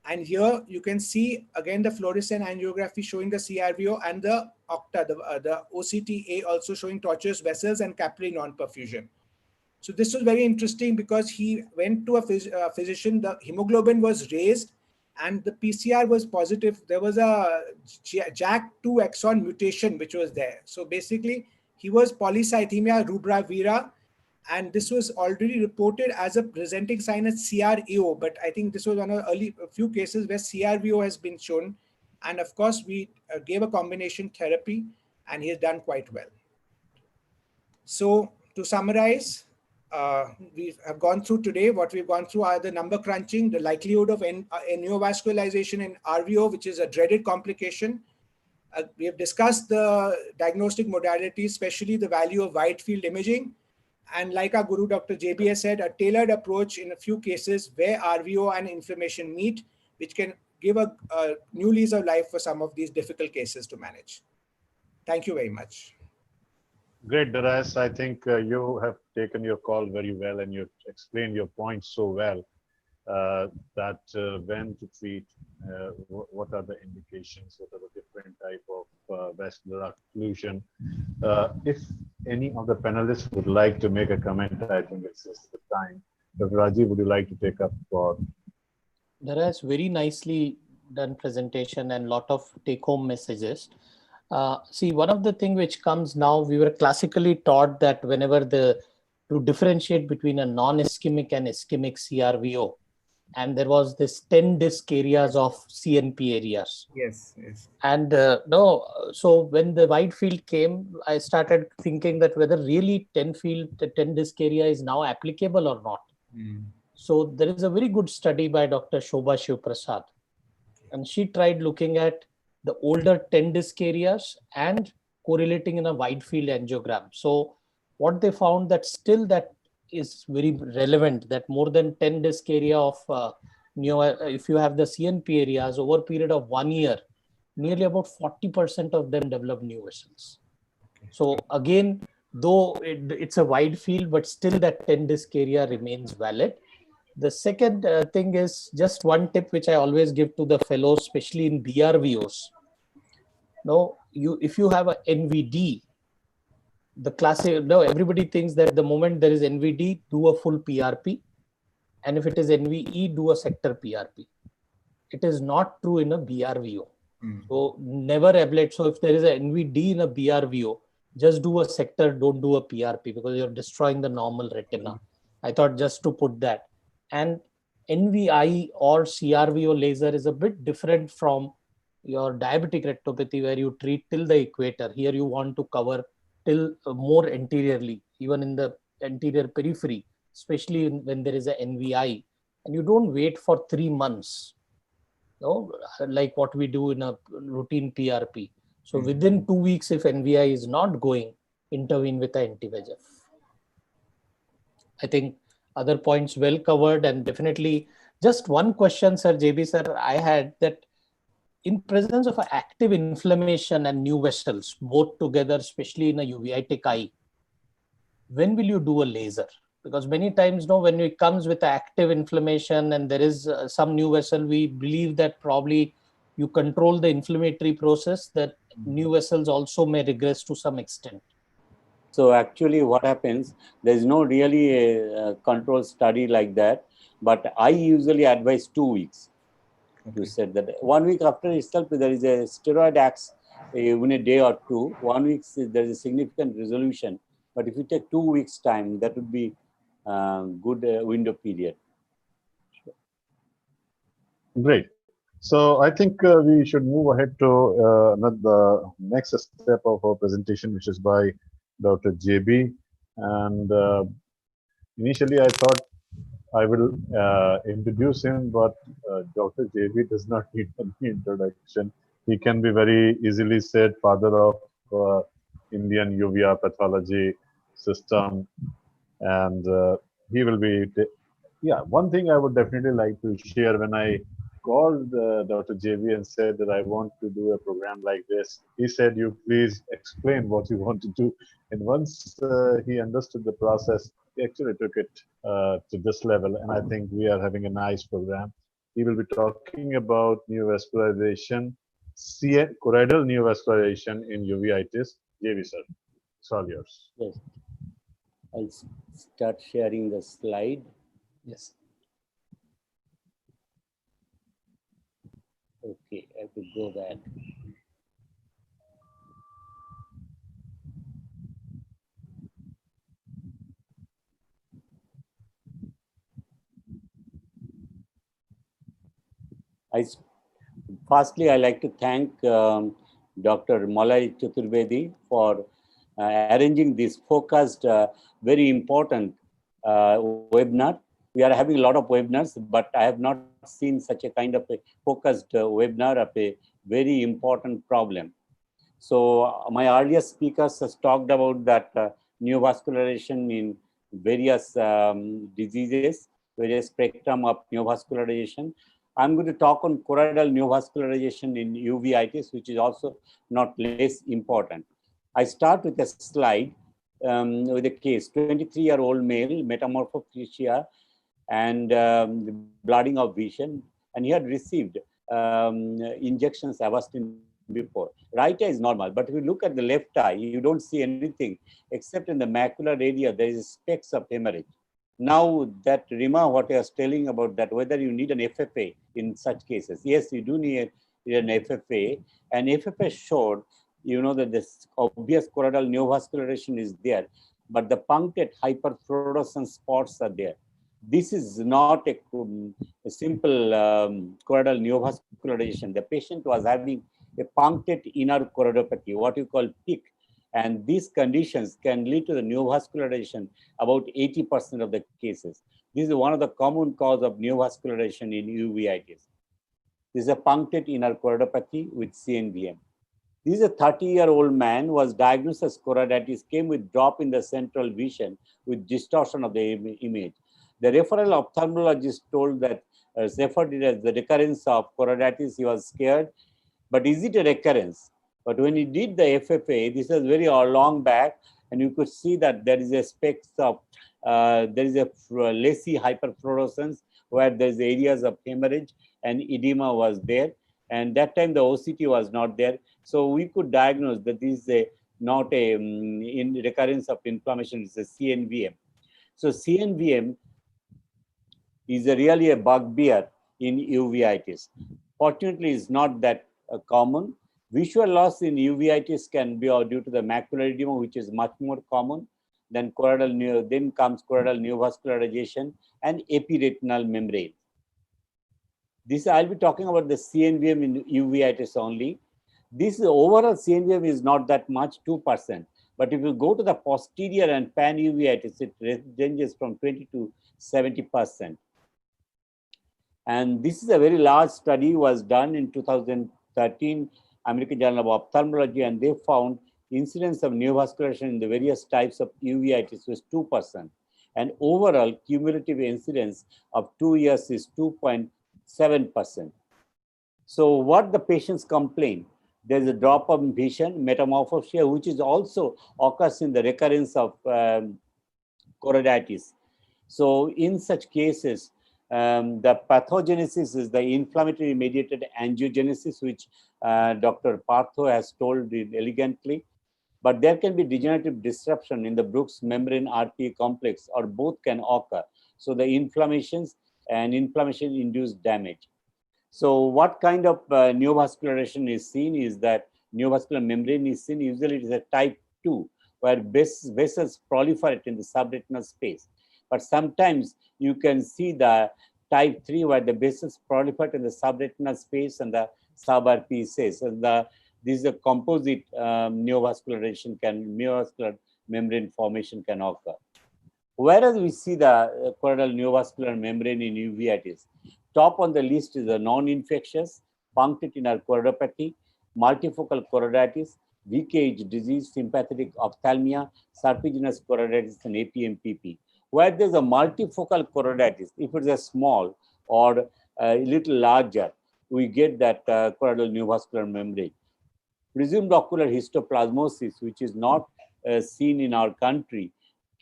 And here you can see again the fluorescent angiography showing the CRVO and the OCTA, the OCTA also showing tortuous vessels and capillary non-perfusion. So this was very interesting because he went to a physician, the hemoglobin was raised and the PCR was positive. There was a JAK2 exon mutation which was there. So basically he was polycythemia rubra vera, and this was already reported as a presenting sign as CREO, but I think this was one of the few cases where CRVO has been shown. And of course, we gave a combination therapy and he has done quite well. So to summarize, we have gone through today, what we've gone through are the number crunching, the likelihood of neovascularization in RVO, which is a dreaded complication. We have discussed the diagnostic modalities, especially the value of wide field imaging. And like our guru, Dr. JB has said, a tailored approach in a few cases where RVO and inflammation meet, which can give a new lease of life for some of these difficult cases to manage. Thank you very much. Great, Daras. I think you have taken your call very well and you explained your points so well that when to treat, what are the indications, what are the different type of vascular occlusion. If any of the panelists would like to make a comment, I think it's the time. Dr. Rajiv, would you like to take up for? Daras, very nicely done presentation and lot of take-home messages. See, one of the things which comes now, we were classically taught that whenever to differentiate between a non-ischemic and ischemic CRVO, and there was this 10 disc areas of CNP areas. Yes, yes. And so when the wide field came, I started thinking that whether really 10 disc area is now applicable or not. So there is a very good study by Dr. Shobha Shivprasad, and she tried looking at the older 10 disc areas and correlating in a wide field angiogram. So what they found that still that is very relevant, that more than 10 disc area of if you have the CNP areas over a period of 1 year, nearly about 40% of them develop new vessels. So again, though it's a wide field, but still that 10 disc area remains valid. The second thing is just one tip which I always give to the fellows, especially in BRVOs. Now, if you have a NVD, the classic, everybody thinks that the moment there is NVD, do a full PRP. And if it is NVE, do a sector PRP. It is not true in a BRVO. So never ablate. So if there is a NVD in a BRVO, just do a sector, don't do a PRP because you're destroying the normal retina. I thought just to put that. And NVI or CRVO laser is a bit different from your diabetic retinopathy where you treat till the equator. Here you want to cover till more anteriorly, even in the anterior periphery, especially when there is a NVI. And you don't wait for 3 months, like what we do in a routine PRP. So within 2 weeks, if NVI is not going, intervene with an anti-VEGF. I think other points well covered, and definitely just one question, Sir JB sir, I had that in presence of active inflammation and new vessels, both together, especially in a uveitic eye, when will you do a laser? Because many times, when it comes with active inflammation and there is some new vessel, we believe that probably you control the inflammatory process, that new vessels also may regress to some extent. So actually what happens, there is no really a control study like that, but I usually advise 2 weeks. You said that 1 week after itself, there is a steroid acts in a day or two. 1 week, there is a significant resolution. But if you take 2 weeks time, that would be good window period. Great. So I think we should move ahead to the next step of our presentation, which is by Dr. JB. And initially I thought I will introduce him, but Dr. JB does not need any introduction. He can be very easily said father of Indian UVR pathology system, and he will be. Yeah, one thing I would definitely like to share, when I called Dr. JB and said that I want to do a program like this, he said, "You please explain what you want to do." And once he understood the process, he actually took it to this level, and I think we are having a nice program. He will be talking about neovascularization, choroidal neovascularization in uveitis. JB sir, it's all yours. Yes. I'll start sharing the slide. Yes. Okay, I have to go back. Firstly, I like to thank Dr. Malay Chaturvedi for arranging this focused, very important webinar. We are having a lot of webinars, but I have not seen such a kind of a focused webinar of a very important problem. So my earlier speakers has talked about that neovascularization in various diseases, various spectrum of neovascularization. I'm going to talk on choroidal neovascularization in uveitis, which is also not less important. I start with a slide with a case, 23-year-old male, metamorphophisia and blooding of vision, and he had received injections Avastin before. Right eye is normal, but if you look at the left eye, you don't see anything except in the macular area, there is specks of hemorrhage. Now that Rima, what I was telling about that, whether you need an FFA in such cases. Yes, you do need an FFA, and FFA showed, you know, that this obvious choroidal neovascularization is there, but the punctate hyperfluorescent spots are there. This is not a simple choroidal neovascularization. The patient was having a punctate inner choroidopathy, what you call PIC. And these conditions can lead to the neovascularization about 80% of the cases. This is one of the common cause of neovascularization in uveitis. This is a punctate inner choroidopathy with CNVM. This is a 30-year-old man who was diagnosed as choroiditis, came with drop in the central vision with distortion of the image. The referral ophthalmologist told that referred it as the recurrence of choroiditis. He was scared, but is it a recurrence? But when he did the FFA, this was very long back, and you could see that there is a specks of, there is a lacy hyperfluorescence where there's areas of hemorrhage and edema was there. And that time the OCT was not there. So we could diagnose that this is not a in recurrence of inflammation, it's a CNVM. So CNVM is really a bugbear in uveitis. Fortunately, it's not that common. Visual loss in uveitis can be due to the macular edema, which is much more common. Then then comes choroidal neovascularization and epiretinal membrane. This I'll be talking about the CNVM in uveitis only. This overall CNVM is not that much, 2%. But if you go to the posterior and pan uveitis, it ranges from 20 to 70%. And this is a very large study was done in 2013, American Journal of Ophthalmology, and they found incidence of neovascularization in the various types of uveitis was 2%. And overall cumulative incidence of 2 years is 2.7%. So what the patients complain, there's a drop of vision, metamorphosia, which is also occurs in the recurrence of choroiditis. So in such cases, The pathogenesis is the inflammatory mediated angiogenesis, which Dr. Partho has told it elegantly. But there can be degenerative disruption in the Brooks membrane RPA complex, or both can occur. So the inflammations and inflammation-induced damage. So what kind of neovascularization is seen is that neovascular membrane is seen. Usually it is a type 2, where vessels proliferate in the subretinal space. But sometimes you can see the type 3, where the vessels proliferate in the subretinal space and the sub-RPE space. And this is a composite neovascularization, neovascular membrane formation can occur. Whereas we see the choroidal neovascular membrane in uveitis, top on the list is a non-infectious, punctator choroidopathy, multifocal choroiditis, VKH disease, sympathetic ophthalmia, serpiginous choroiditis, and APMPP. Where there's a multifocal choroiditis, if it's a small or a little larger, we get that choroidal neovascular membrane. Presumed ocular histoplasmosis, which is not seen in our country,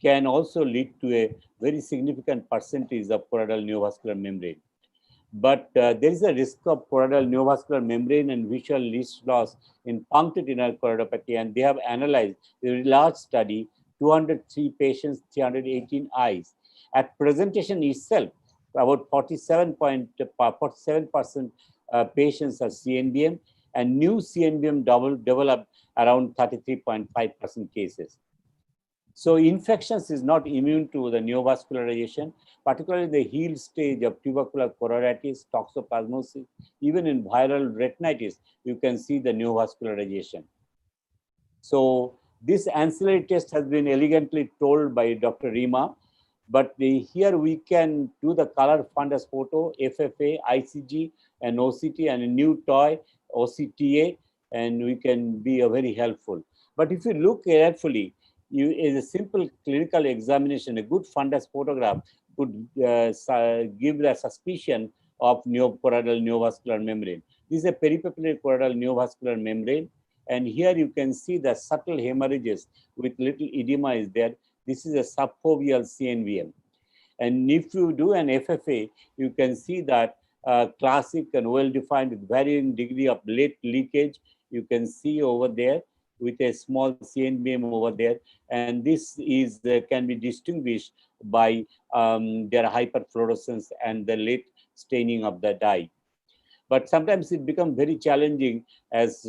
can also lead to a very significant percentage of choroidal neovascular membrane. But there is a risk of choroidal neovascular membrane and visual loss in punctator choroidopathy, and they have analyzed a very large study, 203 patients, 318 eyes. At presentation itself, about 47% patients are CNVM, and new CNVM developed around 33.5% cases. So infections is not immune to the neovascularization, particularly the heel stage of tubercular choroiditis, toxoplasmosis. Even in viral retinitis, you can see the neovascularization. So this ancillary test has been elegantly told by Dr. Rima, but here we can do the color fundus photo, FFA, ICG, and OCT, and a new toy, OCTA, and we can be very helpful. But if you look carefully, is a simple clinical examination, a good fundus photograph could give the suspicion of choroidal neovascular membrane. This is a peripapillary choroidal neovascular membrane, and here you can see the subtle hemorrhages with little edema is there. This is a subfoveal CNVM. And if you do an FFA, you can see that classic and well-defined with varying degree of late leakage. You can see over there with a small CNVM over there, and this is can be distinguished by their hyperfluorescence and the late staining of the dye. But sometimes it becomes very challenging, as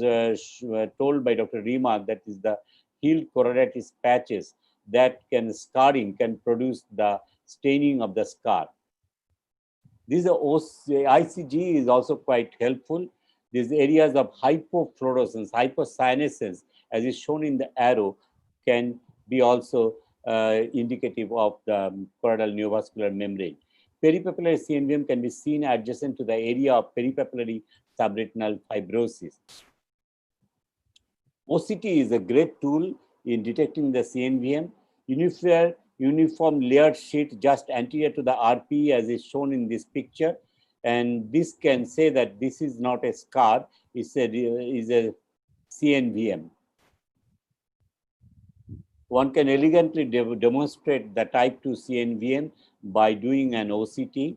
told by Dr. Rima, that is the heel choroiditis patches that scarring can produce the staining of the scar. This ICG is also quite helpful. These areas of hypofluorescence, hypercyanescence, as is shown in the arrow, can be also indicative of the choroidal neovascular membrane. Peripapillary CNVM can be seen adjacent to the area of peripapillary subretinal fibrosis. OCT is a great tool in detecting the CNVM. Uniform layered sheet just anterior to the RPE, as is shown in this picture. And this can say that this is not a scar, it's a CNVM. One can elegantly demonstrate the type 2 CNVM by doing an OCT.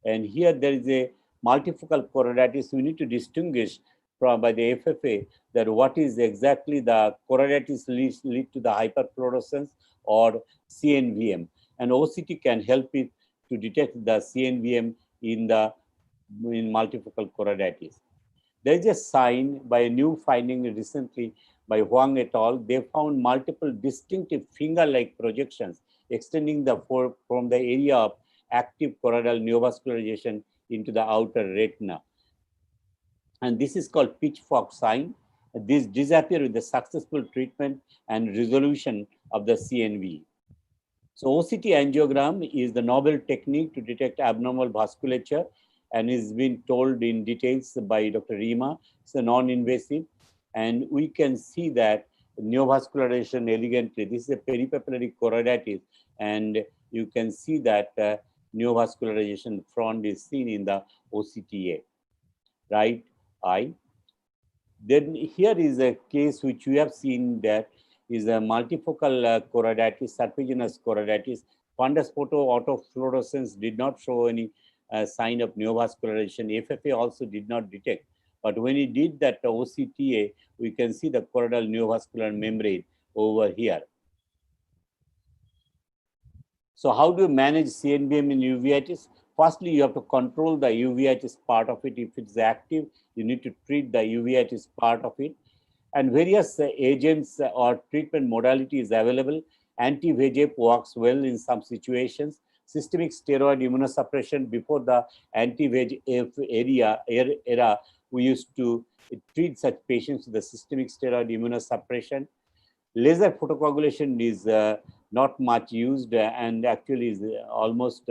And here there is a multifocal choroiditis. We need to distinguish by the FFA that what is exactly the choroiditis lead to the hyperfluorescence or CNVM. And OCT can help it to detect the CNVM in multifocal choroiditis. There is a sign by a new finding recently by Huang et al. They found multiple distinctive finger-like projections extending from the area of active choroidal neovascularization into the outer retina. And this is called pitchfork sign. This disappears with the successful treatment and resolution of the CNV. So OCT angiogram is the novel technique to detect abnormal vasculature and is being told in details by Dr. Rima. It's a non-invasive, and we can see that neovascularization elegantly. This is a peripapillary choroiditis, and you can see that neovascularization front is seen in the OCTA, right eye. Then here is a case which we have seen that is a multifocal choroiditis, serpiginous choroiditis. Fundus photo autofluorescence did not show any sign of neovascularization. FFA also did not detect. But when he did that OCTA, we can see the choroidal neovascular membrane over here. So how do you manage CNVM in uveitis? Firstly, you have to control the uveitis part of it. If it's active, you need to treat the uveitis part of it. And various agents or treatment modalities available. Anti-VEGF works well in some situations. Systemic steroid immunosuppression before the anti-VEGF era, we used to treat such patients with the systemic steroid immunosuppression. Laser photocoagulation is not much used and actually is almost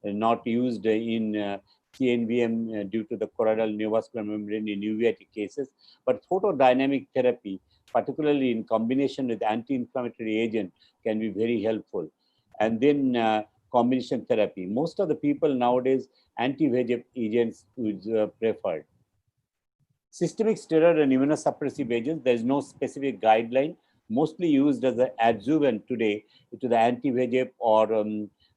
not used in CNVM due to the choroidal neovascular membrane in uveitic cases. But photodynamic therapy, particularly in combination with anti-inflammatory agent, can be very helpful. And then combination therapy. Most of the people nowadays, anti-VEGF agents is preferred. Systemic steroid and immunosuppressive agents, there is no specific guideline, mostly used as an adjuvant today to the anti-VEGF or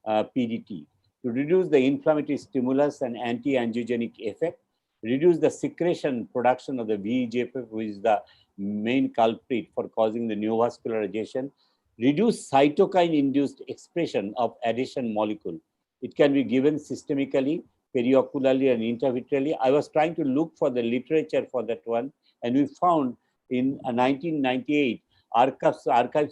PDT. To reduce the inflammatory stimulus and anti-angiogenic effect, reduce the secretion production of the VEGF, which is the main culprit for causing the neovascularization, reduce cytokine-induced expression of adhesion molecule. It can be given systemically, periocularly, and intravitreally. I was trying to look for the literature for that one, and we found in 1998, Archives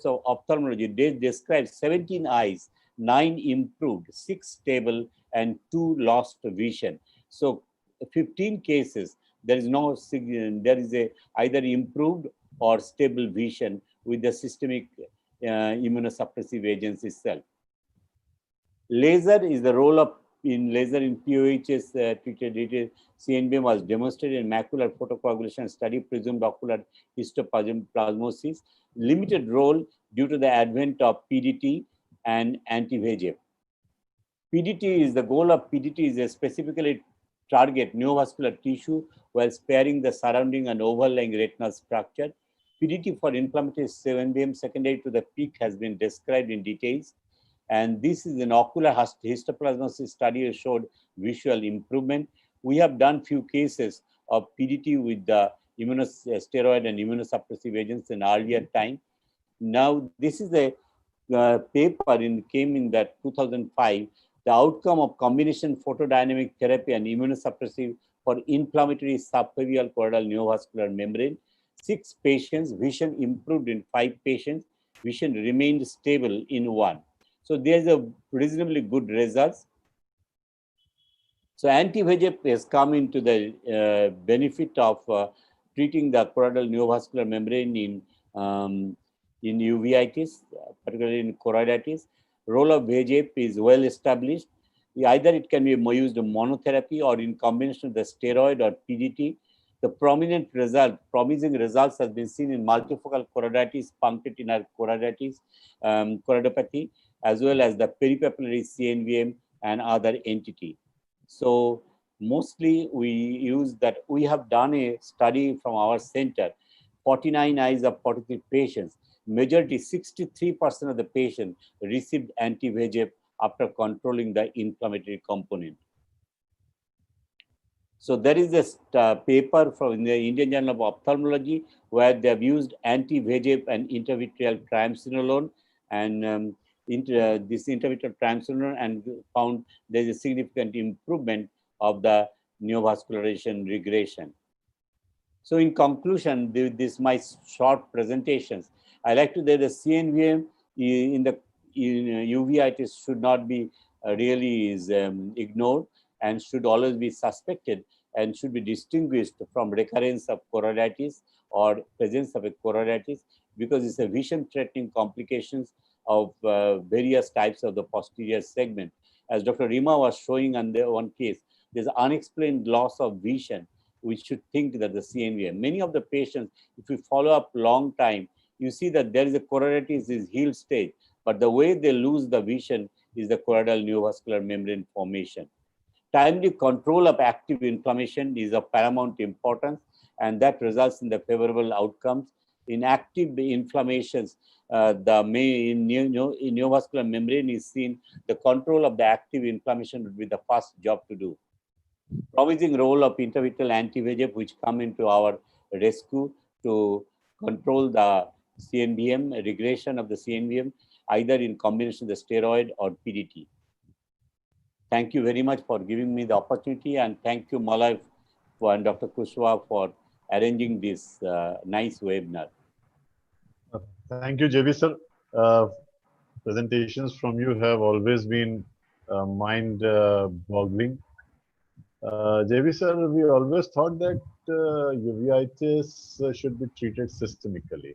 of Ophthalmology, they described 17 eyes, 9 improved, 6 stable, and 2 lost vision. So 15 cases, there is either improved or stable vision with the systemic immunosuppressive agents itself. Laser is the role of laser in POHS treated CNVM was demonstrated in macular photocoagulation study, presumed ocular histoplasmosis. Limited role due to the advent of PDT and anti-VEGF. PDT is the goal of PDT is a specifically target neovascular tissue while sparing the surrounding and overlying retinal structure. PDT for inflammatory CNVM secondary to the peak has been described in details. And this is an ocular histoplasmosis study showed visual improvement. We have done few cases of PDT with the steroid and immunosuppressive agents in earlier time. Now, this is a paper came in that 2005, the outcome of combination photodynamic therapy and immunosuppressive for inflammatory subfoveal choroidal neovascular membrane. 6 patients, vision improved in 5 patients, vision remained stable in 1. So there's a reasonably good results. So anti-VEGF has come into the benefit of treating the choroidal neovascular membrane in uveitis, particularly in choroiditis. Role of VEGF is well established. Either it can be used in monotherapy or in combination with the steroid or PDT. The promising results has been seen in multifocal choroiditis, punctator choroiditis, choroidopathy, as well as the peripapillary CNVM and other entity. So mostly we use that. We have done a study from our center, 49 eyes of 43 patients. Majority, 63% of the patients received anti-VEGF after controlling the inflammatory component. So there is a paper from the Indian Journal of Ophthalmology where they have used anti-VEGF and intravitreal triamcinolone and this intravitreal triamcinolone and found there is a significant improvement of the neovascularization regression. So in conclusion, this my short presentations. I like to say the CNVM in uveitis should not be really ignored and should always be suspected and should be distinguished from recurrence of choroiditis or presence of a choroiditis because it's a vision-threatening complications of various types of the posterior segment. As Dr. Rima was showing on the one case, there's unexplained loss of vision. We should think that the CNVM. Many of the patients, if we follow up long time, you see that there is a choroiditis is healed stage, but the way they lose the vision is the choroidal neovascular membrane formation. Timely control of active inflammation is of paramount importance, and that results in the favorable outcomes. In active inflammations, the main neovascular membrane is seen, the control of the active inflammation would be the first job to do. Promising role of intravitreal anti-VEGF, which come into our rescue to control the CNVM, regression of the CNVM, either in combination with the steroid or PDT. Thank you very much for giving me the opportunity, and thank you, Malay, and Dr. Kushwa for arranging this nice webinar. Thank you, JB sir. Presentations from you have always been mind-boggling. JB sir, we always thought that uveitis should be treated systemically,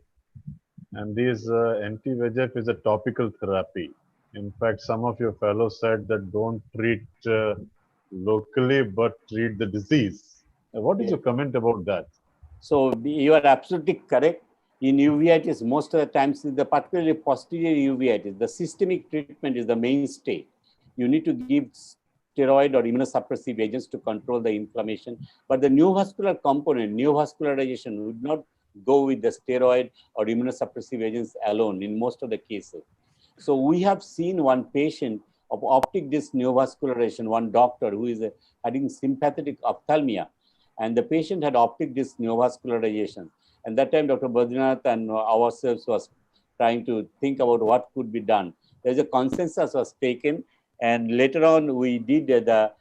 and this anti-VEGF is a topical therapy. In fact, some of your fellows said that don't treat locally, but treat the disease. What is your comment about that? So you are absolutely correct. In uveitis, most of the times, particularly posterior uveitis, the systemic treatment is the mainstay. You need to give steroid or immunosuppressive agents to control the inflammation. But the neovascular component, neovascularization, would not go with the steroid or immunosuppressive agents alone in most of the cases. So we have seen one patient of optic disc neovascularization, one doctor who is having sympathetic ophthalmia, and the patient had optic disc neovascularization. And that time, Dr. Badrinath and ourselves was trying to think about what could be done. There's a consensus was taken, and later on we did the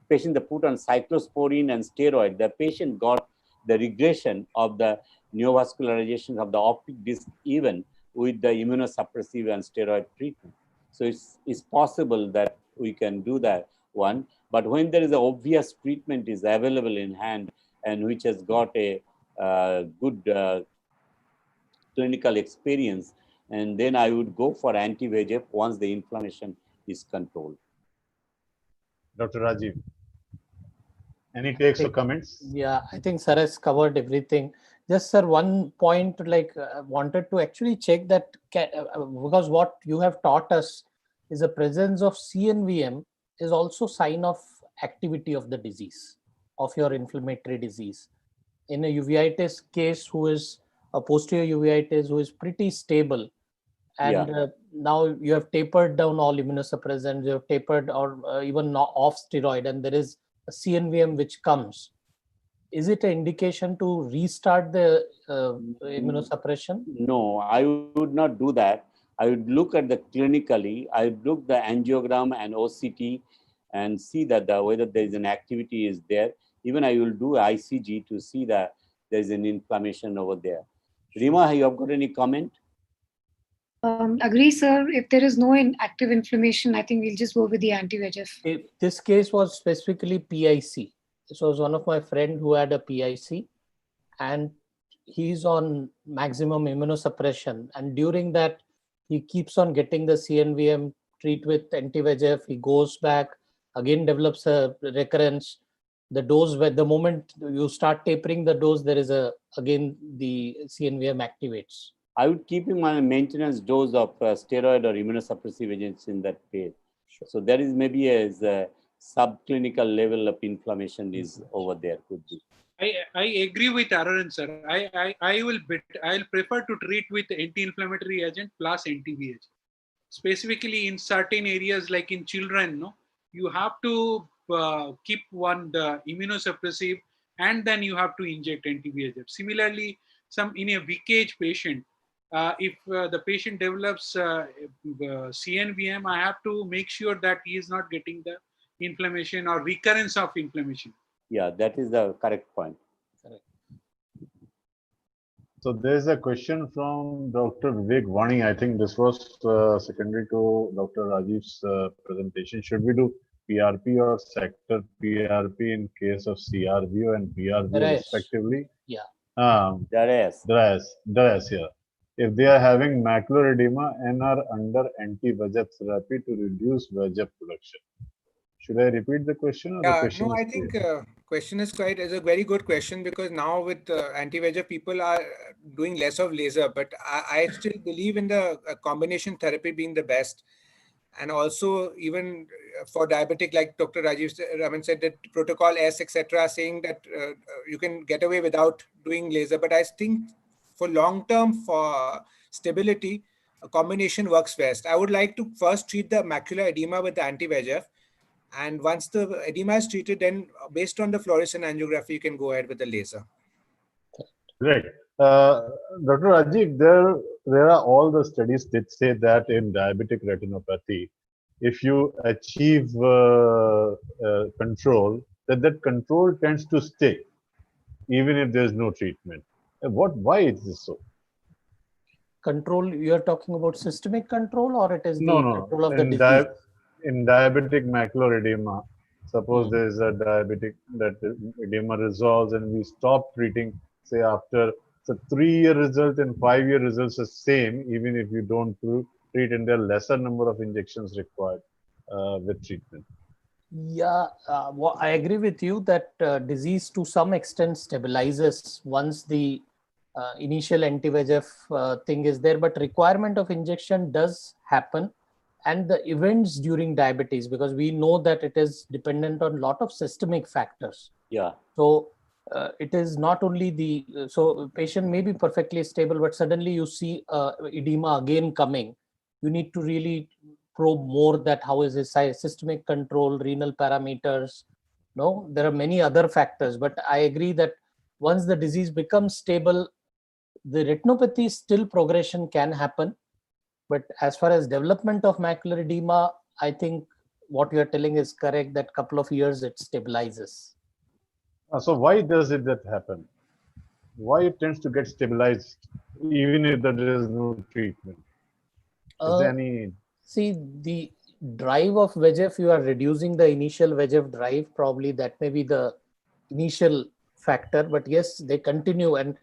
patient that put on cyclosporine and steroid. The patient got the regression of the neovascularization of the optic disc even with the immunosuppressive and steroid treatment. So it's possible that we can do that one, but when there is an obvious treatment is available in hand and which has got a good clinical experience, and then I would go for anti-VEGF once the inflammation is controlled. Dr. Rajiv, any takes or comments? Yeah, I think sir has covered everything. Just sir, one point, like wanted to actually check that because what you have taught us is the presence of CNVM is also sign of activity of the disease, of your inflammatory disease. In a uveitis case, who is a posterior uveitis, who is pretty stable, and now you have tapered down all immunosuppressants, you have tapered or even off steroid, and there is a CNVM which comes. Is it an indication to restart the immunosuppression? No, I would not do that. I would look at the clinically, I would look the angiogram and OCT and see that whether there is an activity is there. Even I will do ICG to see that there is an inflammation over there. Rima, you have got any comment? Agree, sir. If there is no active inflammation, I think we'll just go with the anti-VEGF. This case was specifically PIC. This was one of my friend who had a PIC, and he's on maximum immunosuppression. And during that, he keeps on getting the CNVM, treat with anti-VEGF. He goes back, again develops a recurrence. The dose, where the moment you start tapering the dose, there is again the CNVM activates. I would keep him on a maintenance dose of steroid or immunosuppressive agents in that case. Sure. So there is maybe a subclinical level of inflammation is over there, could be. I agree with Araran, sir. I'll prefer to treat with anti-inflammatory agent plus anti-VEGF. Specifically in certain areas like in children, no, you have to keep the immunosuppressive, and then you have to inject anti-VEGF. Similarly, in a weak age patient, if the patient develops CNVM, I have to make sure that he is not getting the inflammation or recurrence of inflammation. Yeah, that is the correct point. Correct. So there's a question from Dr. Vivek Vani. I think this was secondary to Dr. Rajiv's presentation. Should we do PRP or sector PRP in case of CRVO and PRVO respectively? Yeah. There is. Yeah. If they are having macular edema and are under anti-VEGF therapy to reduce VEGF production. Should I repeat the question? Or the question no, I think question is a very good question, because now with anti-VEGF, people are doing less of laser, but I still believe in the combination therapy being the best. And also even for diabetic, like Dr. Rajiv Raman said, that protocol S, etc., saying that you can get away without doing laser. But I think for long term, for stability, a combination works best. I would like to first treat the macular edema with the anti-VEGF. And once the edema is treated, then based on the fluorescent angiography, you can go ahead with the laser. Great. Dr. Ajit, there are all the studies that say that in diabetic retinopathy, if you achieve control, that control tends to stay, even if there is no treatment. Why is this so? Control, you are talking about systemic control, or it is the control of the in disease? In diabetic macular edema, suppose there is a diabetic that edema resolves and we stop treating, say after, so 3-year result and 5-year results are same, even if you don't treat, and there are lesser number of injections required with treatment. Yeah, well, I agree with you that disease to some extent stabilizes once the initial anti-VEGF thing is there, but requirement of injection does happen, and the events during diabetes, because we know that it is dependent on a lot of systemic factors. Yeah. So it is not only the, so patient may be perfectly stable, but suddenly you see edema again coming. You need to really probe more that how is his systemic control, renal parameters. No, there are many other factors, but I agree that once the disease becomes stable, the retinopathy still progression can happen. But as far as development of macular edema, I think what you're telling is correct, that couple of years it stabilizes. So why does that happen? Why it tends to get stabilized even if there is no treatment? Is there any... See, the drive of VEGF, you are reducing the initial VEGF drive, probably that may be the initial factor, but yes, they continue. And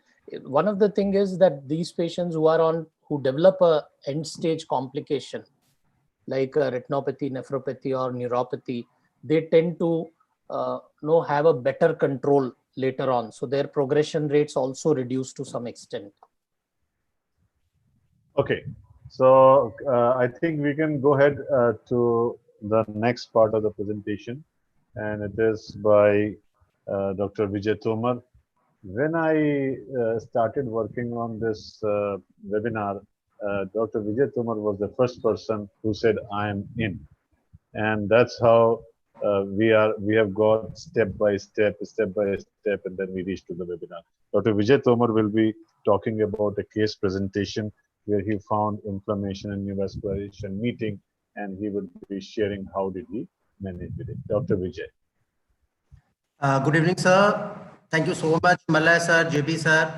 one of the thing is that these patients who develop a end stage complication like retinopathy, nephropathy or neuropathy, they tend to have a better control later on. So their progression rates also reduce to some extent. Okay, so I think we can go ahead to the next part of the presentation, and it is by Dr. Vijay Tomar. When I started working on this webinar, Dr. Vijay Tomar was the first person who said, "I am in," and that's how we have got step by step, and then we reached to the webinar. Dr. Vijay Tomar will be talking about a case presentation where he found inflammation and neovascularization meeting, and he would be sharing how did he manage with it. Dr. Vijay. Good evening, sir. Thank you so much, Malay sir, JB sir,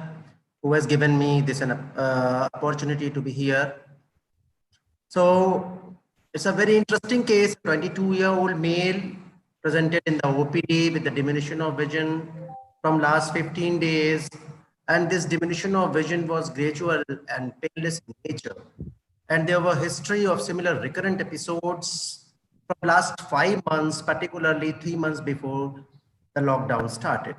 who has given me this opportunity to be here. So it's a very interesting case. 22-year-old male presented in the OPD with the diminution of vision from last 15 days. And this diminution of vision was gradual and painless in nature. And there were history of similar recurrent episodes from last 5 months, particularly 3 months before the lockdown started.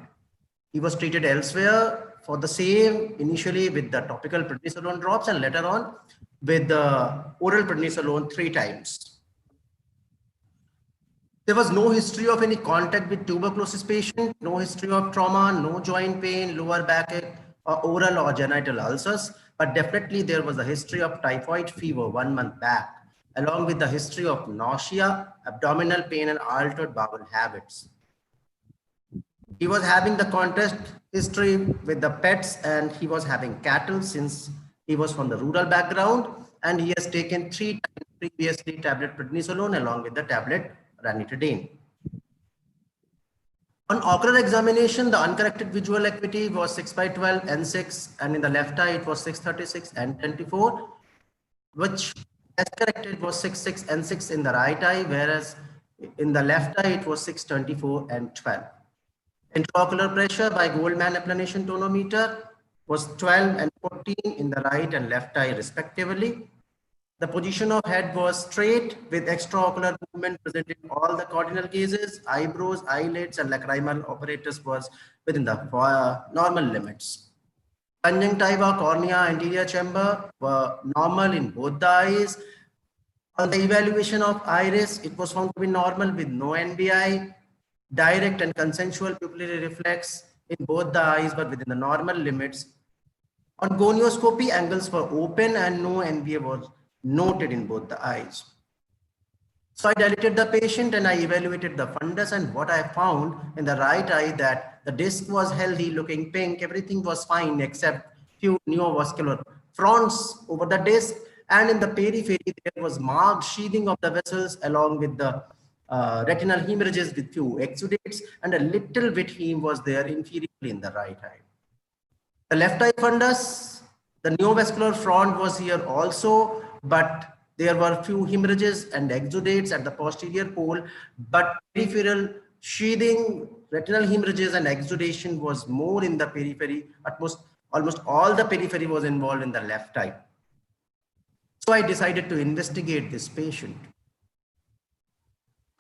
He was treated elsewhere for the same, initially with the topical prednisolone drops and later on with the oral prednisolone 3 times. There was no history of any contact with tuberculosis patient, no history of trauma, no joint pain, lower backache, or oral or genital ulcers, but definitely there was a history of typhoid fever 1 month back, along with the history of nausea, abdominal pain, and altered bowel habits. He was having the contrast history with the pets, and he was having cattle since he was from the rural background, and he has taken 3 times previously tablet prednisolone along with the tablet ranitidine. On ocular examination, the uncorrected visual acuity was 6/12 N6, and in the left eye it was 636 N24, which as corrected was 66 N6 in the right eye, whereas in the left eye it was 624 N12. Intraocular pressure by Goldman applanation tonometer was 12 and 14 in the right and left eye respectively. The position of head was straight with extraocular movement present in all the cardinal cases. Eyebrows, eyelids, and lacrimal apparatus was within the normal limits. Conjunctiva, cornea, anterior chamber were normal in both the eyes. On the evaluation of iris, it was found to be normal with no NBI. Direct and consensual pupillary reflex in both the eyes, but within the normal limits. On gonioscopy, angles were open and no NVA was noted in both the eyes. So I dilated the patient and I evaluated the fundus, and what I found in the right eye that the disc was healthy, looking pink, everything was fine except few neovascular fronts over the disc, and in the periphery there was marked sheathing of the vessels along with the retinal hemorrhages with few exudates, and a little bit heme was there inferiorly in the right eye. The left eye fundus, the neovascular front was here also, but there were few hemorrhages and exudates at the posterior pole, but peripheral sheathing, retinal hemorrhages and exudation was more in the periphery. Almost all the periphery was involved in the left eye. So I decided to investigate this patient.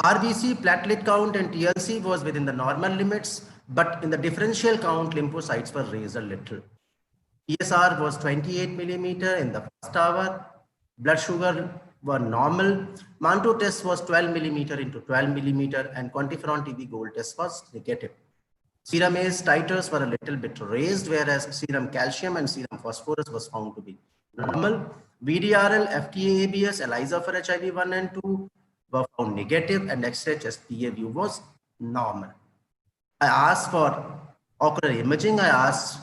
RBC, platelet count and TLC was within the normal limits, but in the differential count, lymphocytes were raised a little. ESR was 28 millimeter in the first hour. Blood sugar were normal. Manto test was 12 millimeter into 12 millimeter, and quantiferon TB gold test was negative. Serum ACE titers were a little bit raised, whereas serum calcium and serum phosphorus was found to be normal. VDRL, FTA, ABS, ELISA for HIV 1 and 2 were found negative, and XHSPA view was normal. I asked for ocular imaging. I asked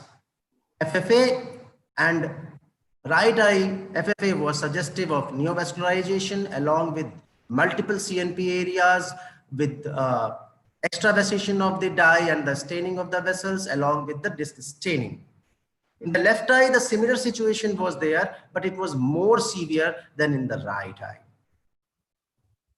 FFA, and right eye FFA was suggestive of neovascularization along with multiple CNP areas with extravasation of the dye and the staining of the vessels along with the disc staining. In the left eye, the similar situation was there, but it was more severe than in the right eye.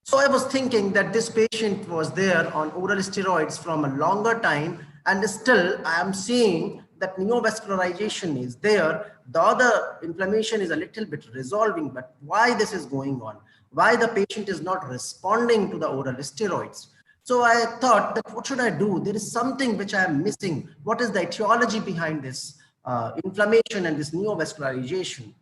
So I was thinking that this patient was there on oral steroids from a longer time, and still I am seeing that neovascularization is there. The other inflammation is a little bit resolving, but why this is going on? Why the patient is not responding to the oral steroids? So I thought that what should I do? There is something which I am missing. What is the etiology behind this inflammation and this neovascularization?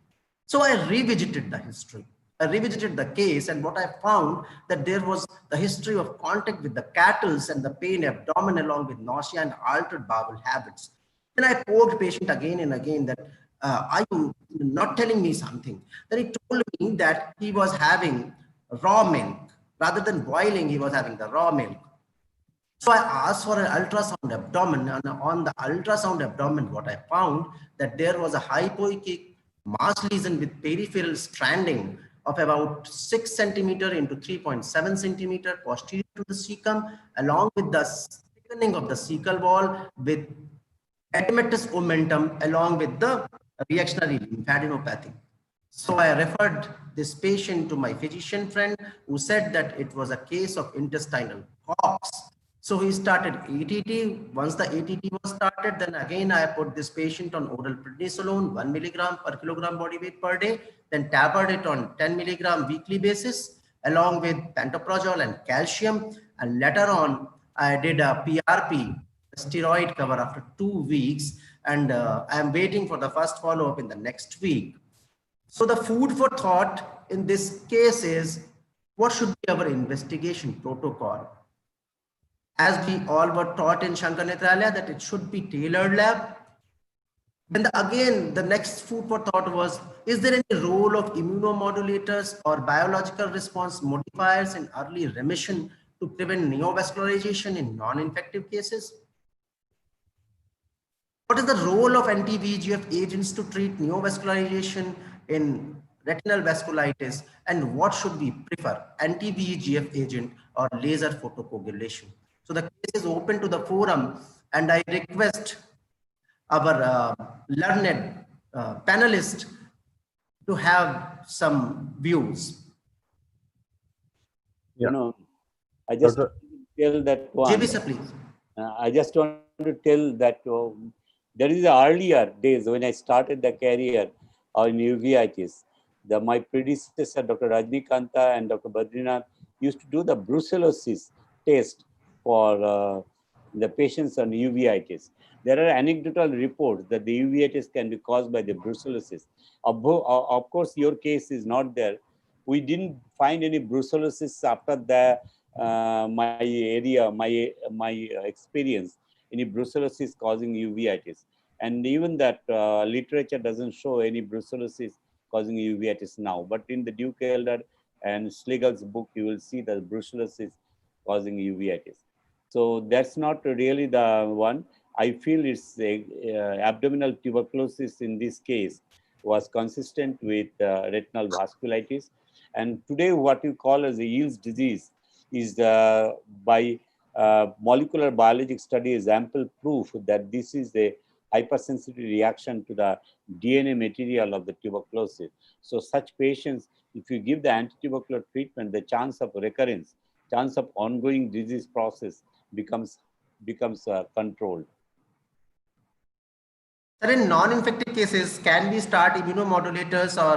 So I revisited the history. I revisited the case, and what I found that there was the history of contact with the cattles and the pain abdomen along with nausea and altered bowel habits. Then I poked patient again and again that are you not telling me something? Then he told me that he was having raw milk. Rather than boiling, he was having the raw milk. So I asked for an ultrasound abdomen, and on the ultrasound abdomen, what I found that there was a hypoechic mass lesion with peripheral stranding of about 6 centimeter into 3.7 centimeter posterior to the cecum, along with the thickening of the cecal wall with edematous omentum along with the reactionary lymphadenopathy. So I referred this patient to my physician friend who said that it was a case of intestinal cocks. So he started ATT. Once the ATT was started, then again I put this patient on oral prednisolone 1 milligram per kilogram body weight per day, then tapered it on 10 milligram weekly basis along with pantoprazole and calcium. And later on, I did a PRP, steroid cover after 2 weeks, and I am waiting for the first follow-up in the next week. So the food for thought in this case is, what should be our investigation protocol? As we all were taught in Shankar Netralaya that it should be tailored lab. Then again, the next food for thought was, is there any role of immunomodulators or biological response modifiers in early remission to prevent neovascularization in non-infective cases? What is the role of anti-VEGF agents to treat neovascularization in retinal vasculitis, and what should we prefer, anti-VEGF agent or laser photocoagulation? So the case is open to the forum, and I request our learned panelists to have some views. Yeah. You know, I just tell that one. JB sir, please. I just want to tell that there is the earlier days when I started the career in uveitis. My predecessor, Dr. Rajanarayanan and Dr. Badrinath, used to do the brucellosis test for the patients on uveitis. There are anecdotal reports that the uveitis can be caused by the brucellosis. Of course, your case is not there. We didn't find any brucellosis after the my experience, any brucellosis causing uveitis. And even that literature doesn't show any brucellosis causing uveitis now. But in the Duke Elder and Schlegel's book, you will see the brucellosis causing uveitis. So that's not really the one. I feel it's abdominal tuberculosis in this case was consistent with retinal vasculitis. And today, what you call as a Yale's disease is by molecular biologic study is ample proof that this is a hypersensitivity reaction to the DNA material of the tuberculosis. So such patients, if you give the anti-tubercular treatment, the chance of recurrence, chance of ongoing disease process becomes controlled. Sir, in non-infective cases, can we start immunomodulators or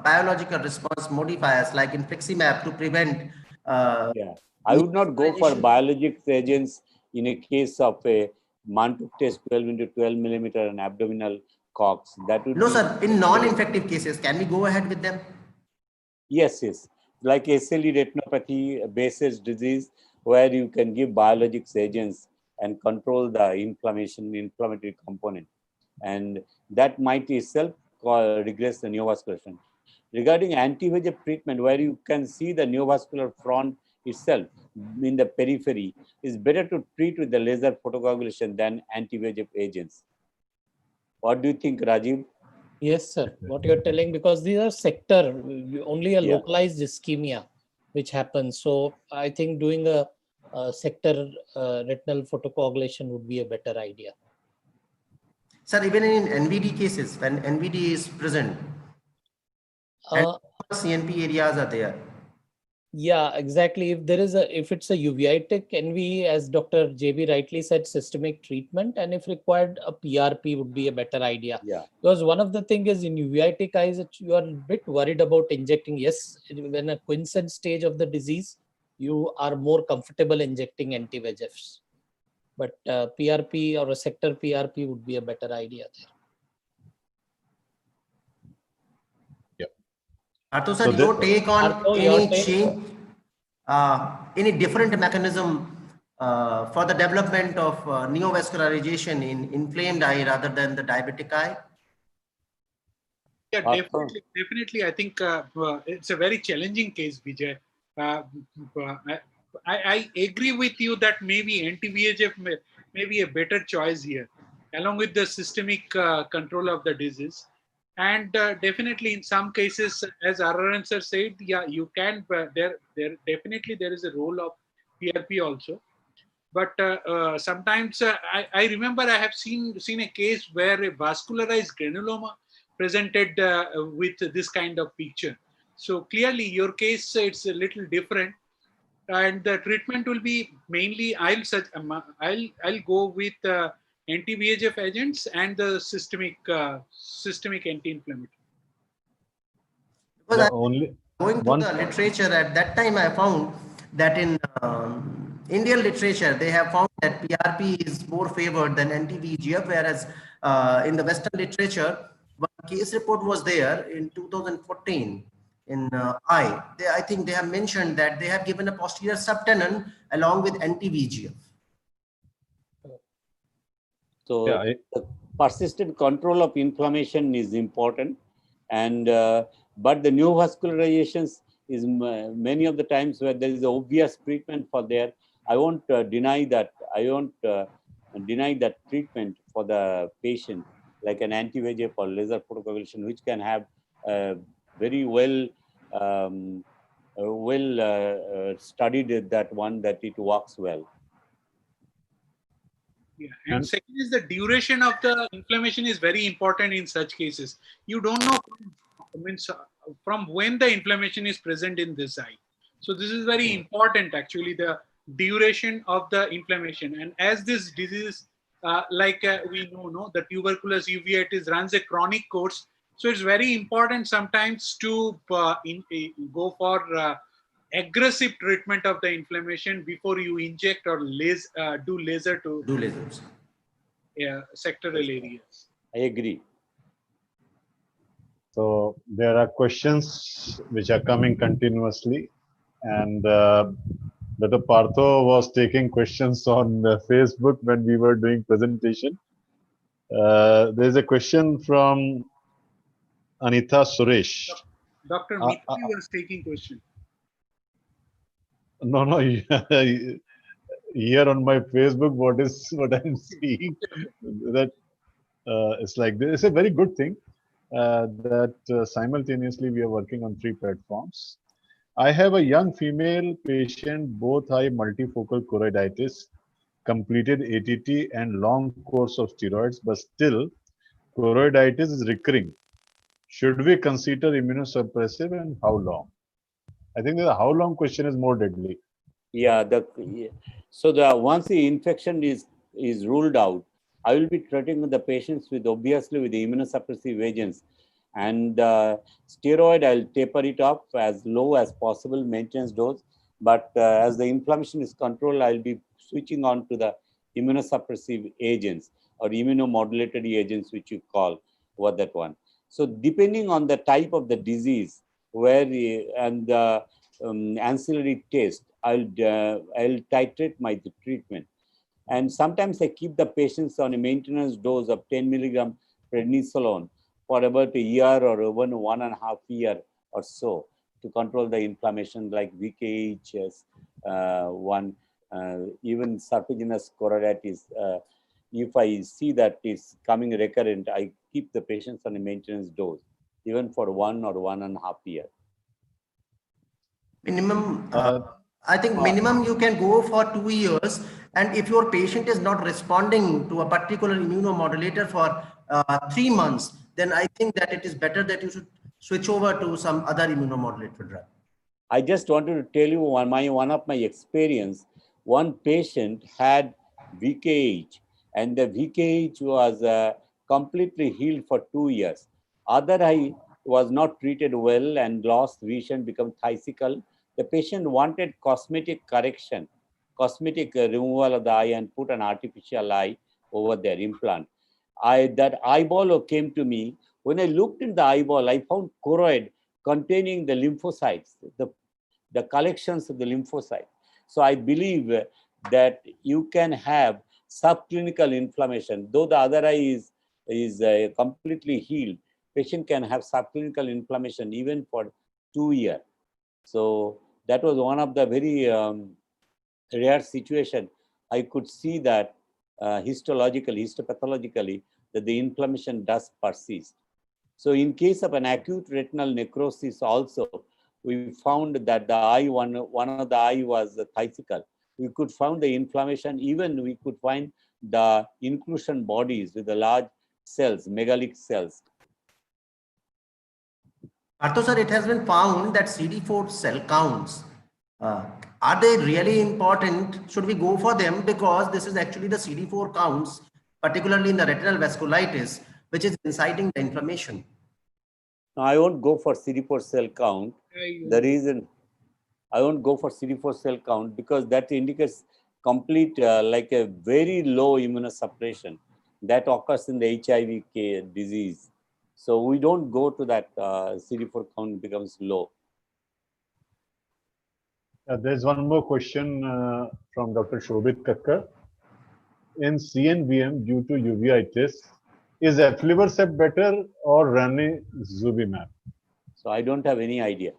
biological response modifiers like infliximab to prevent? Yeah, I would not go for biologic agents in a case of a Mantoux test 12 into 12 millimeter and abdominal Cox. That would No, be, sir. In non-infective cases, can we go ahead with them? Yes, yes. Like SLE retinopathy, Behçet's disease, where you can give biologics agents and control the inflammatory component. And that might itself regress the neovascularization. Regarding anti-VEGF treatment, where you can see the neovascular front itself in the periphery, is better to treat with the laser photocoagulation than anti-VEGF agents. What do you think, Rajiv? Yes, sir. What you're telling, because these are sector, only a localized ischemia which happens. So I think doing a sector retinal photocoagulation would be a better idea. Sir, even in NVD cases, when NVD is present, and CNP areas are there. Yeah, exactly. If it's a uveitic NV, as Dr. JB rightly said, systemic treatment, and if required, a PRP would be a better idea. Yeah. Because one of the things is in uveitic eyes, you are a bit worried about injecting. Yes, when a quiescent stage of the disease, you are more comfortable injecting anti-VEGFs. But PRP or a sector PRP would be a better idea there. Arthur, sir, your take on Arthur, any change, any different mechanism for the development of neovascularization in inflamed eye rather than the diabetic eye? Yeah, definitely. I think it's a very challenging case, Vijay. I agree with you that maybe anti-VEGF may be a better choice here, along with the systemic control of the disease. And definitely in some cases, as Araran sir said, yeah, you can, there is a role of PRP also. But sometimes I remember I have seen a case where a vascularized granuloma presented with this kind of picture. So clearly your case, it's a little different. And the treatment will be mainly, I'll go with anti-VEGF agents and the systemic anti-inflammatory. Going to the literature at that time, I found that in Indian literature, they have found that PRP is more favored than anti-VEGF, whereas in the Western literature, one case report was there in 2014 in eye. I think they have mentioned that they have given a posterior subtenon along with anti-VEGF. So the persistent control of inflammation is important, and but the neovascularizations is many of the times where there is obvious treatment for there. I won't deny that. I won't deny that treatment for the patient, like an anti-VEGF or laser photocoagulation, which can have very well studied that one, that it works well. Yeah. And second is the duration of the inflammation is very important in such cases. You don't know from when the inflammation is present in this eye. So this is very important, actually, the duration of the inflammation. And as this disease, we know, the tuberculous uveitis runs a chronic course. So it's very important sometimes to go for aggressive treatment of the inflammation before you inject or do lasers. Yeah, sectoral areas. I agree. So there are questions which are coming continuously, and Dr. Partho was taking questions on Facebook when we were doing presentation. There's a question from Anita Suresh. Dr. Mitri was taking question. No, no. Here on my Facebook, what I'm seeing that it's like this. It's a very good thing that simultaneously we are working on 3 platforms. I have a young female patient, both eye multifocal choroiditis, completed ATT and long course of steroids, but still choroiditis is recurring. Should we consider immunosuppressive and how long? I think the how long question is more deadly. Yeah, so once the infection is ruled out, I will be treating the patients with obviously with the immunosuppressive agents, and steroid I'll taper it off as low as possible, maintenance dose. But as the inflammation is controlled, I'll be switching on to the immunosuppressive agents or immunomodulatory agents, which you call what that one. So depending on the type of the disease, and the ancillary test, I'll titrate my treatment. And sometimes I keep the patients on a maintenance dose of 10 milligram prednisolone for about a year or even 1.5 years or so to control the inflammation like VKHS, even serpiginous choroiditis. If I see that it's coming recurrent, I keep the patients on a maintenance dose, even for 1 or 1.5 years. Minimum, I think minimum you can go for 2 years. And if your patient is not responding to a particular immunomodulator for 3 months, then I think that it is better that you should switch over to some other immunomodulator drug. I just wanted to tell you one of my experience. One patient had VKH, and the VKH was completely healed for 2 years. Other eye was not treated well and lost vision, become phthysical. The patient wanted cosmetic correction, cosmetic removal of the eye and put an artificial eye over their implant. That eyeball came to me. When I looked in the eyeball, I found choroid containing the lymphocytes, the collections of the lymphocytes. So I believe that you can have subclinical inflammation. Though the other eye is completely healed, patient can have subclinical inflammation even for 2 years. So that was one of the very rare situation. I could see that histopathologically, that the inflammation does persist. So in case of an acute retinal necrosis also, we found that the eye, one of the eye was phthysical. We could find the inflammation, even we could find the inclusion bodies with the large cells, megalic cells. Partho sir, it has been found that CD4 cell counts, are they really important? Should we go for them? Because this is actually the CD4 counts, particularly in the retinal vasculitis, which is inciting the inflammation. I won't go for CD4 cell count. The reason I won't go for CD4 cell count because that indicates complete like a very low immunosuppression that occurs in the HIV disease. So we don't go to that CD4 count becomes low. There's one more question from Dr. Shobhit Kakkar. In CNVM due to uveitis, is aflibercept better or ranibizumab? So I don't have any idea.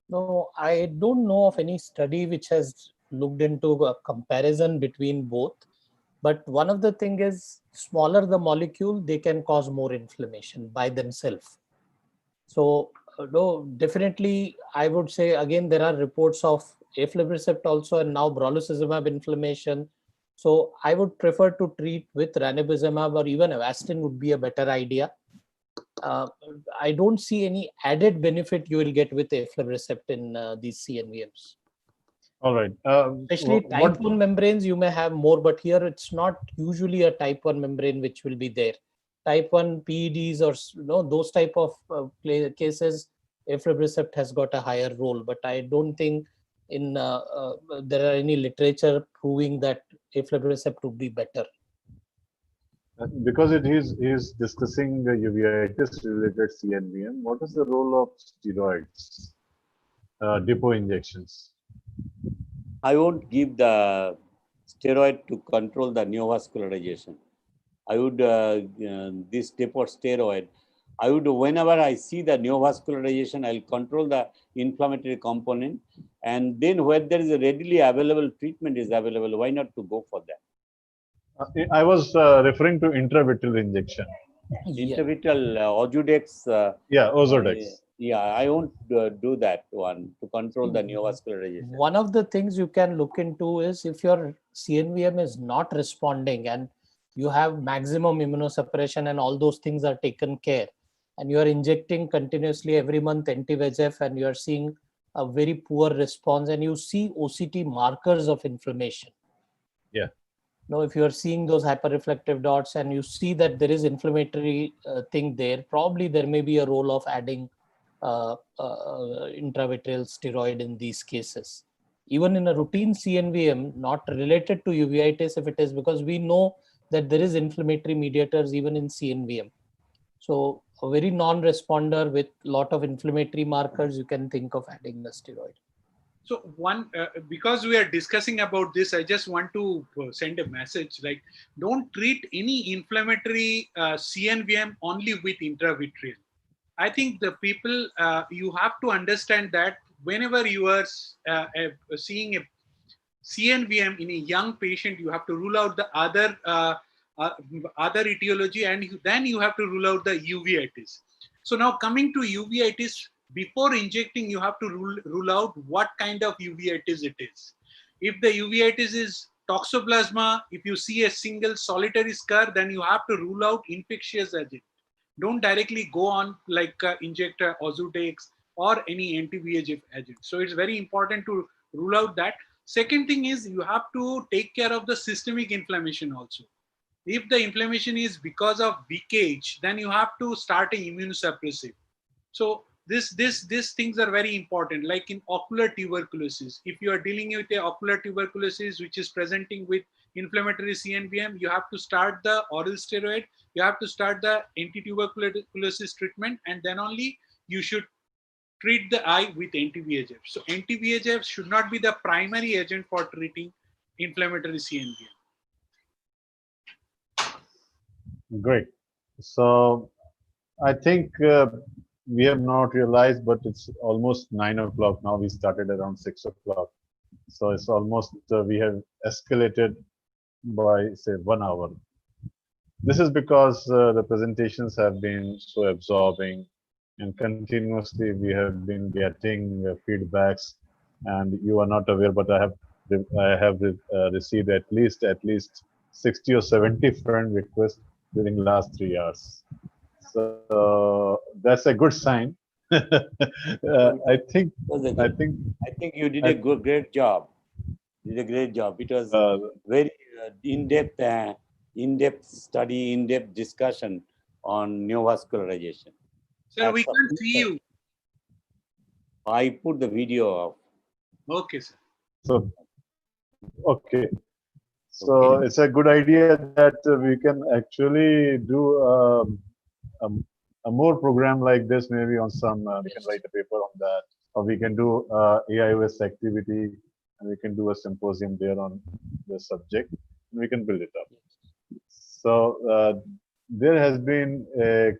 No, I don't know of any study which has looked into a comparison between both. But one of the things is, smaller the molecule, they can cause more inflammation by themselves. So no, definitely, I would say, again, there are reports of aflibercept also, and now brolucizumab inflammation. So I would prefer to treat with ranibizumab, or even Avastin would be a better idea. I don't see any added benefit you will get with aflibercept in these CNVMs. All right. Especially type 1 membranes, you may have more, but here it's not usually a type 1 membrane which will be there. Type 1 PEDs or those type of cases, aflibercept has got a higher role, but I don't think in there are any literature proving that aflibercept would be better. Because he is discussing the uveitis related CNVM, what is the role of steroids, depot injections? I won't give the steroid to control the neovascularization. I would, this depot steroid, I would, whenever I see the neovascularization, I'll control the inflammatory component. And then where there is a readily available treatment is available, why not to go for that? I was referring to intravitreal injection. Intravitreal Ozudex. Yeah, Ozudex. Yeah, I won't do that one to control the neovascularization. One of the things you can look into is if your CNVM is not responding and you have maximum immunosuppression and all those things are taken care, and you are injecting continuously every month anti-VEGF and you are seeing a very poor response and you see OCT markers of inflammation. Yeah. Now, if you are seeing those hyperreflective dots and you see that there is inflammatory thing there, probably there may be a role of adding intravitreal steroid in these cases. Even in a routine CNVM, not related to uveitis if it is, because we know that there is inflammatory mediators even in CNVM. So a very non-responder with lot of inflammatory markers, you can think of adding the steroid. So one, because we are discussing about this, I just want to send a message like, don't treat any inflammatory CNVM only with intravitreal. I think the people, you have to understand that whenever you are seeing a CNVM in a young patient, you have to rule out the other etiology, and then you have to rule out the uveitis. So now coming to uveitis, before injecting, you have to rule out what kind of uveitis it is. If the uveitis is toxoplasma, if you see a single solitary scar, then you have to rule out infectious agent. Don't directly go on like inject Ozudex or any anti-VEGF agent. So it's very important to rule out that. Second thing is you have to take care of the systemic inflammation also. If the inflammation is because of leakage, then you have to start an immunosuppressive. So these things are very important. Like in ocular tuberculosis, if you are dealing with a ocular tuberculosis which is presenting with inflammatory CNVM, you have to start the oral steroid, you have to start the anti-tuberculosis treatment, and then only you should treat the eye with anti-VEGF. So anti-VEGF should not be the primary agent for treating inflammatory CNVM. Great. So I think we have not realized, but it's almost 9 o'clock now. We started around 6 o'clock. So it's almost, we have escalated by say 1 hour. This is because the presentations have been so absorbing, and continuously we have been getting feedbacks, and you are not aware, but I have received at least 60 or 70 friend requests during the last 3 hours. So that's a good sign. I think you did a great job. You did a great job. It was very in-depth study, in-depth discussion on neovascularization. Sir, we can't see you. I put the video up. Okay, sir. So, okay. So it's a good idea that we can actually do a more program like this, maybe on some, we can write a paper on that, or we can do AIOS activity, and we can do a symposium there on the subject, and we can build it up. So there has been a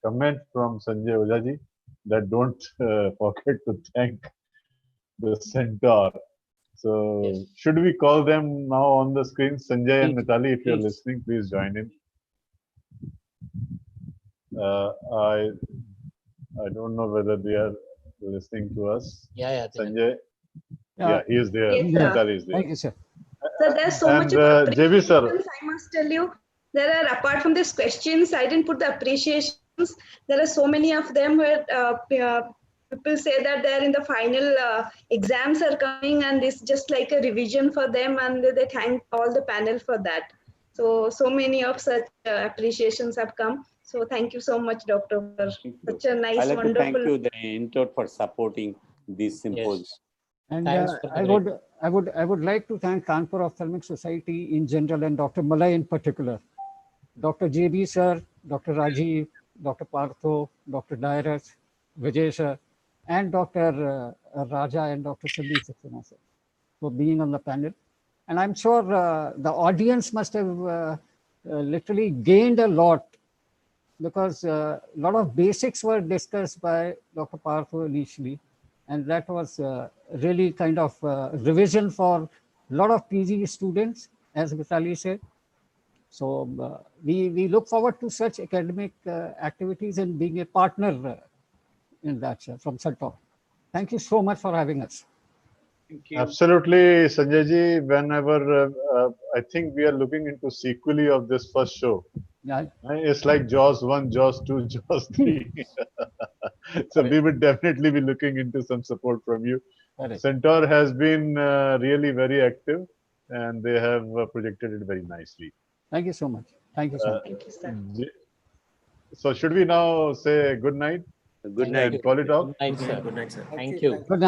comment from Sanjay Ojaji that don't forget to thank the centaur. So should we call them now on the screen? Sanjay and Mitali, if you're listening, please join in. I don't know whether they are listening to us. Yeah. Sanjay. Yeah, he is there. Yes, Mitali is there. Thank you, sir. So there's so much of JB sir. I must tell you, there are, apart from these questions, I didn't put the appreciations. There are so many of them where people say that they're in the final exams are coming, and this just like a revision for them, and they thank all the panel for that. So many of such appreciations have come. So thank you so much, Doctor, for such a nice, I'd like wonderful. to thank you, the Intort, for supporting this symposium. Yes. And I would like to thank Kanpur Ophthalmic Society in general and Dr. Malay in particular, Dr. JB sir, Dr. Rajiv, Dr. Partho, Dr. Dairas, Vijay sir, and Dr. Raja and Dr. Sandeep Saxena sir for being on the panel. And I'm sure the audience must have literally gained a lot, because a lot of basics were discussed by Dr. Partho initially. And that was really kind of revision for a lot of PG students, as Vitali said. So we look forward to such academic activities and being a partner in that from Centaur. Thank you so much for having us. Thank you. Absolutely, Sanjay ji. Whenever I think we are looking into sequely of this first show. Yeah. It's like Jaws 1, Jaws 2, Jaws 3. So we would definitely be looking into some support from you. Centaur has been really very active, and they have projected it very nicely. Thank you so much. Thank you so much. Thank you, sir. So should we now say good night? Good night. And call it off? Good night, sir. Good night, sir. Thank you. Good night.